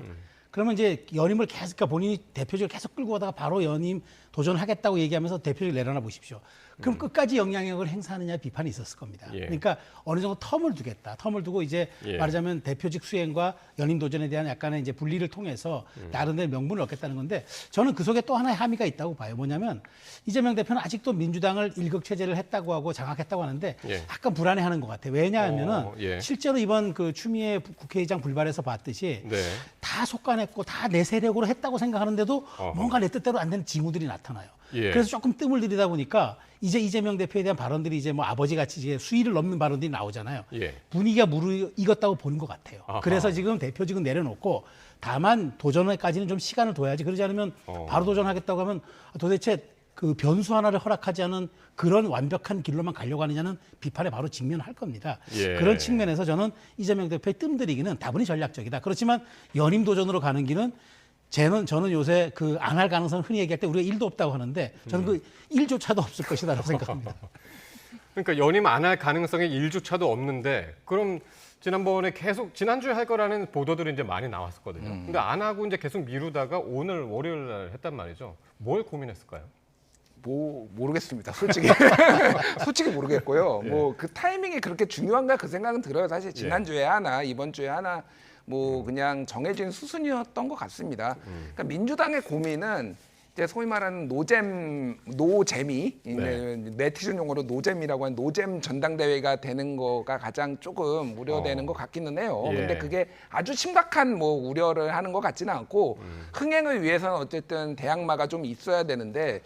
S23: 그러면 이제 연임을 계속, 그러니까 본인이 대표직을 계속 끌고 가다가 바로 연임 도전하겠다고 얘기하면서 대표직 내려놔 보십시오. 그럼 끝까지 영향력을 행사하느냐 비판이 있었을 겁니다.
S1: 예.
S23: 그러니까 어느 정도 텀을 두겠다. 텀을 두고 이제
S1: 예.
S23: 말하자면 대표직 수행과 연임 도전에 대한 약간의 이제 분리를 통해서 나름대로 명분을 얻겠다는 건데, 저는 그 속에 또 하나의 함의가 있다고 봐요. 뭐냐면 이재명 대표는 아직도 민주당을 일극 체제를 했다고 하고 장악했다고 하는데
S1: 예.
S23: 약간 불안해하는 것 같아요. 왜냐하면은
S1: 예.
S23: 실제로 이번 그 추미애 국회의장 불발에서 봤듯이
S1: 네.
S23: 다 속아냈고 다 내 세력으로 했다고 생각하는데도 뭔가 내 뜻대로 안 되는 징후들이 나타나요.
S1: 예.
S23: 그래서 조금 뜸을 들이다 보니까 이제 이재명 대표에 대한 발언들이 이제 뭐 아버지같이 이제 수위를 넘는 발언들이 나오잖아요.
S1: 예.
S23: 분위기가 무르익었다고 보는 것 같아요.
S1: 아하.
S23: 그래서 지금 대표직은 내려놓고 다만 도전에까지는 좀 시간을 둬야지. 그러지 않으면 바로 도전하겠다고 하면 도대체 그 변수 하나를 허락하지 않은 그런 완벽한 길로만 가려고 하느냐는 비판에 바로 직면할 겁니다.
S1: 예.
S23: 그런 측면에서 저는 이재명 대표의 뜸들이기는 다분히 전략적이다. 그렇지만 연임 도전으로 가는 길은 저는 요새 그 안 할 가능성을 흔히 얘기할 때 우리가 1도 없다고 하는데 저는 그 1조차도 없을 것이다라고 생각합니다.
S1: 그러니까 연임 안 할 가능성이 1조차도 없는데, 그럼 지난번에 계속 지난주에 할 거라는 보도들이 이제 많이 나왔었거든요. 근데 안 하고 이제 계속 미루다가 오늘 월요일 날 했단 말이죠. 뭘 고민했을까요?
S24: 모르겠습니다. 솔직히 솔직히 모르겠고요. 뭐 그 타이밍이 그렇게 중요한가 그 생각은 들어요. 사실 지난주에 하나 이번 주에 하나 뭐 그냥 정해진 수순이었던 것 같습니다. 그러니까 민주당의 고민은 이제 소위 말하는 노잼이 네티즌 용어로 노잼이라고 하는 노잼 전당대회가 되는 거가 가장 조금 우려되는 것 같기는 해요.
S1: 예.
S24: 근데 그게 아주 심각한 뭐 우려를 하는 것 같지는 않고 흥행을 위해서는 어쨌든 대항마가 좀 있어야 되는데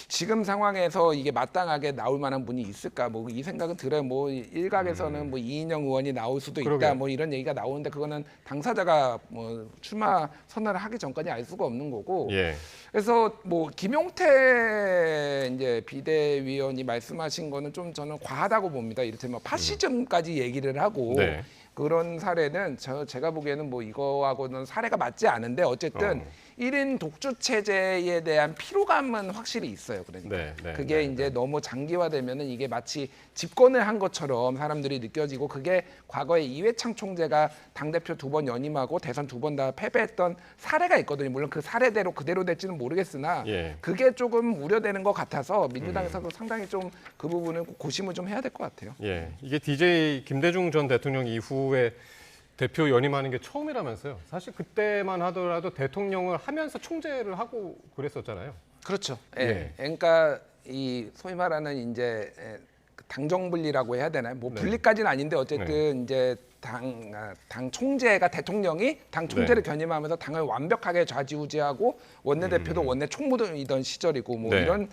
S24: 지금 상황에서 이게 마땅하게 나올 만한 분이 있을까 뭐 이 생각은 들어요. 뭐 일각에서는 뭐 이인영 의원이 나올 수도 있다
S1: 그러게요.
S24: 뭐 이런 얘기가 나오는데 그거는 당사자가 뭐 출마 선언을 하기 전까지 알 수가 없는 거고.
S1: 예.
S24: 그래서 뭐 김용태 이제 비대위원이 말씀하신 거는 좀 저는 과하다고 봅니다. 이를테면 파시즘까지 얘기를 하고
S1: 네.
S24: 그런 사례는 제가 보기에는 뭐 이거하고는 사례가 맞지 않은데 어쨌든 1인 독주 체제에 대한 피로감은 확실히 있어요. 그러니까 그게 이제 너무 장기화되면은 이게 마치 집권을 한 것처럼 사람들이 느껴지고, 그게 과거에 이회창 총재가 당대표 2번 연임하고 대선 2번 다 패배했던 사례가 있거든요. 물론 그 사례대로 그대로 될지는 모르겠으나
S1: 예.
S24: 그게 조금 우려되는 것 같아서 민주당에서도 상당히 좀 그 부분은 고심을 좀 해야 될 것 같아요.
S1: 예. 이게 DJ 김대중 전 대통령 이후에 대표 연임하는 게 처음이라면서요. 사실 그때만 하더라도 대통령을 하면서 총재를 하고 그랬었잖아요.
S24: 그렇죠.
S1: 예.
S24: 그러니까 이 소위 말하는 이제 당정 분리라고 해야 되나요? 뭐 분리까지는 아닌데 어쨌든 이제 당 총재가 대통령이 당 총재를 견임하면서 당을 완벽하게 좌지우지하고 원내대표도 원내 총무이던 시절이고 뭐 이런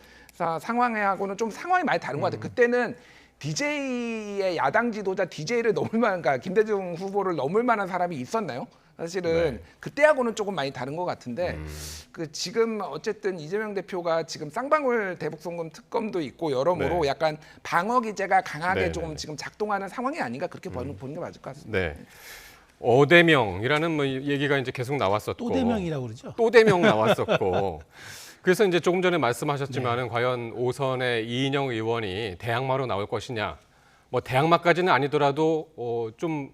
S24: 상황하고는 좀 상황이 많이 다른 것 같아요. 그때는 DJ의 야당 지도자 DJ를 넘을 만한, 그러니까 김대중 후보를 넘을 만한 사람이 있었나요? 사실은 그때하고는 조금 많이 다른 것 같은데 그 지금 어쨌든 이재명 대표가 지금 쌍방울 대북송금 특검도 있고 여러모로 약간 방어 기제가 강하게 좀 지금 작동하는 상황이 아닌가 그렇게 보는 게 맞을 것 같습니다.
S1: 네. 어대명이라는 뭐 얘기가 이제 계속 나왔었고,
S23: 또대명이라고 그러죠.
S1: 또대명 나왔었고. 그래서 이제 조금 전에 말씀하셨지만은 과연 5선의 이인영 의원이 대항마로 나올 것이냐, 뭐 대항마까지는 아니더라도 좀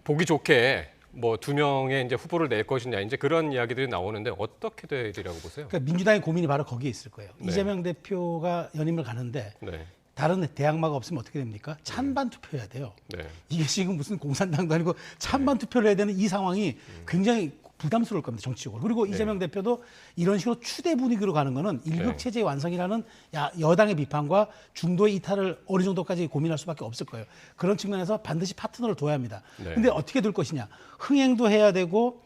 S1: 보기 좋게 뭐 2명의 이제 후보를 낼 것이냐, 이제 그런 이야기들이 나오는데 어떻게 되리라고 보세요?
S23: 그러니까 민주당의 고민이 바로 거기에 있을 거예요. 이재명 대표가 연임을 가는데 다른 대항마가 없으면 어떻게 됩니까? 찬반 투표해야 돼요. 이게 지금 무슨 공산당도 아니고 찬반 투표를 해야 되는 이 상황이 굉장히 부담스러울 겁니다. 정치적으로. 그리고 이재명 대표도 이런 식으로 추대 분위기로 가는 거는 일극 체제의 완성이라는 여당의 비판과 중도의 이탈을 어느 정도까지 고민할 수밖에 없을 거예요. 그런 측면에서 반드시 파트너를 둬야 합니다. 근데 어떻게 둘 것이냐. 흥행도 해야 되고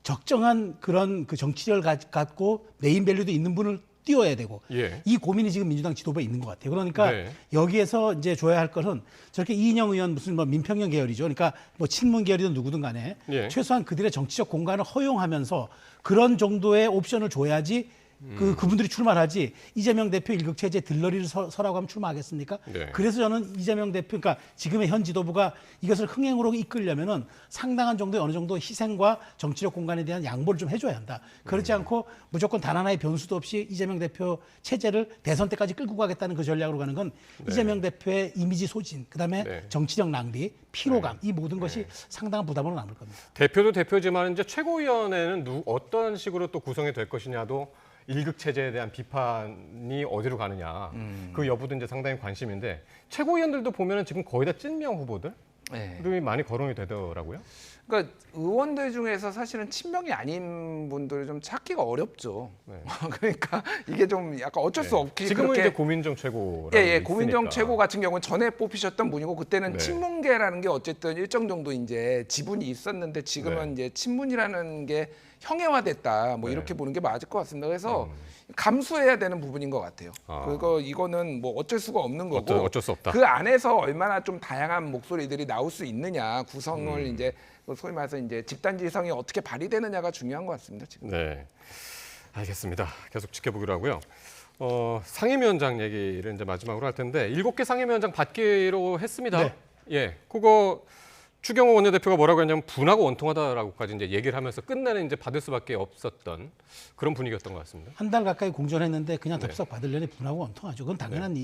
S23: 적정한 그런 그 정치력을 갖고 메인 밸류도 있는 분을 띄워야 되고 이 고민이 지금 민주당 지도부에 있는 것 같아요. 그러니까 여기에서 이제 줘야 할 것은 저렇게 이인영 의원 무슨 뭐 민평형 계열이죠. 그러니까 뭐 친문 계열이든 누구든 간에 최소한 그들의 정치적 공간을 허용하면서 그런 정도의 옵션을 줘야지 그분들이 출마하지 이재명 대표 일극 체제 들러리를 서라고 하면 출마하겠습니까? 그래서 저는 이재명 대표, 그러니까 지금의 현 지도부가 이것을 흥행으로 이끌려면은 상당한 정도의 어느 정도 희생과 정치적 공간에 대한 양보를 좀 해줘야 한다. 그렇지 않고 무조건 단 하나의 변수도 없이 이재명 대표 체제를 대선 때까지 끌고 가겠다는 그 전략으로 가는 건 이재명 대표의 이미지 소진, 그다음에 정치적 낭비, 피로감 이 모든 것이 상당한 부담으로 남을 겁니다.
S1: 대표도 대표지만 이제 최고위원회는 어떤 식으로 또 구성이 될 것이냐도 일극 체제에 대한 비판이 어디로 가느냐 그 여부도 이제 상당히 관심인데 최고위원들도 보면은 지금 거의 다 친명 후보들이 많이 거론이 되더라고요.
S24: 그러니까 의원들 중에서 사실은 친명이 아닌 분들을 좀 찾기가 어렵죠. 그러니까 이게 좀 약간 어쩔 수 없게
S1: 지금은
S24: 그렇게
S1: 이제 고민정 최고.
S24: 고민정 최고 같은 경우는 전에 뽑히셨던 분이고 그때는 친문계라는 게 어쨌든 일정 정도 이제 지분이 있었는데 지금은 이제 친문이라는 게 형해화됐다. 뭐 이렇게 보는 게 맞을 것 같습니다. 그래서 감수해야 되는 부분인 것 같아요. 그리고 이거는 뭐 어쩔 수가 없는 거고
S1: 어쩔 수 없다.
S24: 그 안에서 얼마나 좀 다양한 목소리들이 나올 수 있느냐, 구성을 이제 소위 말해서 이제 집단지성이 어떻게 발휘되느냐가 중요한 것 같습니다. 지금.
S1: 네, 알겠습니다. 계속 지켜보기로 하고요. 상임위원장 얘기를 이제 마지막으로 할 텐데 7개 상임위원장 받기로 했습니다. 그거 추경호 원내대표가 뭐라고 했냐면 분하고 원통하다라고까지 이제 얘기를 하면서 끝내는 이제 받을 수밖에 없었던 그런 분위기였던 것 같습니다.
S23: 한 달 가까이 공전했는데 그냥 덥석 받으려니 분하고 원통하죠. 그건 당연한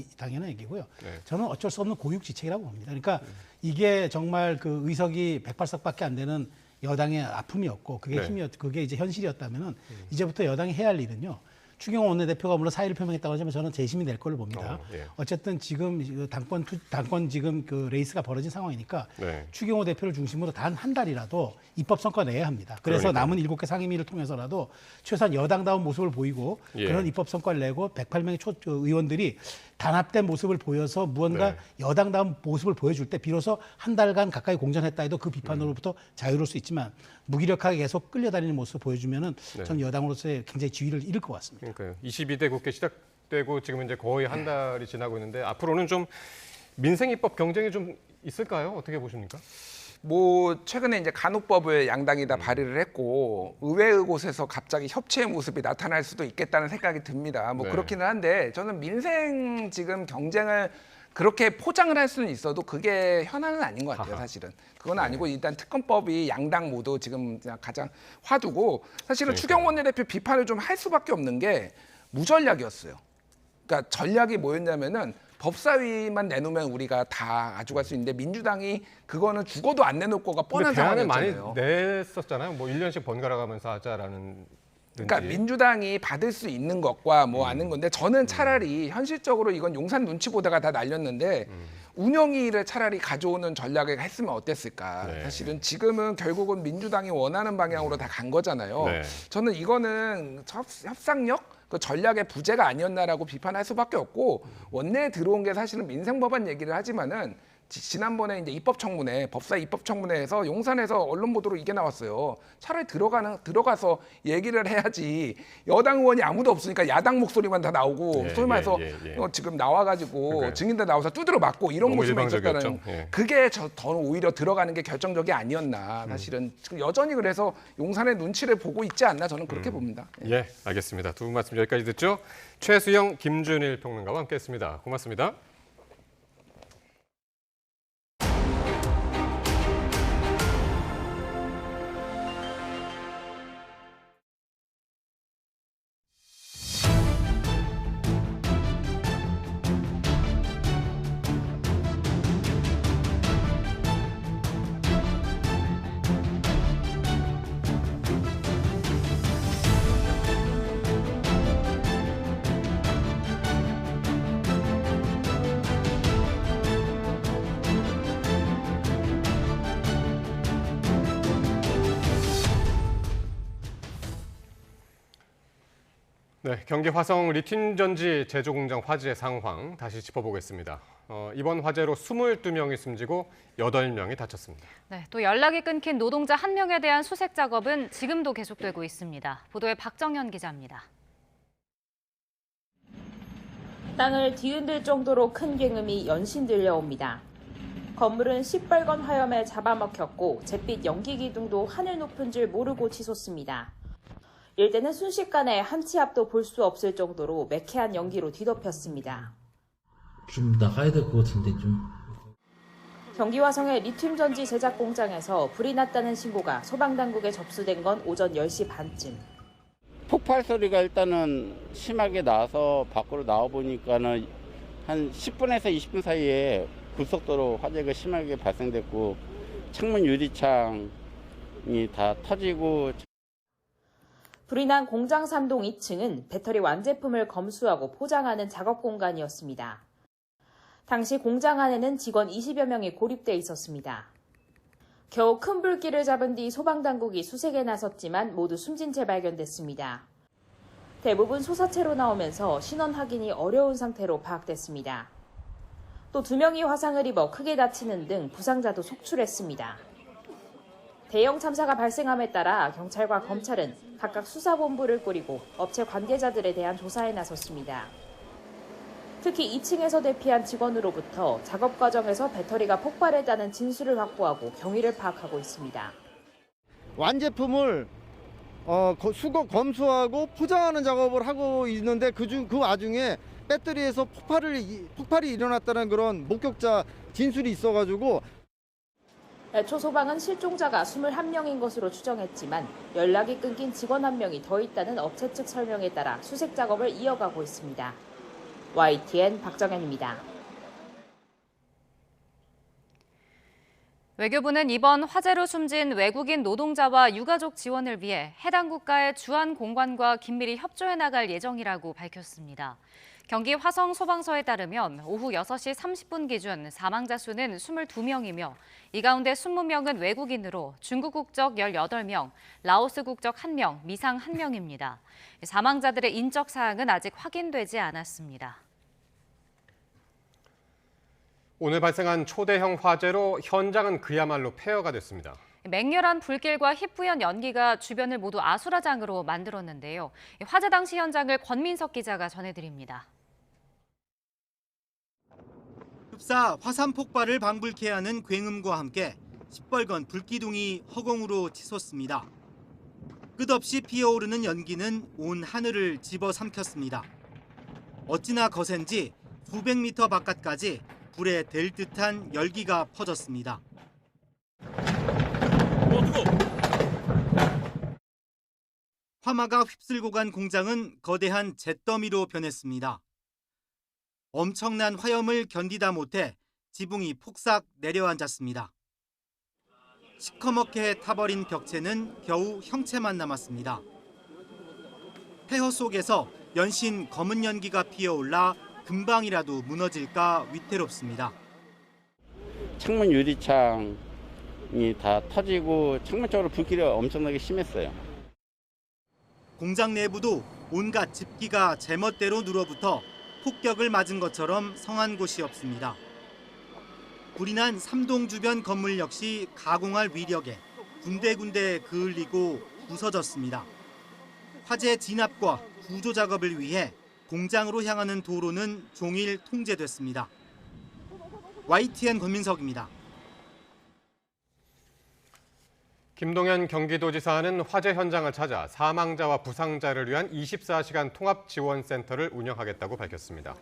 S23: 얘기고요. 저는 어쩔 수 없는 고육지책이라고 봅니다. 그러니까 이게 정말 그 의석이 108석밖에 안 되는 여당의 아픔이었고 그게 이제 현실이었다면은 이제부터 여당이 해야 할 일은요. 추경호 원내대표가 물론 사의를 표명했다고 하지만 저는 재심이 될 걸로 봅니다. 어쨌든 지금 당권 지금 그 레이스가 벌어진 상황이니까 추경호 대표를 중심으로 단 한 달이라도 입법 성과 내야 합니다. 그래서 남은 7개 상임위를 통해서라도 최소한 여당다운 모습을 보이고 그런 입법 성과를 내고 108명의 의원들이 단합된 모습을 보여서 무언가 여당다운 모습을 보여줄 때 비로소 한 달간 가까이 공전했다 해도 그 비판으로부터 자유로울 수 있지만 무기력하게 계속 끌려다니는 모습을 보여주면은 전 여당으로서의 굉장히 지위를 잃을 것 같습니다.
S1: 그러니까요. 22대 국회 시작되고 지금 이제 거의 한 달이 지나고 있는데 앞으로는 좀 민생 입법 경쟁이 좀 있을까요? 어떻게 보십니까?
S24: 뭐 최근에 이제 간호법을 양당이 다 발의를 했고 의외의 곳에서 갑자기 협치의 모습이 나타날 수도 있겠다는 생각이 듭니다. 뭐 그렇기는 한데 저는 민생 지금 경쟁을 그렇게 포장을 할 수는 있어도 그게 현안은 아닌 것 같아요, 사실은. 그건 아니고 일단 특검법이 양당 모두 지금 가장 화두고 사실은 추경호 원내대표 비판을 좀 할 수밖에 없는 게 무전략이었어요. 그러니까 전략이 뭐였냐면은 법사위만 내놓으면 우리가 다 가져갈 수 있는데 민주당이 그거는 죽어도 안 내놓을 거가 뻔한 상황이었잖아요.
S1: 많이 냈었잖아요. 뭐 1년씩 번갈아 가면서 하자라는.
S24: 그러니까 민주당이 받을 수 있는 것과 뭐 아는 건데 저는 차라리 현실적으로 이건 용산 눈치 보다가 다 날렸는데 운영위를 차라리 가져오는 전략을 했으면 어땠을까. 사실은 지금은 결국은 민주당이 원하는 방향으로 다 간 거잖아요. 저는 이거는 협상력? 그 전략의 부재가 아니었나라고 비판할 수밖에 없고 원내에 들어온 게 사실은 민생법안 얘기를 하지만은 지난번에 이제 입법청문회, 법사 입법청문회에서 용산에서 언론 보도로 이게 나왔어요. 차라리 들어가서 얘기를 해야지. 여당 의원이 아무도 없으니까 야당 목소리만 다 나오고 소위 말해서 지금 나와가지고 증인들 나와서 두드려 맞고 이런 모습이 있었다는 그게 더 오히려 들어가는 게 결정적이 아니었나. 사실은 지금 여전히 그래서 용산의 눈치를 보고 있지 않나 저는 그렇게 봅니다.
S1: 알겠습니다. 두 분 말씀 여기까지 듣죠. 최수영, 김준일 평론가와 함께했습니다. 고맙습니다. 네, 경기 화성 리튬 전지 제조 공장 화재 상황 다시 짚어보겠습니다. 이번 화재로 22명이 숨지고 8명이 다쳤습니다.
S2: 네, 또 연락이 끊긴 노동자 1명에 대한 수색 작업은 지금도 계속되고 있습니다. 보도에 박정현 기자입니다.
S6: 땅을 뒤흔들 정도로 큰 굉음이 연신 들려옵니다. 건물은 시뻘건 화염에 잡아먹혔고 잿빛 연기 기둥도 하늘 높은 줄 모르고 치솟습니다. 일대는 순식간에 한 치 앞도 볼 수 없을 정도로 매캐한 연기로 뒤덮였습니다.
S8: 좀 나가야 될 것 같은데 좀.
S6: 경기 화성의 리튬 전지 제작 공장에서 불이 났다는 신고가 소방당국에 접수된 건 오전 10시 반쯤.
S9: 폭발 소리가 일단은 심하게 나서 밖으로 나와 보니까는 한 10분에서 20분 사이에 급속도로 화재가 심하게 발생됐고 창문 유리창이 다 터지고.
S6: 불이 난 공장 3동 2층은 배터리 완제품을 검수하고 포장하는 작업 공간이었습니다. 당시 공장 안에는 직원 20여 명이 고립돼 있었습니다. 겨우 큰 불길을 잡은 뒤 소방당국이 수색에 나섰지만 모두 숨진 채 발견됐습니다. 대부분 소사체로 나오면서 신원 확인이 어려운 상태로 파악됐습니다. 또 2명이 화상을 입어 크게 다치는 등 부상자도 속출했습니다. 대형 참사가 발생함에 따라 경찰과 검찰은 각각 수사본부를 꾸리고 업체 관계자들에 대한 조사에 나섰습니다. 특히 2층에서 대피한 직원으로부터 작업 과정에서 배터리가 폭발했다는 진술을 확보하고 경위를 파악하고 있습니다.
S22: 완제품을 수거 검수하고 포장하는 작업을 하고 있는데 그 와중에 배터리에서 폭발이 일어났다는 그런 목격자 진술이 있어가지고.
S6: 애초 소방은 실종자가 21명인 것으로 추정했지만 연락이 끊긴 직원 1명이 더 있다는 업체 측 설명에 따라 수색 작업을 이어가고 있습니다. YTN 박정현입니다.
S2: 외교부는 이번 화재로 숨진 외국인 노동자와 유가족 지원을 위해 해당 국가의 주한 공관과 긴밀히 협조해 나갈 예정이라고 밝혔습니다. 경기 화성 소방서에 따르면 오후 6시 30분 기준 사망자 수는 22명이며 이 가운데 20명은 외국인으로 중국 국적 18명, 라오스 국적 1명, 미상 1명입니다. 사망자들의 인적 사항은 아직 확인되지 않았습니다.
S1: 오늘 발생한 초대형 화재로 현장은 그야말로 폐허가 됐습니다.
S2: 맹렬한 불길과 희뿌연 연기가 주변을 모두 아수라장으로 만들었는데요. 화재 당시 현장을 권민석 기자가 전해드립니다.
S25: 흡사 화산 폭발을 방불케 하는 굉음과 함께 시뻘건 불기둥이 허공으로 치솟습니다. 끝없이 피어오르는 연기는 온 하늘을 집어삼켰습니다. 어찌나 거센지 수백 미터 바깥까지 불에 댈 듯한 열기가 퍼졌습니다. 화마가 휩쓸고 간 공장은 거대한 잿더미로 변했습니다. 엄청난 화염을 견디다 못해 지붕이 폭삭 내려앉았습니다. 시커멓게 타버린 벽체는 겨우 형체만 남았습니다. 폐허 속에서 연신 검은 연기가 피어올라 금방이라도 무너질까 위태롭습니다.
S9: 창문 유리창이 다 터지고 창문 쪽으로 불길이 엄청나게 심했어요.
S25: 공장 내부도 온갖 집기가 제멋대로 눌어붙어 폭격을 맞은 것처럼 성한 곳이 없습니다. 불이 난 3동 주변 건물 역시 가공할 위력에 군데군데 그을리고 부서졌습니다. 화재 진압과 구조 작업을 위해 공장으로 향하는 도로는 종일 통제됐습니다. YTN 권민석입니다.
S1: 김동연 경기도지사는 화재 현장을 찾아 사망자와 부상자를 위한 24시간 통합지원센터를 운영하겠다고 밝혔습니다.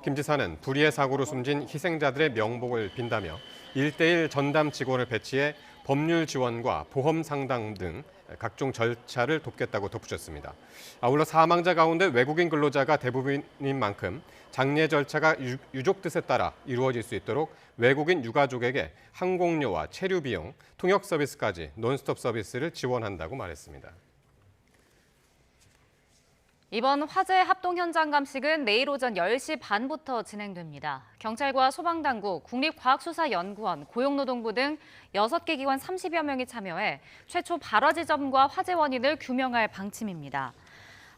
S1: 김 지사는 불의의 사고로 숨진 희생자들의 명복을 빈다며 1:1 전담 직원을 배치해 법률 지원과 보험 상담 등 각종 절차를 돕겠다고 덧붙였습니다. 아울러 사망자 가운데 외국인 근로자가 대부분인 만큼 장례 절차가 유족 뜻에 따라 이루어질 수 있도록 외국인 유가족에게 항공료와 체류 비용, 통역 서비스까지 논스톱 서비스를 지원한다고 말했습니다.
S2: 이번 화재 합동 현장 감식은 내일 오전 10시 반부터 진행됩니다. 경찰과 소방당국, 국립과학수사연구원, 고용노동부 등 6개 기관 30여 명이 참여해 최초 발화 지점과 화재 원인을 규명할 방침입니다.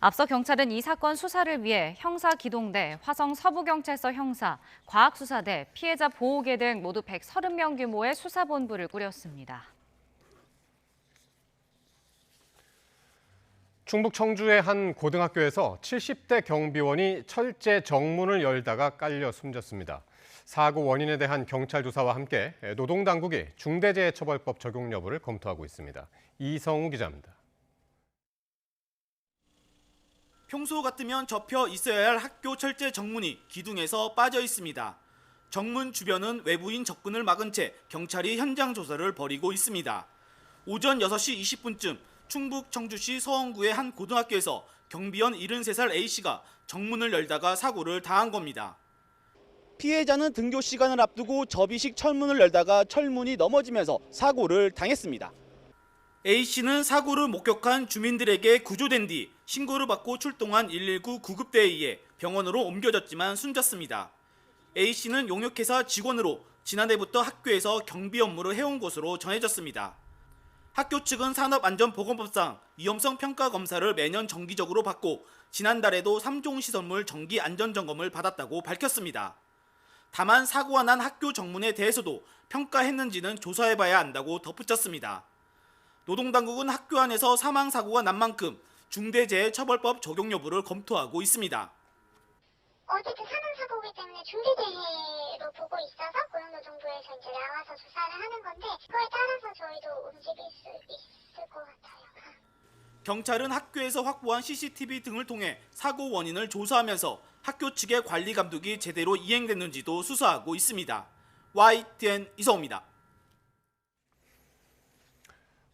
S2: 앞서 경찰은 이 사건 수사를 위해 형사기동대, 화성서부경찰서 형사, 과학수사대, 피해자 보호계 등 모두 130명 규모의 수사본부를 꾸렸습니다.
S1: 충북 청주의 한 고등학교에서 70대 경비원이 철제 정문을 열다가 깔려 숨졌습니다. 사고 원인에 대한 경찰 조사와 함께 노동당국이 중대재해처벌법 적용 여부를 검토하고 있습니다. 이성우 기자입니다.
S3: 평소 같으면 접혀 있어야 할 학교 철제 정문이 기둥에서 빠져 있습니다. 정문 주변은 외부인 접근을 막은 채 경찰이 현장 조사를 벌이고 있습니다. 오전 6시 20분쯤 충북 청주시 서원구의 한 고등학교에서 경비원 73살 A씨가 정문을 열다가 사고를 당한 겁니다. 피해자는 등교 시간을 앞두고 접이식 철문을 열다가 철문이 넘어지면서 사고를 당했습니다. A씨는 사고를 목격한 주민들에게 구조된 뒤 신고를 받고 출동한 119 구급대에 의해 병원으로 옮겨졌지만 숨졌습니다. A씨는 용역회사 직원으로 지난해부터 학교에서 경비 업무를 해온 것으로 전해졌습니다. 학교 측은 산업안전보건법상 위험성 평가 검사를 매년 정기적으로 받고 지난달에도 3종 시설물 정기 안전점검을 받았다고 밝혔습니다. 다만 사고가 난 학교 정문에 대해서도 평가했는지는 조사해봐야 한다고 덧붙였습니다. 노동당국은 학교 안에서 사망사고가 난 만큼 중대재해처벌법 적용 여부를 검토하고 있습니다.
S10: 어쨌든 사망사고이기 때문에 중대재해로 보고 있어서 고용노동부에서 이제 나와서 조사를 하는 건데 그거에 따라서 저희도 움직일 수 있을 것 같아요.
S3: 경찰은 학교에서 확보한 CCTV 등을 통해 사고 원인을 조사하면서 학교 측의 관리 감독이 제대로 이행됐는지도 수사하고 있습니다. YTN 이성우입니다.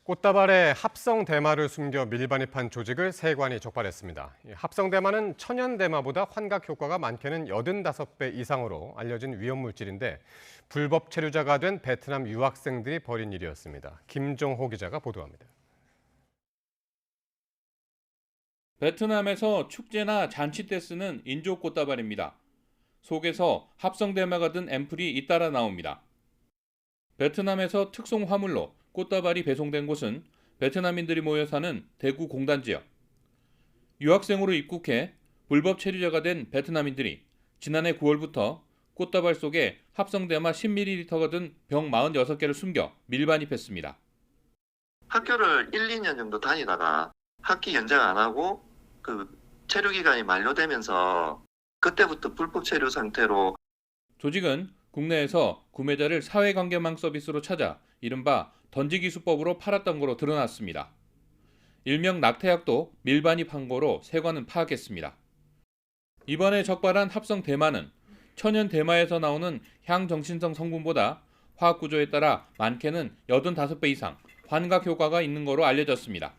S1: 꽃다발에 합성 대마를 숨겨 밀반입한 조직을 세관이 적발했습니다. 합성 대마는 천연 대마보다 환각 효과가 많게는 85배 이상으로 알려진 위험물질인데 불법 체류자가 된 베트남 유학생들이 벌인 일이었습니다. 김종호 기자가 보도합니다.
S11: 베트남에서 축제나 잔치 때 쓰는 인조 꽃다발입니다. 속에서 합성 대마가 든 앰플이 잇따라 나옵니다. 베트남에서 특송 화물로 꽃다발이 배송된 곳은 베트남인들이 모여 사는 대구 공단 지역. 유학생으로 입국해 불법 체류자가 된 베트남인들이 지난해 9월부터 꽃다발 속에 합성대마 10ml가 든 병 46개를 숨겨 밀반입했습니다.
S12: 학교를 1, 2년 정도 다니다가 학기 연장 안 하고 그 체류 기간이 만료되면서 그때부터 불법 체류 상태로
S11: 조직은 국내에서 구매자를 사회관계망 서비스로 찾아 이른바 던지기 수법으로 팔았던 거로 드러났습니다. 일명 낙태약도 밀반입한 거로 세관은 파악했습니다. 이번에 적발한 합성 대마는 천연 대마에서 나오는 향정신성 성분보다 화학 구조에 따라 많게는 85배 이상 환각 효과가 있는 거로 알려졌습니다.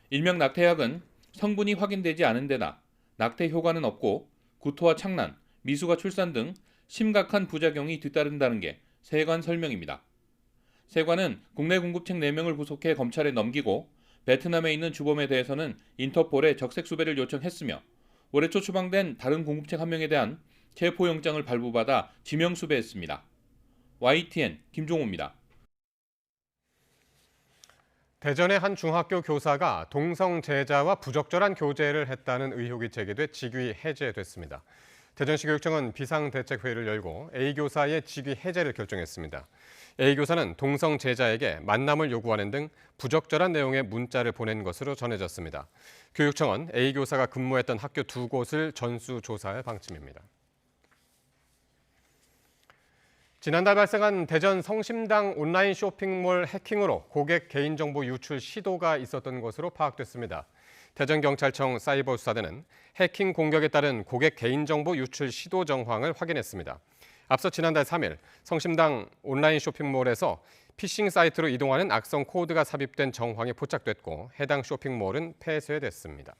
S11: 일명 낙태약은 성분이 확인되지 않은 데나 낙태 효과는 없고 구토와 착란, 미수가 출산 등 심각한 부작용이 뒤따른다는 게 세관 설명입니다. 세관은 국내 공급책 4명을 구속해 검찰에 넘기고 베트남에 있는 주범에 대해서는 인터폴에 적색 수배를 요청했으며 올해 초 추방된 다른 공급책 1명에 대한 체포영장을 발부받아 지명 수배했습니다. YTN 김종호입니다.
S1: 대전의 한 중학교 교사가 동성 제자와 부적절한 교제를 했다는 의혹이 제기돼 직위 해제됐습니다. 대전시 교육청은 비상대책회의를 열고 A 교사의 직위 해제를 결정했습니다. A 교사는 동성 제자에게 만남을 요구하는 등 부적절한 내용의 문자를 보낸 것으로 전해졌습니다. 교육청은 A 교사가 근무했던 학교 2곳을 전수조사할 방침입니다. 지난달 발생한 대전 성심당 온라인 쇼핑몰 해킹으로 고객 개인정보 유출 시도가 있었던 것으로 파악됐습니다. 대전경찰청 사이버수사대는 해킹 공격에 따른 고객 개인정보 유출 시도 정황을 확인했습니다. 앞서 지난달 3일 성심당 온라인 쇼핑몰에서 피싱 사이트로 이동하는 악성 코드가 삽입된 정황이 포착됐고 해당 쇼핑몰은 폐쇄됐습니다.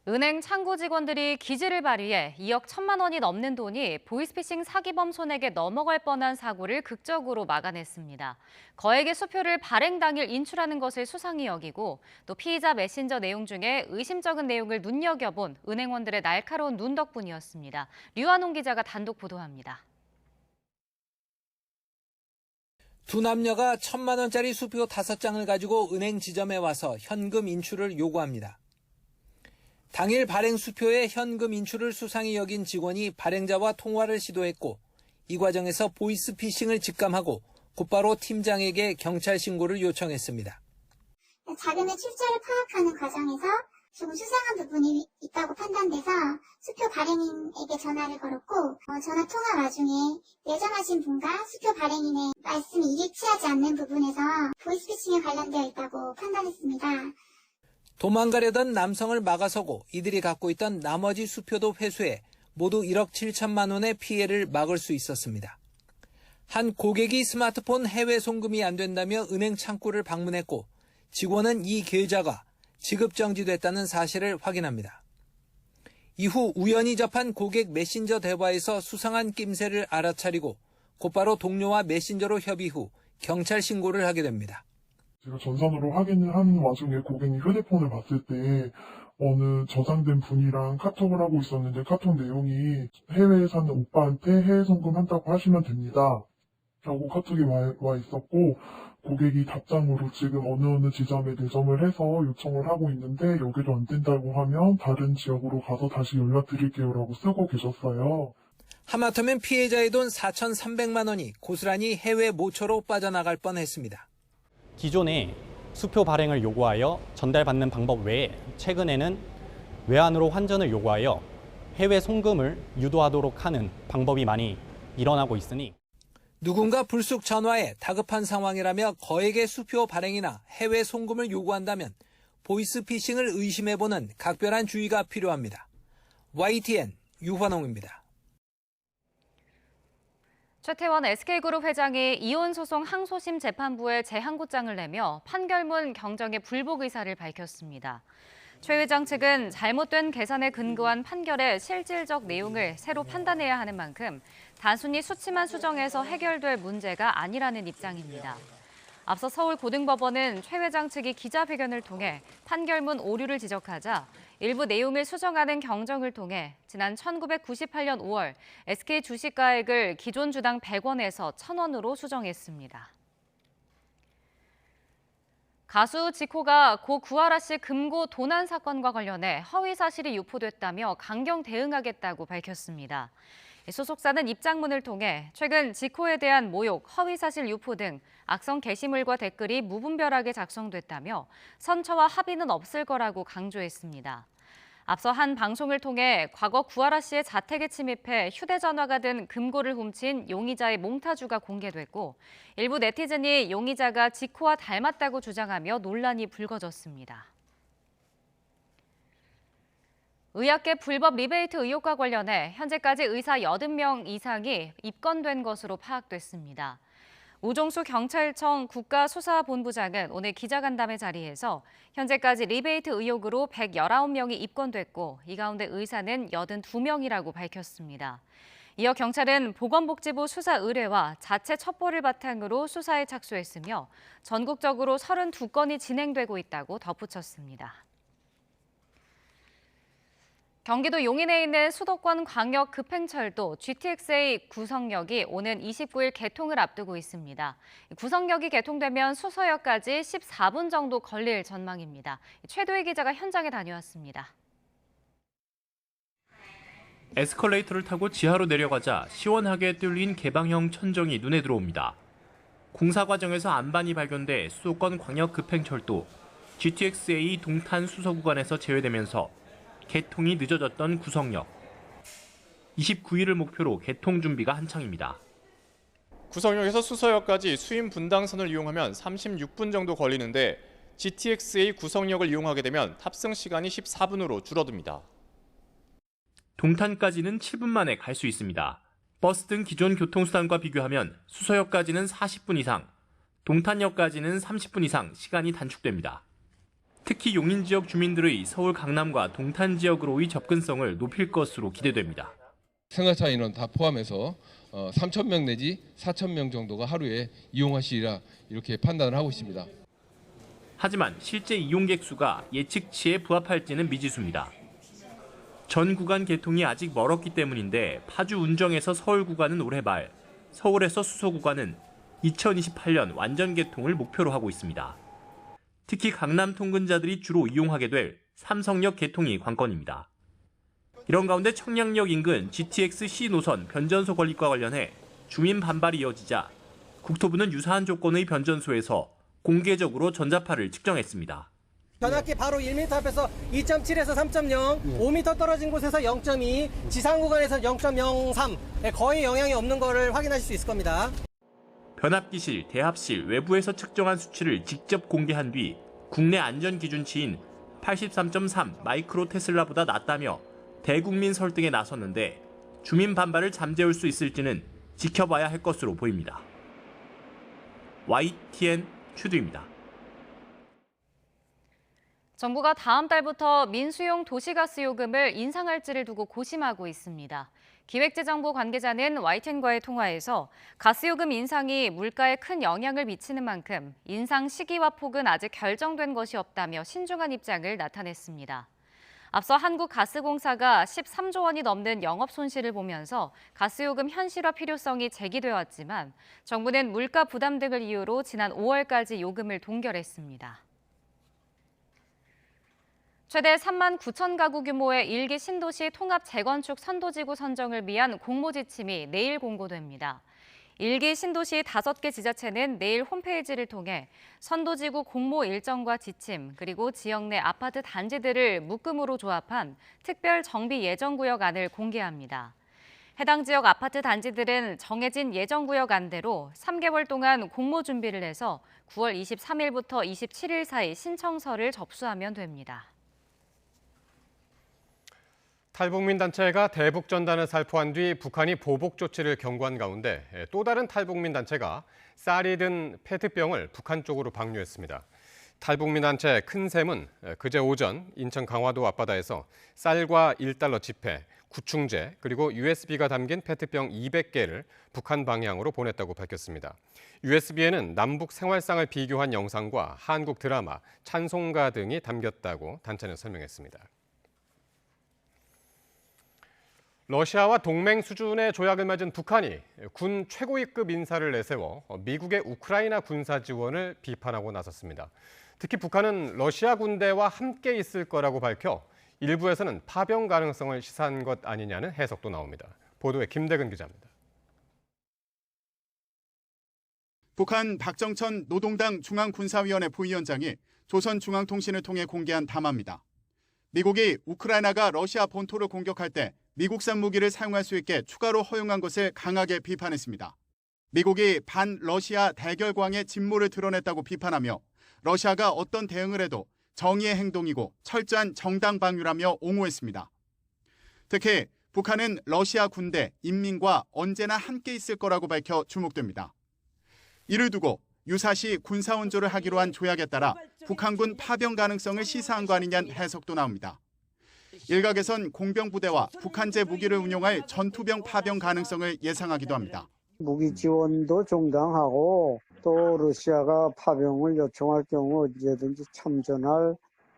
S2: 은행 창구 직원들이 기지를 발휘해 2억 1천만 원이 넘는 돈이 보이스피싱 사기범 손에게 넘어갈 뻔한 사고를 극적으로 막아냈습니다. 거액의 수표를 발행 당일 인출하는 것을 수상히 여기고 또 피의자 메신저 내용 중에 의심적인 내용을 눈여겨본 은행원들의 날카로운 눈 덕분이었습니다. 류한홍 기자가 단독 보도합니다.
S13: 두 남녀가 1,000만 원짜리 수표 5장을 가지고 은행 지점에 와서 현금 인출을 요구합니다. 당일 발행 수표의 현금 인출을 수상히 여긴 직원이 발행자와 통화를 시도했고 이 과정에서 보이스피싱을 직감하고 곧바로 팀장에게 경찰 신고를 요청했습니다.
S10: 자금의 출처를 파악하는 과정에서 조금 수상한 부분이 있다고 판단돼서 수표 발행인에게 전화를 걸었고 전화 통화 와중에 내정하신 분과 수표 발행인의 말씀이 일치하지 않는 부분에서 보이스피싱에 관련되어 있다고 판단했습니다.
S13: 도망가려던 남성을 막아서고 이들이 갖고 있던 나머지 수표도 회수해 모두 1억 7천만 원의 피해를 막을 수 있었습니다. 한 고객이 스마트폰 해외 송금이 안 된다며 은행 창구를 방문했고 직원은 이 계좌가 지급 정지됐다는 사실을 확인합니다. 이후 우연히 접한 고객 메신저 대화에서 수상한 낌새를 알아차리고 곧바로 동료와 메신저로 협의 후 경찰 신고를 하게 됩니다.
S14: 제가 전산으로 확인을 하는 와중에 고객이 휴대폰을 봤을 때 어느 저장된 분이랑 카톡을 하고 있었는데 카톡 내용이 해외에 사는 오빠한테 해외 송금한다고 하시면 됩니다. 라고 카톡이 와 있었고 고객이 답장으로 지금 어느 지점에 내점을 해서 요청을 하고 있는데 여기도 안 된다고 하면 다른 지역으로 가서 다시 연락드릴게요 라고 쓰고 계셨어요.
S13: 하마터면 피해자의 돈 4,300만 원이 고스란히 해외 모처로 빠져나갈 뻔했습니다.
S15: 기존에 수표 발행을 요구하여 전달받는 방법 외에 최근에는 외환으로 환전을 요구하여 해외 송금을 유도하도록 하는 방법이 많이 일어나고 있으니
S13: 누군가 불쑥 전화해 다급한 상황이라며 거액의 수표 발행이나 해외 송금을 요구한다면 보이스피싱을 의심해보는 각별한 주의가 필요합니다. YTN 유환홍입니다.
S2: 최태원 SK그룹 회장이 이혼 소송 항소심 재판부에 재항고장을 내며 판결문 경정의 불복 의사를 밝혔습니다. 최 회장 측은 잘못된 계산에 근거한 판결의 실질적 내용을 새로 판단해야 하는 만큼 단순히 수치만 수정해서 해결될 문제가 아니라는 입장입니다. 앞서 서울고등법원은 최 회장 측이 기자회견을 통해 판결문 오류를 지적하자 일부 내용을 수정하는 경정을 통해 지난 1998년 5월 SK 주식가액을 기존 주당 100원에서 1,000원으로 수정했습니다. 가수 지코가 고 구하라 씨 금고 도난 사건과 관련해 허위 사실이 유포됐다며 강경 대응하겠다고 밝혔습니다. 소속사는 입장문을 통해 최근 지코에 대한 모욕, 허위 사실 유포 등 악성 게시물과 댓글이 무분별하게 작성됐다며 선처와 합의는 없을 거라고 강조했습니다. 앞서 한 방송을 통해 과거 구하라 씨의 자택에 침입해 휴대전화가 든 금고를 훔친 용의자의 몽타주가 공개됐고 일부 네티즌이 용의자가 지코와 닮았다고 주장하며 논란이 불거졌습니다. 의학계 불법 리베이트 의혹과 관련해 현재까지 의사 80명 이상이 입건된 것으로 파악됐습니다. 우종수 경찰청 국가수사본부장은 오늘 기자간담회 자리에서 현재까지 리베이트 의혹으로 119명이 입건됐고 이 가운데 의사는 82명이라고 밝혔습니다. 이어 경찰은 보건복지부 수사 의뢰와 자체 첩보를 바탕으로 수사에 착수했으며 전국적으로 32건이 진행되고 있다고 덧붙였습니다. 경기도 용인에 있는 수도권 광역 급행철도 GTX-A 구성역이 오는 29일 개통을 앞두고 있습니다. 구성역이 개통되면 수서역까지 14분 정도 걸릴 전망입니다. 최도희 기자가 현장에 다녀왔습니다.
S16: 에스컬레이터를 타고 지하로 내려가자 시원하게 뚫린 개방형 천정이 눈에 들어옵니다. 공사 과정에서 안반이 발견돼 수도권 광역 급행철도 GTX-A 동탄 수서 구간에서 제외되면서 개통이 늦어졌던 구성역. 29일을 목표로 개통 준비가 한창입니다.
S17: 구성역에서 수서역까지 수임 분당선을 이용하면 36분 정도 걸리는데 GTX-A 구성역을 이용하게 되면 탑승 시간이 14분으로 줄어듭니다.
S16: 동탄까지는 7분 만에 갈 수 있습니다. 버스 등 기존 교통수단과 비교하면 수서역까지는 40분 이상, 동탄역까지는 30분 이상 시간이 단축됩니다. 특히 용인 지역 주민들의 서울 강남과 동탄 지역으로의 접근성을 높일 것으로 기대됩니다.
S26: 승하차 인원 다 포함해서 3,000명 내지 4,000명 정도가 하루에 이용하시리라 이렇게 판단을 하고 있습니다.
S16: 하지만 실제 이용객 수가 예측치에 부합할지는 미지수입니다. 전 구간 개통이 아직 멀었기 때문인데 파주 운정에서 서울 구간은 올해 말, 서울에서 수서 구간은 2028년 완전 개통을 목표로 하고 있습니다. 특히 강남 통근자들이 주로 이용하게 될 삼성역 개통이 관건입니다. 이런 가운데 청량역 인근 GTX C 노선 변전소 건립과 관련해 주민 반발이 이어지자 국토부는 유사한 조건의 변전소에서 공개적으로 전자파를 측정했습니다.
S4: 변압기 바로 1m 앞에서 2.7에서 3.0, 5m 떨어진 곳에서 0.2, 지상 구간에서 0.03, 거의 영향이 없는 것을 확인하실 수 있을 겁니다.
S16: 변압기실, 대합실, 외부에서 측정한 수치를 직접 공개한 뒤 국내 안전 기준치인 83.3 마이크로 테슬라보다 낮다며 대국민 설득에 나섰는데 주민 반발을 잠재울 수 있을지는 지켜봐야 할 것으로 보입니다. YTN 큐드입니다.
S2: 정부가 다음 달부터 민수용 도시가스 요금을 인상할지를 두고 고심하고 있습니다. 기획재정부 관계자는 YTN과의 통화에서 가스요금 인상이 물가에 큰 영향을 미치는 만큼 인상 시기와 폭은 아직 결정된 것이 없다며 신중한 입장을 나타냈습니다. 앞서 한국가스공사가 13조 원이 넘는 영업 손실을 보면서 가스요금 현실화 필요성이 제기돼 왔지만 정부는 물가 부담 등을 이유로 지난 5월까지 요금을 동결했습니다. 최대 3만 9천 가구 규모의 1기 신도시 통합 재건축 선도지구 선정을 위한 공모 지침이 내일 공고됩니다. 1기 신도시 5개 지자체는 내일 홈페이지를 통해 선도지구 공모 일정과 지침, 그리고 지역 내 아파트 단지들을 묶음으로 조합한 특별 정비 예정구역안을 공개합니다. 해당 지역 아파트 단지들은 정해진 예정구역 안대로 3개월 동안 공모 준비를 해서 9월 23일부터 27일 사이 신청서를 접수하면 됩니다.
S1: 탈북민 단체가 대북 전단을 살포한 뒤 북한이 보복 조치를 경고한 가운데 또 다른 탈북민 단체가 쌀이 든 페트병을 북한 쪽으로 방류했습니다. 탈북민 단체 큰샘은 그제 오전 인천 강화도 앞바다에서 쌀과 1달러 지폐, 구충제, 그리고 USB가 담긴 페트병 200개를 북한 방향으로 보냈다고 밝혔습니다. USB에는 남북 생활상을 비교한 영상과 한국 드라마, 찬송가 등이 담겼다고 단체는 설명했습니다. 러시아와 동맹 수준의 조약을 맺은 북한이 군 최고위급 인사를 내세워 미국의 우크라이나 군사 지원을 비판하고 나섰습니다. 특히 북한은 러시아 군대와 함께 있을 거라고 밝혀 일부에서는 파병 가능성을 시사한 것 아니냐는 해석도 나옵니다. 보도에 김대근 기자입니다.
S7: 북한 박정천 노동당 중앙군사위원회 부위원장이 조선중앙통신을 통해 공개한 담화입니다. 미국이 우크라이나가 러시아 본토를 공격할 때 미국산 무기를 사용할 수 있게 추가로 허용한 것을 강하게 비판했습니다. 미국이 반러시아 대결광의 진모를 드러냈다고 비판하며 러시아가 어떤 대응을 해도 정의의 행동이고 철저한 정당 방위라며 옹호했습니다. 특히 북한은 러시아 군대, 인민과 언제나 함께 있을 거라고 밝혀 주목됩니다. 이를 두고 유사시 군사 원조를 하기로 한 조약에 따라 북한군 파병 가능성을 시사한 거 아니냐는 해석도 나옵니다. 일각에선 공병부대와 북한제 무기를 운용할 전투병 파병 가능성을 예상하기도 합니다.
S18: 무기 지원도 정당하고 또 러시아가 파병을 요청할 경우 언제든지 참전할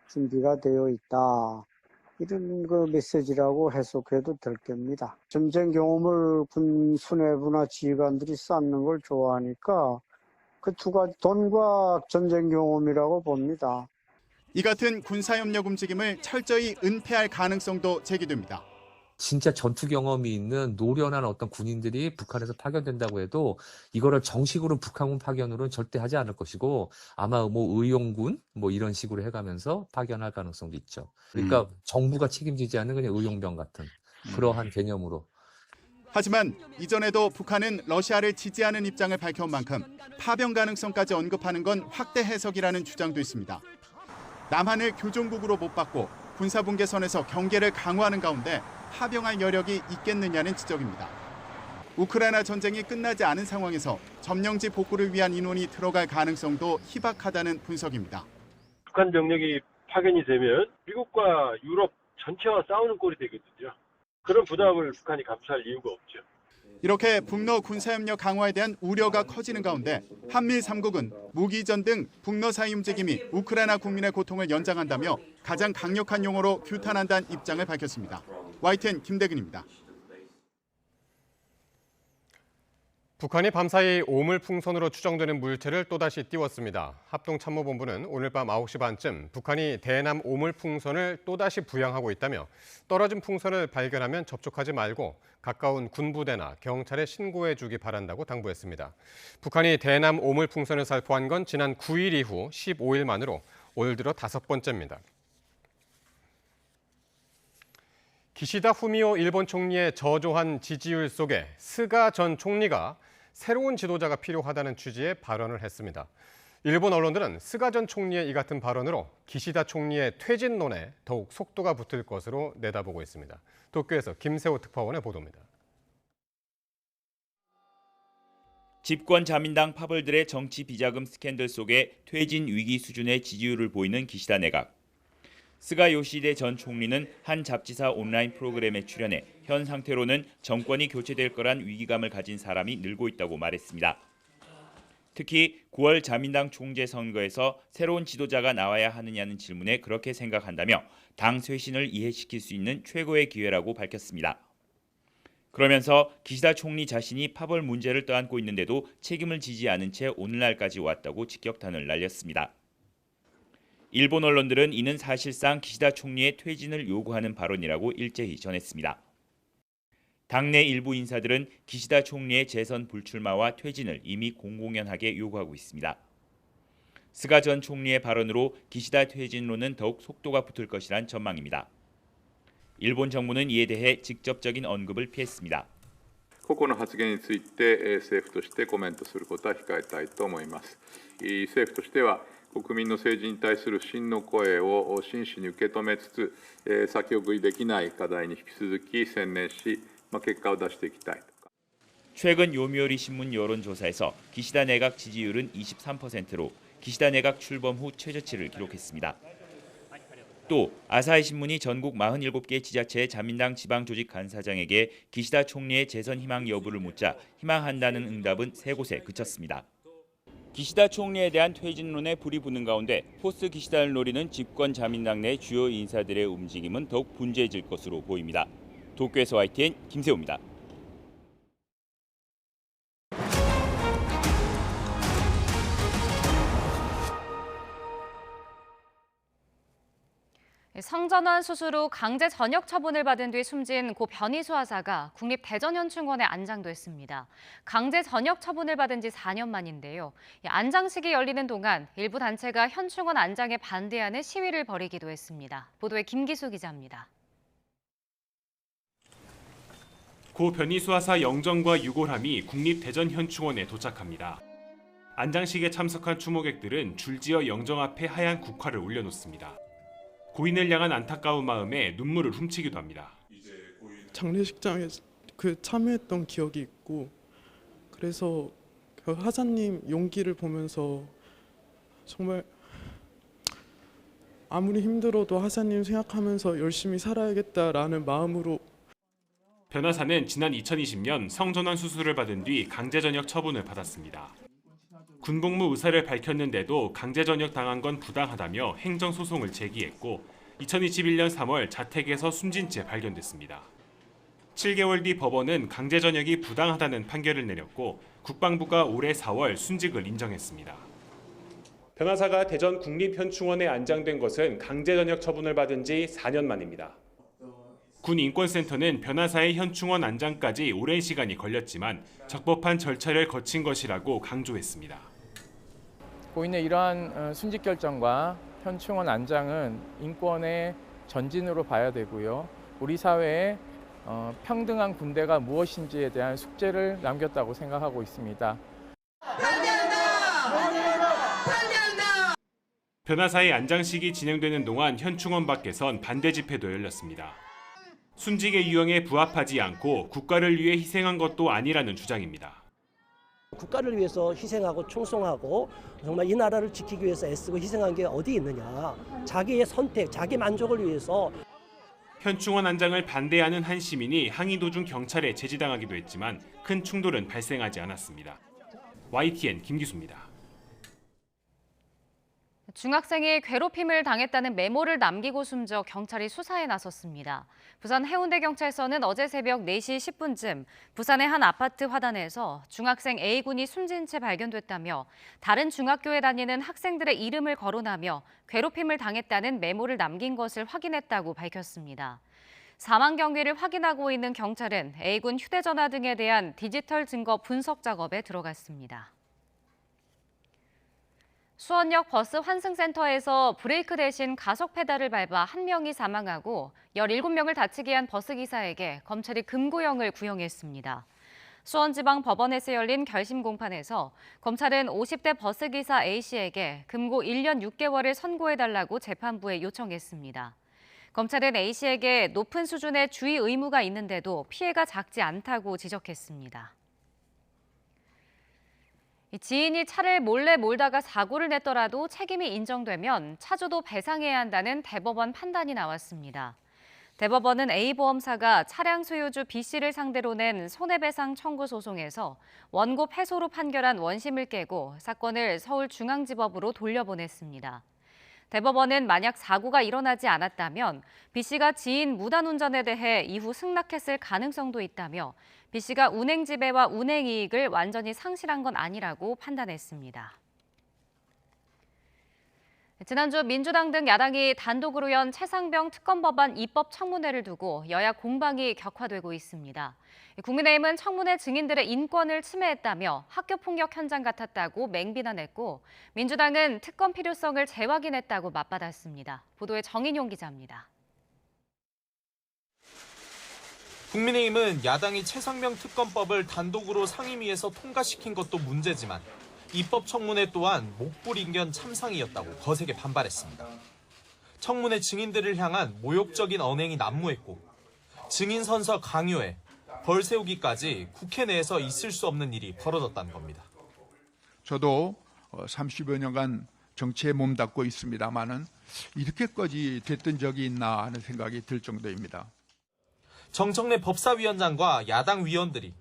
S18: 준비가 되어 있다. 이런 그 메시지라고 해석해도 될 겁니다. 전쟁 경험을 군 수뇌부나 지휘관들이 쌓는 걸 좋아하니까 그 두 가지 돈과 전쟁 경험이라고 봅니다.
S7: 이 같은 군사협력 움직임을 철저히 은폐할 가능성도 제기됩니다.
S19: 진짜 전투 경험이 있는 노련한 어떤 군인들이 북한에서 파견된다고 해도 이거를 정식으로 북한군 파견으로는 절대 하지 않을 것이고 아마 뭐 의용군 뭐 이런 식으로 해가면서 파견할 가능성도 있죠. 그러니까 정부가 책임지지 않는 그냥 의용병 같은 그러한 개념으로.
S7: 하지만 이전에도 북한은 러시아를 지지하는 입장을 밝혀온 만큼 파병 가능성까지 언급하는 건 확대 해석이라는 주장도 있습니다. 남한을 교종국으로 못 받고 군사분계선에서 경계를 강화하는 가운데 파병할 여력이 있겠느냐는 지적입니다. 우크라이나 전쟁이 끝나지 않은 상황에서 점령지 복구를 위한 인원이 들어갈 가능성도 희박하다는 분석입니다.
S20: 북한 병력이 파견이 되면 미국과 유럽 전체와 싸우는 꼴이 되거든요. 그런 부담을 북한이 감수할 이유가 없죠.
S7: 이렇게 북러 군사협력 강화에 대한 우려가 커지는 가운데 한미 3국은 무기전 등 북러 사이 움직임이 우크라이나 국민의 고통을 연장한다며 가장 강력한 용어로 규탄한다는 입장을 밝혔습니다. YTN 김대근입니다.
S1: 북한이 밤사이 오물풍선으로 추정되는 물체를 또다시 띄웠습니다. 합동참모본부는 오늘 밤 9시 반쯤 북한이 대남 오물풍선을 또다시 부양하고 있다며 떨어진 풍선을 발견하면 접촉하지 말고 가까운 군부대나 경찰에 신고해 주기 바란다고 당부했습니다. 북한이 대남 오물풍선을 살포한 건 지난 9일 이후 15일 만으로 올 들어 5번째입니다. 기시다 후미오 일본 총리의 저조한 지지율 속에 스가 전 총리가 새로운 지도자가 필요하다는 취지의 발언을 했습니다. 일본 언론들은 스가 전 총리의 이 같은 발언으로 기시다 총리의 퇴진론에 더욱 속도가 붙을 것으로 내다보고 있습니다. 도쿄에서 김세호 특파원의 보도입니다.
S5: 집권 자민당 파벌들의 정치 비자금 스캔들 속에 퇴진 위기 수준의 지지율을 보이는 기시다 내각. 스가 요시히데 전 총리는 한 잡지사 온라인 프로그램에 출연해 현 상태로는 정권이 교체될 거란 위기감을 가진 사람이 늘고 있다고 말했습니다. 특히 9월 자민당 총재 선거에서 새로운 지도자가 나와야 하느냐는 질문에 그렇게 생각한다며 당 쇄신을 이해시킬 수 있는 최고의 기회라고 밝혔습니다. 그러면서 기시다 총리 자신이 파벌 문제를 떠안고 있는데도 책임을 지지 않은 채 오늘날까지 왔다고 직격탄을 날렸습니다. 일본 언론들은 이는 사실상 기시다 총리의 퇴진을 요구하는 발언이라고 일제히 전했습니다. 당내 일부 인사들은 기시다 총리의 재선 불출마와 퇴진을 이미 공공연하게 요구하고 있습니다. 스가 전 총리의 발언으로 기시다 퇴진론은 더욱 속도가 붙을 것이란 전망입니다. 일본 정부는 이에 대해 직접적인 언급을 피했습니다.
S8: 個々の発言について政府としてコメントすることは控えたいと思います。政府としては国民の政治に対する真の声を真摯に受け止めつつ、先送りできない課題に引き続き専念し、結果を出していきたい。
S5: 최근 요미우리 신문 여론조사에서 기시다 내각 지지율은 23%로 기시다 내각 출범 후 최저치를 기록했습니다. 또 아사히 신문이 전국 47개 지자체의 자민당 지방조직 간사장에게 기시다 총리의 재선 희망 여부를 묻자 희망한다는 응답은 3곳에 그쳤습니다. 기시다 총리에 대한 퇴진론에 불이 붙는 가운데 포스 기시다를 노리는 집권 자민당 내 주요 인사들의 움직임은 더욱 분주해질 것으로 보입니다. 도쿄에서 YTN 김세호입니다.
S2: 성전환 수술 후 강제 전역 처분을 받은 뒤 숨진 고 변희수 하사가 국립대전현충원에 안장됐습니다. 강제 전역 처분을 받은 지 4년 만인데요. 안장식이 열리는 동안 일부 단체가 현충원 안장에 반대하는 시위를 벌이기도 했습니다. 보도에 김기수 기자입니다.
S21: 고 변희수 하사 영정과 유골함이 국립대전현충원에 도착합니다. 안장식에 참석한 추모객들은 줄지어 영정 앞에 하얀 국화를 올려놓습니다. 고인을 향한 안타까운 마음에 눈물을 훔치기도 합니다.
S22: 장례식장에 참여했던 기억이 있고 그래서 그 하사님 용기를 보면서 정말 아무리 힘들어도 하사님 생각하면서 열심히 살아야겠다라는 마음으로.
S21: 변 하사는 지난 2020년 성전환 수술을 받은 뒤 강제전역 처분을 받았습니다. 군복무 의사를 밝혔는데도 강제전역 당한 건 부당하다며 행정소송을 제기했고 2021년 3월 자택에서 숨진 채 발견됐습니다. 7개월 뒤 법원은 강제전역이 부당하다는 판결을 내렸고 국방부가 올해 4월 순직을 인정했습니다. 변 하사가 대전 국립현충원에 안장된 것은 강제전역 처분을 받은 지 4년 만입니다. 군인권센터는 변 하사의 현충원 안장까지 오랜 시간이 걸렸지만 적법한 절차를 거친 것이라고 강조했습니다.
S23: 고인의 이러한 순직 결정과 현충원 안장은 인권의 전진으로 봐야 되고요. 우리 사회에 평등한 군대가 무엇인지에 대한 숙제를 남겼다고 생각하고 있습니다.
S21: 변 하사의 안장식이 진행되는 동안 현충원 밖에선 반대 집회도 열렸습니다. 순직의 유형에 부합하지 않고 국가를 위해 희생한 것도 아니라는 주장입니다.
S24: 국가를 위해서 희생하고 충성하고 정말 이 나라를 지키기 위해서 애쓰고 희생한 게 어디 있느냐. 자기의 선택, 자기 만족을 위해서.
S21: 현충원 안장을 반대하는 한 시민이 항의 도중 경찰에 제지당하기도 했지만 큰 충돌은 발생하지 않았습니다. YTN 김기수입니다.
S2: 중학생이 괴롭힘을 당했다는 메모를 남기고 숨져 경찰이 수사에 나섰습니다. 부산 해운대경찰서는 어제 새벽 4시 10분쯤 부산의 한 아파트 화단에서 중학생 A군이 숨진 채 발견됐다며 다른 중학교에 다니는 학생들의 이름을 거론하며 괴롭힘을 당했다는 메모를 남긴 것을 확인했다고 밝혔습니다. 사망 경위를 확인하고 있는 경찰은 A군 휴대전화 등에 대한 디지털 증거 분석 작업에 들어갔습니다. 수원역 버스 환승센터에서 브레이크 대신 가속 페달을 밟아 1명이 사망하고 17명을 다치게 한 버스기사에게 검찰이 금고형을 구형했습니다. 수원지방법원에서 열린 결심 공판에서 검찰은 50대 버스기사 A씨에게 금고 1년 6개월을 선고해달라고 재판부에 요청했습니다. 검찰은 A씨에게 높은 수준의 주의 의무가 있는데도 피해가 작지 않다고 지적했습니다. 지인이 차를 몰래 몰다가 사고를 냈더라도 책임이 인정되면 차주도 배상해야 한다는 대법원 판단이 나왔습니다. 대법원은 A보험사가 차량 소유주 B씨를 상대로 낸 손해배상 청구 소송에서 원고 패소로 판결한 원심을 깨고 사건을 서울중앙지법으로 돌려보냈습니다. 대법원은 만약 사고가 일어나지 않았다면 B씨가 지인 무단운전에 대해 이후 승낙했을 가능성도 있다며 B씨가 운행 지배와 운행 이익을 완전히 상실한 건 아니라고 판단했습니다. 지난주 민주당 등 야당이 단독으로 연 최상병 특검 법안 입법 청문회를 두고 여야 공방이 격화되고 있습니다. 국민의힘은 청문회 증인들의 인권을 침해했다며 학교 폭력 현장 같았다고 맹비난했고 민주당은 특검 필요성을 재확인했다고 맞받았습니다. 보도에 정인용 기자입니다.
S3: 국민의힘은 야당이 최상병 특검법을 단독으로 상임위에서 통과시킨 것도 문제지만 입법 청문회 또한 목불인견 참상이었다고 거세게 반발했습니다. 청문회 증인들을 향한 모욕적인 언행이 난무했고 증인 선서 강요에 벌 세우기까지 국회 내에서 있을 수 없는 일이 벌어졌다는 겁니다.
S6: 저도 30여 년간 정치에 몸담고 있습니다마는 이렇게까지 됐던 적이 있나 하는 생각이 들 정도입니다.
S3: 정청래 법사위원장과 야당 위원들이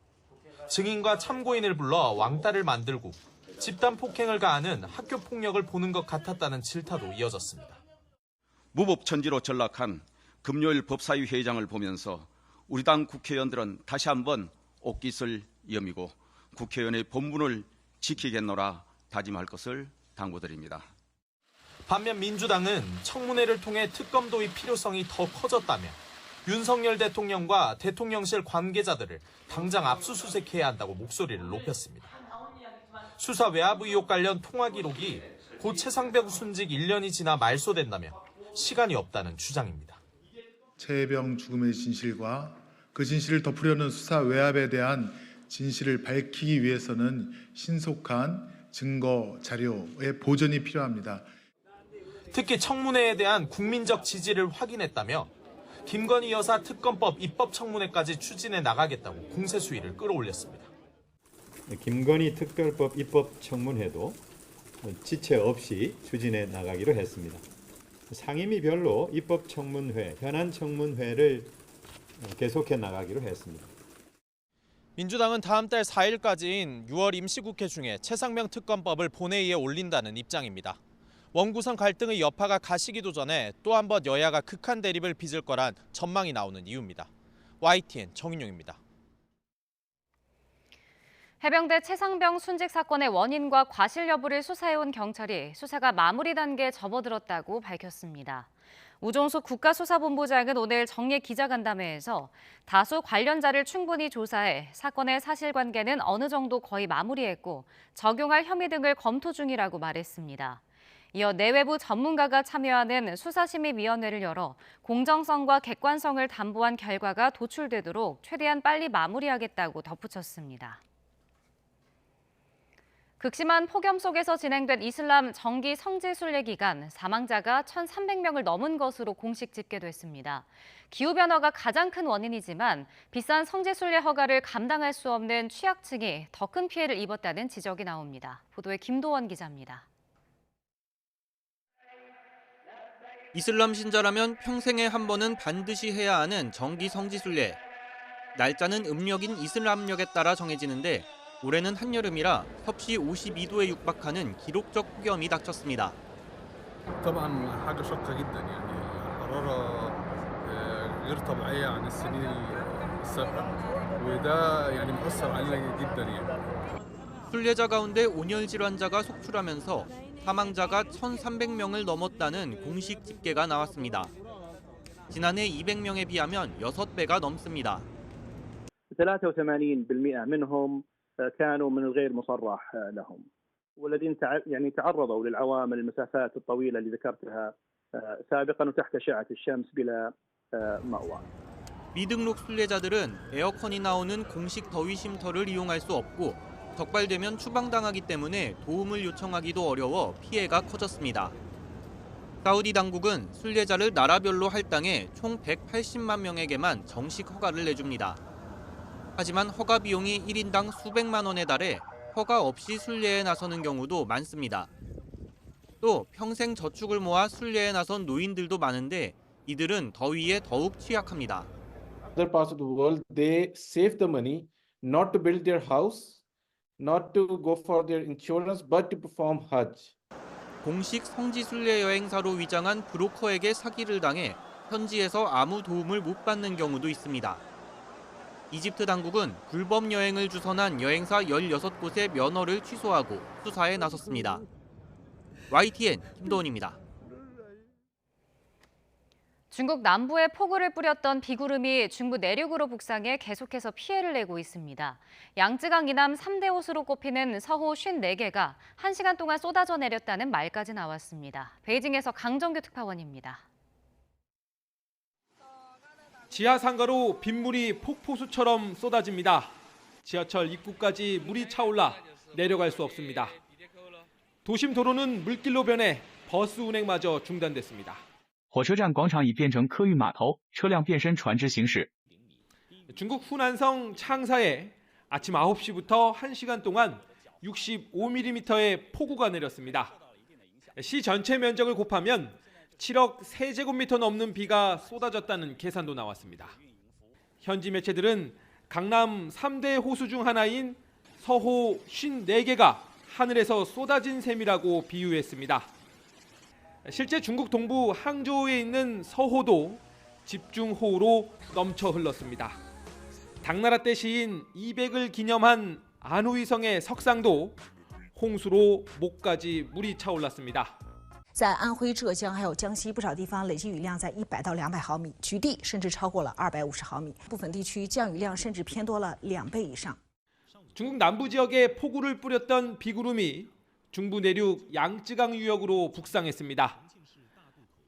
S3: 증인과 참고인을 불러 왕따를 만들고 집단 폭행을 가하는 학교 폭력을 보는 것 같았다는 질타도 이어졌습니다.
S9: 무법천지로 전락한 금요일 법사위 회장을 보면서 우리 당 국회의원들은 다시 한번 옷깃을 여미고 국회의원의 본분을 지키겠노라 다짐할 것을 당부드립니다.
S3: 반면 민주당은 청문회를 통해 특검 도입 필요성이 더 커졌다며 윤석열 대통령과 대통령실 관계자들을 당장 압수수색해야 한다고 목소리를 높였습니다. 수사 외압 의혹 관련 통화 기록이 고 최상병 순직 1년이 지나 말소된다며 시간이 없다는 주장입니다.
S11: 최혜병 죽음의 진실과 그 진실을 덮으려는 수사 외압에 대한 진실을 밝히기 위해서는 신속한 증거 자료의 보존이 필요합니다.
S3: 특히 청문회에 대한 국민적 지지를 확인했다며 김건희 여사 특검법 입법 청문회까지 추진해 나가겠다고 공세 수위를 끌어올렸습니다.
S12: 김건희 특별법 입법 청문회도 지체 없이 추진해 나가기로 했습니다. 상임위별로 입법 청문회, 현안 청문회를 계속해 나가기로 했습니다.
S3: 민주당은 다음 달 4일까지인 6월 임시국회 중에 최상병 특검법을 본회의에 올린다는 입장입니다. 원구성 갈등의 여파가 가시기도 전에 또 한 번 여야가 극한 대립을 빚을 거란 전망이 나오는 이유입니다. YTN 정인용입니다.
S2: 해병대 최상병 순직 사건의 원인과 과실 여부를 수사해온 경찰이 수사가 마무리 단계에 접어들었다고 밝혔습니다. 우종숙 국가수사본부장은 오늘 정례 기자간담회에서 다수 관련자를 충분히 조사해 사건의 사실관계는 어느 정도 거의 마무리했고 적용할 혐의 등을 검토 중이라고 말했습니다. 이어 내외부 전문가가 참여하는 수사심의위원회를 열어 공정성과 객관성을 담보한 결과가 도출되도록 최대한 빨리 마무리하겠다고 덧붙였습니다. 극심한 폭염 속에서 진행된 이슬람 정기 성지순례 기간 사망자가 1,300명을 넘은 것으로 공식 집계됐습니다. 기후변화가 가장 큰 원인이지만 비싼 성지순례 허가를 감당할 수 없는 취약층이 더 큰 피해를 입었다는 지적이 나옵니다. 보도에 김도원 기자입니다.
S25: 이슬람 신자라면 평생에 한 번은 반드시 해야 하는 정기 성지순례. 날짜는 음력인 이슬람력에 따라 정해지는데 올해는 한여름이라 섭씨 52도에 육박하는 기록적 폭염이 닥쳤습니다.
S10: طبعا حاجة شاقة جدا يعني حرارة غير طبيعية عن السنين السابقة وده يعني مؤثر علينا جدا يعني.
S25: 순례자 가운데 온열 질환자가 속출하면서 사망자가 1,300명을 넘었다는 공식 집계가 나왔습니다. 지난해 200명에 비하면 6배가 넘습니다.
S13: 83% منهم كانوا من الغير مصرح لهم والذين يعني تعرضوا للعوامل المسافات الطويلة اللي ذكرتها سابقا وتحت أشعة الشمس بلا مأوى.
S25: 미등록 순례자들은 에어컨이 나오는 공식 더위 쉼터를 이용할 수 없고 적발되면 추방당하기 때문에 도움을 요청하기도 어려워 피해가 커졌습니다. 사우디 당국은 순례자를 나라별로 할당해 총 180만 명에게만 정식 허가를 내줍니다. 하지만 허가 비용이 1인당 수백만 원에 달해 허가 없이 순례에 나서는 경우도 많습니다. 또 평생 저축을 모아 순례에 나선 노인들도 많은데 이들은 더위에 더욱 취약합니다.
S14: Other parts of the world, they save the money not to build their house, not to go for their insurance, but to perform Hajj.
S25: 공식 성지 순례 여행사로 위장한 브로커에게 사기를 당해 현지에서 아무 도움을 못 받는 경우도 있습니다. 이집트 당국은 불법 여행을 주선한 여행사 16곳의 면허를 취소하고 수사에 나섰습니다. YTN 김도훈입니다.
S2: 중국 남부에 폭우를 뿌렸던 비구름이 중부 내륙으로 북상해 계속해서 피해를 내고 있습니다. 양쯔강 이남 3대 호수로 꼽히는 서호 54개가 1시간 동안 쏟아져 내렸다는 말까지 나왔습니다. 베이징에서 강정규 특파원입니다.
S15: 지하 상가로 빗물이 폭포수처럼 쏟아집니다. 지하철 입구까지 물이 차올라 내려갈 수 없습니다. 도심 도로는 물길로 변해 버스 운행마저 중단됐습니다.
S17: 火车站广场已变成客运码头，车辆变身船只行驶。
S15: 중국 후난성 창사에 아침 9시부터 1시간 동안 65mm의 폭우가 내렸습니다. 시 전체 면적을 곱하면 7억 세제곱미터 넘는 비가 쏟아졌다는 계산도 나왔습니다. 현지 매체들은 강남 3대 호수 중 하나인 서호 54개가 하늘에서 쏟아진 셈이라고 비유했습니다. 실제 중국 동부 항저우에 있는 서호도 집중호우로 넘쳐 흘렀습니다. 당나라 때 시인 이백을 기념한 안후이성의 석상도 홍수로 목까지 물이 차올랐습니다.
S26: 在安徽、浙江还有江西不少地方累计雨量在100到200毫米，局地甚至超过了250毫米，部分地区降雨量甚至偏多了2倍以上。
S15: 중국 남부 지역에 폭우를 뿌렸던 비구름이 중부 내륙 양쯔강 유역으로 북상했습니다.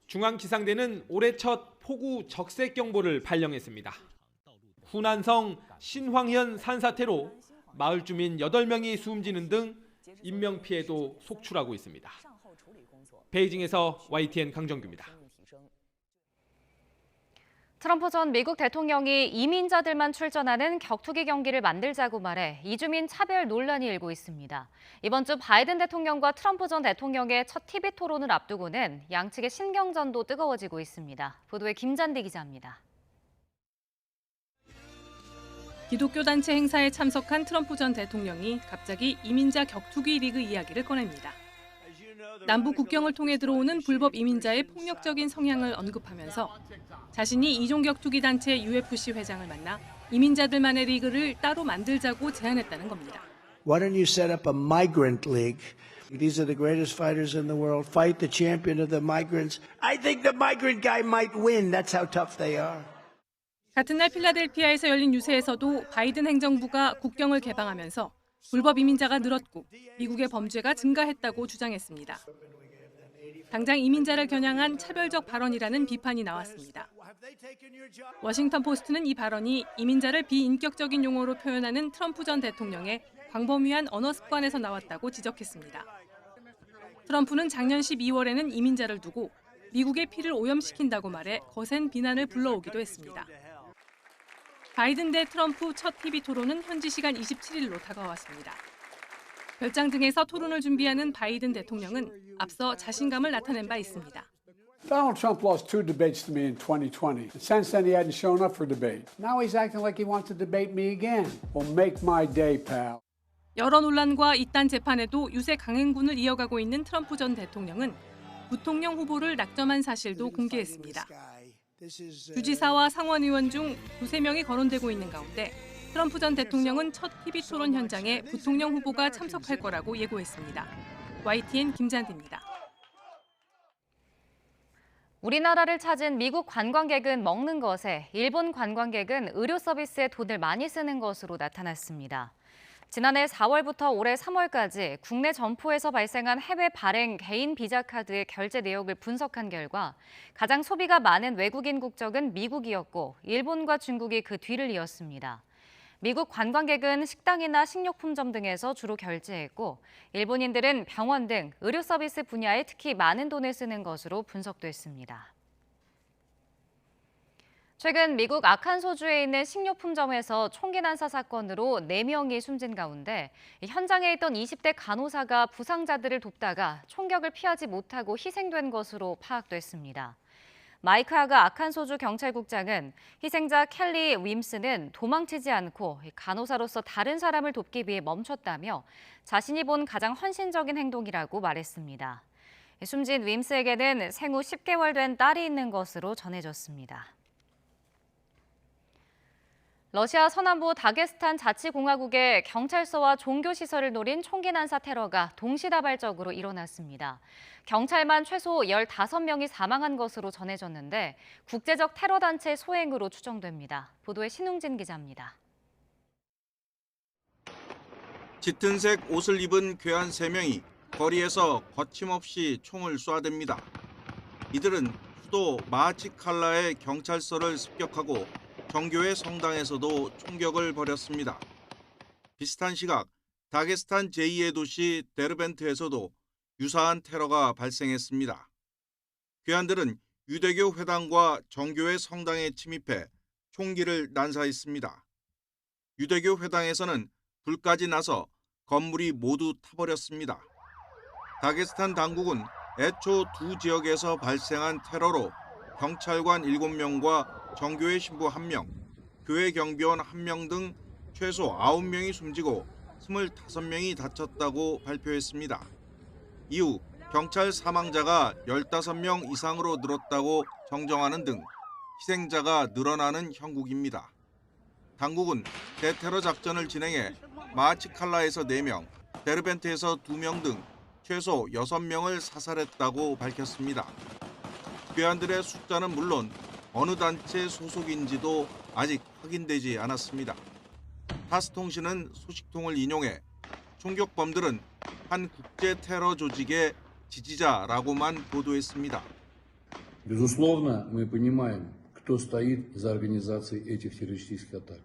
S15: 중앙기상대는 올해 첫 폭우 적색 경보를 발령했습니다. 후난성 신황현 산사태로 마을 주민 8명이 숨지는 등 인명피해도 속출하고 있습니다. 베이징에서 YTN 강정규입니다.
S2: 트럼프 전 미국 대통령이 이민자들만 출전하는 격투기 경기를 만들자고 말해 이주민 차별 논란이 일고 있습니다. 이번 주 바이든 대통령과 트럼프 전 대통령의 첫 TV 토론을 앞두고는 양측의 신경전도 뜨거워지고 있습니다. 보도에 김잔디 기자입니다.
S27: 기독교 단체 행사에 참석한 트럼프 전 대통령이 갑자기 이민자 격투기 리그 이야기를 꺼냅니다. 남부 국경을 통해 들어오는 불법 이민자의 폭력적인 성향을 언급하면서 자신이 이종격투기 단체 UFC 회장을 만나 이민자들만의 리그를 따로 만들자고 제안했다는 겁니다.
S28: Why don't you set up a migrant league? These are the greatest fighters in the world. Fight the champion of the migrants. I think the migrant guy might win. That's how tough they are.
S27: 같은 날 필라델피아에서 열린 유세에서도 바이든 행정부가 국경을 개방하면서 불법 이민자가 늘었고 미국의 범죄가 증가했다고 주장했습니다. 당장 이민자를 겨냥한 차별적 발언이라는 비판이 나왔습니다. 워싱턴 포스트는 이 발언이 이민자를 비인격적인 용어로 표현하는 트럼프 전 대통령의 광범위한 언어 습관에서 나왔다고 지적했습니다. 트럼프는 작년 12월에는 이민자를 두고 미국의 피를 오염시킨다고 말해 거센 비난을 불러오기도 했습니다. 바이든 대 트럼프 첫 TV 토론은 현지 시간 27일로 다가왔습니다. 별장 등에서 토론을 준비하는 바이든 대통령은 앞서 자신감을 나타낸 바 있습니다.
S29: Donald Trump lost 2 debates to me in 2020. Since then, he hadn't shown up for debate. Now he's acting like he wants to debate me again. Well, make my day, pal.
S27: 여러 논란과 이딴 재판에도 유세 강행군을 이어가고 있는 트럼프 전 대통령은 부통령 후보를 낙점한 사실도 공개했습니다. 주지사와 상원의원 중 두세 명이 거론되고 있는 가운데 트럼프 전 대통령은 첫 TV 토론 현장에 부통령 후보가 참석할 거라고 예고했습니다. YTN 김잔디입니다.
S2: 우리나라를 찾은 미국 관광객은 먹는 것에, 일본 관광객은 의료 서비스에 돈을 많이 쓰는 것으로 나타났습니다. 지난해 4월부터 올해 3월까지 국내 점포에서 발생한 해외 발행 개인 비자 카드의 결제 내역을 분석한 결과 가장 소비가 많은 외국인 국적은 미국이었고 일본과 중국이 그 뒤를 이었습니다. 미국 관광객은 식당이나 식료품점 등에서 주로 결제했고 일본인들은 병원 등 의료 서비스 분야에 특히 많은 돈을 쓰는 것으로 분석됐습니다. 최근 미국 아칸소주에 있는 식료품점에서 총기 난사 사건으로 4명이 숨진 가운데 현장에 있던 20대 간호사가 부상자들을 돕다가 총격을 피하지 못하고 희생된 것으로 파악됐습니다. 마이크 하가 아칸소주 경찰국장은 희생자 켈리 윈스는 도망치지 않고 간호사로서 다른 사람을 돕기 위해 멈췄다며 자신이 본 가장 헌신적인 행동이라고 말했습니다. 숨진 윈스에게는 생후 10개월 된 딸이 있는 것으로 전해졌습니다. 러시아 서남부 다게스탄 자치공화국의 경찰서와 종교시설을 노린 총기 난사 테러가 동시다발적으로 일어났습니다. 경찰만 최소 15명이 사망한 것으로 전해졌는데 국제적 테러단체 소행으로 추정됩니다. 보도에 신웅진 기자입니다.
S1: 짙은색 옷을 입은 괴한 3명이 거리에서 거침없이 총을 쏴댑니다. 이들은 수도 마하치칼라의 경찰서를 습격하고 정교회 성당에서도 총격을 벌였습니다. 비슷한 시각 다게스탄 제2의 도시 데르벤트에서도 유사한 테러가 발생했습니다. 괴한들은 유대교 회당과 정교회 성당에 침입해 총기를 난사했습니다. 유대교 회당에서는 불까지 나서 건물이 모두 타버렸습니다. 다게스탄 당국은 애초 두 지역에서 발생한 테러로 경찰관 7명과 정교회 신부 1명, 교회 경비원 1명 등 최소 9명이 숨지고 25명이 다쳤다고 발표했습니다. 이후 경찰 사망자가 15명 이상으로 늘었다고 정정하는 등 희생자가 늘어나는 형국입니다. 당국은 대테러 작전을 진행해 마하치칼라에서 4명, 데르벤트에서 2명 등 최소 6명을 사살했다고 밝혔습니다. 괴한들의 숫자는 물론 어느 단체 소속인지도 아직 확인되지 않았습니다. 타스통신은 소식통을 인용해 총격범들은 한 국제 테러 조직의 지지자라고만 보도했습니다.
S4: Безусловно, мы понимаем, кто стоит за организацией этих террористических атак.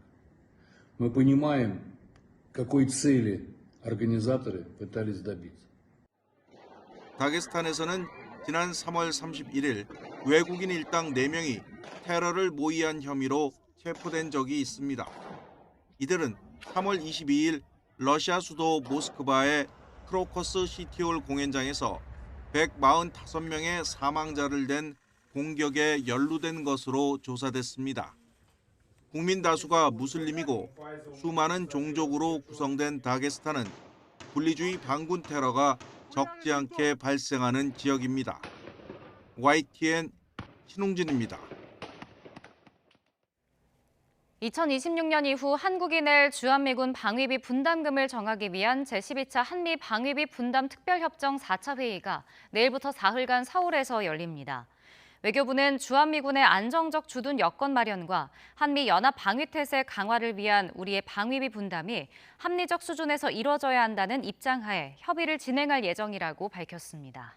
S4: Мы понимаем, какой цели организаторы пытались добиться.
S1: 다게스탄에서는 지난 3월 31일 외국인 일당 4명이 테러를 모의한 혐의로 체포된 적이 있습니다. 이들은 3월 22일 러시아 수도 모스크바의 크로커스 시티홀 공연장에서 145명의 사망자를 낸 공격에 연루된 것으로 조사됐습니다. 국민 다수가 무슬림이고 수많은 종족으로 구성된 다게스탄은 분리주의 반군 테러가 적지 않게 발생하는 지역입니다. YTN 신웅진입니다.
S2: 2026년 이후 한국이 낼 주한미군 방위비 분담금을 정하기 위한 제12차 한미 방위비 분담 특별협정 4차 회의가 내일부터 사흘간 서울에서 열립니다. 외교부는 주한미군의 안정적 주둔 여건 마련과 한미 연합 방위태세 강화를 위한 우리의 방위비 분담이 합리적 수준에서 이뤄져야 한다는 입장하에 협의를 진행할 예정이라고 밝혔습니다.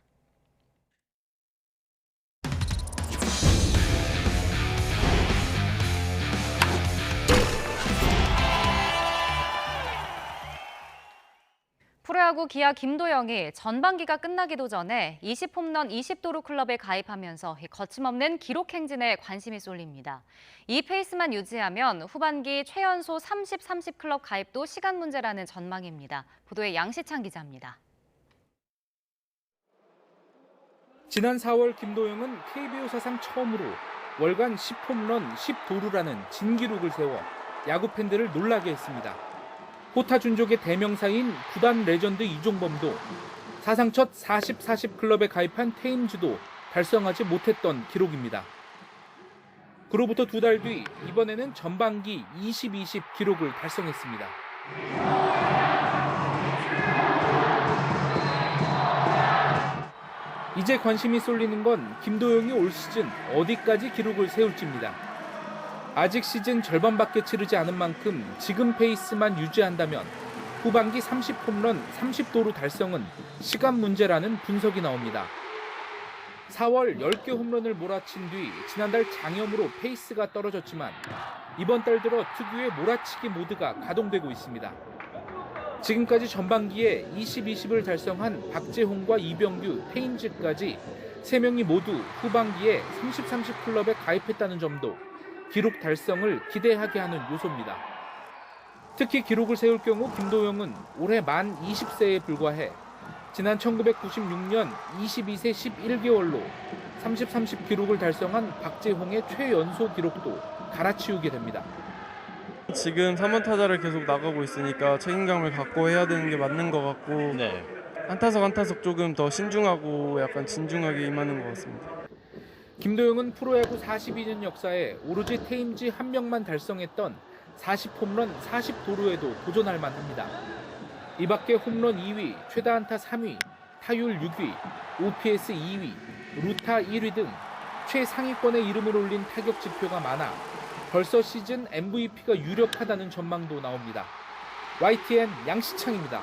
S2: 프로야구 기아 김도영이 전반기가 끝나기도 전에 20홈런 20도루 클럽에 가입하면서 거침없는 기록 행진에 관심이 쏠립니다. 이 페이스만 유지하면 후반기 최연소 30-30 클럽 가입도 시간 문제라는 전망입니다. 보도에 양시창 기자입니다.
S5: 지난 4월 김도영은 KBO 사상 처음으로 월간 10홈런 10도루라는 진기록을 세워 야구 팬들을 놀라게 했습니다. 호타 준족의 대명사인 구단 레전드 이종범도 사상 첫 40-40 클럽에 가입한 테임즈도 달성하지 못했던 기록입니다. 그로부터 2달 뒤 이번에는 전반기 20-20 기록을 달성했습니다. 이제 관심이 쏠리는 건 김도영이 올 시즌 어디까지 기록을 세울지입니다. 아직 시즌 절반밖에 치르지 않은 만큼 지금 페이스만 유지한다면 후반기 30홈런 30도루 달성은 시간 문제라는 분석이 나옵니다. 4월 10개 홈런을 몰아친 뒤 지난달 장염으로 페이스가 떨어졌지만 이번 달 들어 특유의 몰아치기 모드가 가동되고 있습니다. 지금까지 전반기에 20-20을 달성한 박재홍과 이병규, 테임즈까지 3명이 모두 후반기에 30-30 클럽에 가입했다는 점도 기록 달성을 기대하게 하는 요소입니다. 특히 기록을 세울 경우 김도영은 올해 만 20세에 불과해 지난 1996년 22세 11개월로 30-30 기록을 달성한 박재홍의 최연소 기록도 갈아치우게 됩니다.
S7: 지금 3번 타자를 계속 나가고 있으니까 책임감을 갖고 해야 되는 게 맞는 것 같고 한 타석 한 타석 조금 더 신중하고 약간 진중하게 임하는 것 같습니다.
S5: 김도영은 프로야구 42년 역사에 오로지 테임즈 한 명만 달성했던 40홈런 40도루에도 도전할 만합니다. 이 밖에 홈런 2위, 최다 안타 3위, 타율 6위, OPS 2위, 루타 1위 등 최상위권에 이름을 올린 타격 지표가 많아 벌써 시즌 MVP가 유력하다는 전망도 나옵니다. YTN 양시창입니다.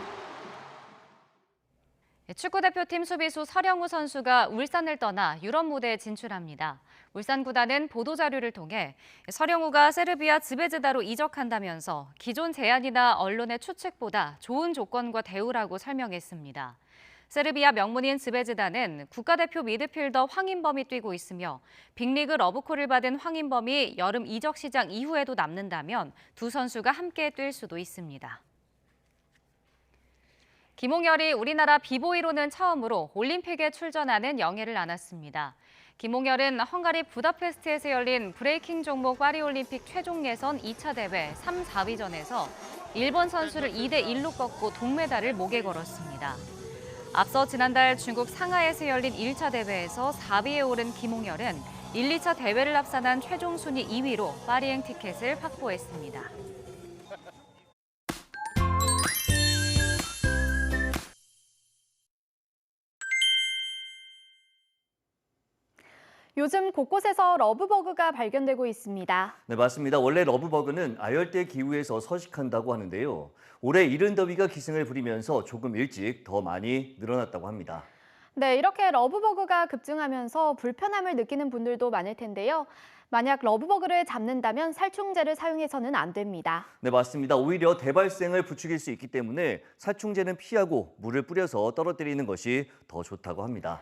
S2: 축구대표팀 수비수 서령우 선수가 울산을 떠나 유럽 무대에 진출합니다. 울산 구단은 보도자료를 통해 서령우가 세르비아 즈베즈다로 이적한다면서 기존 제안이나 언론의 추측보다 좋은 조건과 대우라고 설명했습니다. 세르비아 명문인 즈베즈다는 국가대표 미드필더 황인범이 뛰고 있으며 빅리그 러브콜을 받은 황인범이 여름 이적 시장 이후에도 남는다면 두 선수가 함께 뛸 수도 있습니다. 김홍열이 우리나라 비보이로는 처음으로 올림픽에 출전하는 영예를 안았습니다. 김홍열은 헝가리 부다페스트에서 열린 브레이킹 종목 파리올림픽 최종 예선 2차 대회 3, 4위전에서 일본 선수를 2대1로 꺾고 동메달을 목에 걸었습니다. 앞서 지난달 중국 상하이에서 열린 1차 대회에서 4위에 오른 김홍열은 1, 2차 대회를 합산한 최종 순위 2위로 파리행 티켓을 확보했습니다.
S8: 요즘 곳곳에서 러브버그가 발견되고 있습니다.
S16: 네, 맞습니다. 원래 러브버그는 아열대 기후에서 서식한다고 하는데요. 올해 이른 더위가 기승을 부리면서 조금 일찍 더 많이 늘어났다고 합니다.
S8: 네, 이렇게 러브버그가 급증하면서 불편함을 느끼는 분들도 많을 텐데요. 만약 러브버그를 잡는다면 살충제를 사용해서는 안 됩니다.
S16: 네, 맞습니다. 오히려 대발생을 부추길 수 있기 때문에 살충제는 피하고 물을 뿌려서 떨어뜨리는 것이 더 좋다고 합니다.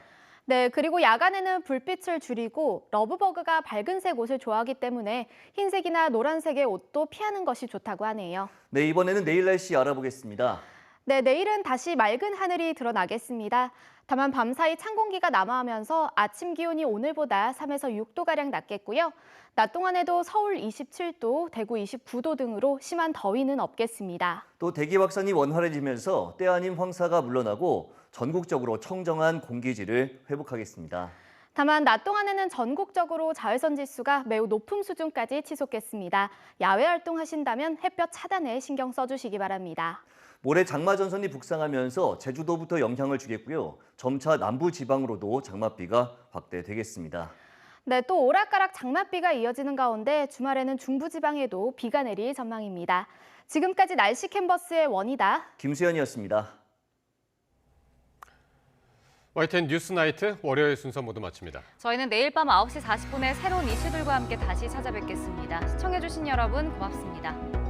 S8: 네, 그리고 야간에는 불빛을 줄이고 러브버그가 밝은색 옷을 좋아하기 때문에 흰색이나 노란색의 옷도 피하는 것이 좋다고 하네요.
S16: 네, 이번에는 내일 날씨 알아보겠습니다.
S8: 네, 내일은 다시 맑은 하늘이 드러나겠습니다. 다만 밤사이 찬 공기가 남하하면서 아침 기온이 오늘보다 3에서 6도가량 낮겠고요. 낮 동안에도 서울 27도, 대구 29도 등으로 심한 더위는 없겠습니다.
S16: 또 대기 확산이 원활해지면서 때 아닌 황사가 물러나고 전국적으로 청정한 공기질을 회복하겠습니다.
S8: 다만 낮 동안에는 전국적으로 자외선 지수가 매우 높은 수준까지 치솟겠습니다. 야외 활동하신다면 햇볕 차단에 신경 써주시기 바랍니다.
S16: 모레 장마 전선이 북상하면서 제주도부터 영향을 주겠고요. 점차 남부 지방으로도 장맛비가 확대되겠습니다.
S8: 네, 또 오락가락 장맛비가 이어지는 가운데 주말에는 중부지방에도 비가 내릴 전망입니다. 지금까지 날씨 캔버스의 원이다.
S16: 김수현이었습니다.
S18: YTN 뉴스나이트 월요일 순서 모두 마칩니다.
S2: 저희는 내일 밤 9시 40분에 새로운 이슈들과 함께 다시 찾아뵙겠습니다. 시청해주신 여러분 고맙습니다.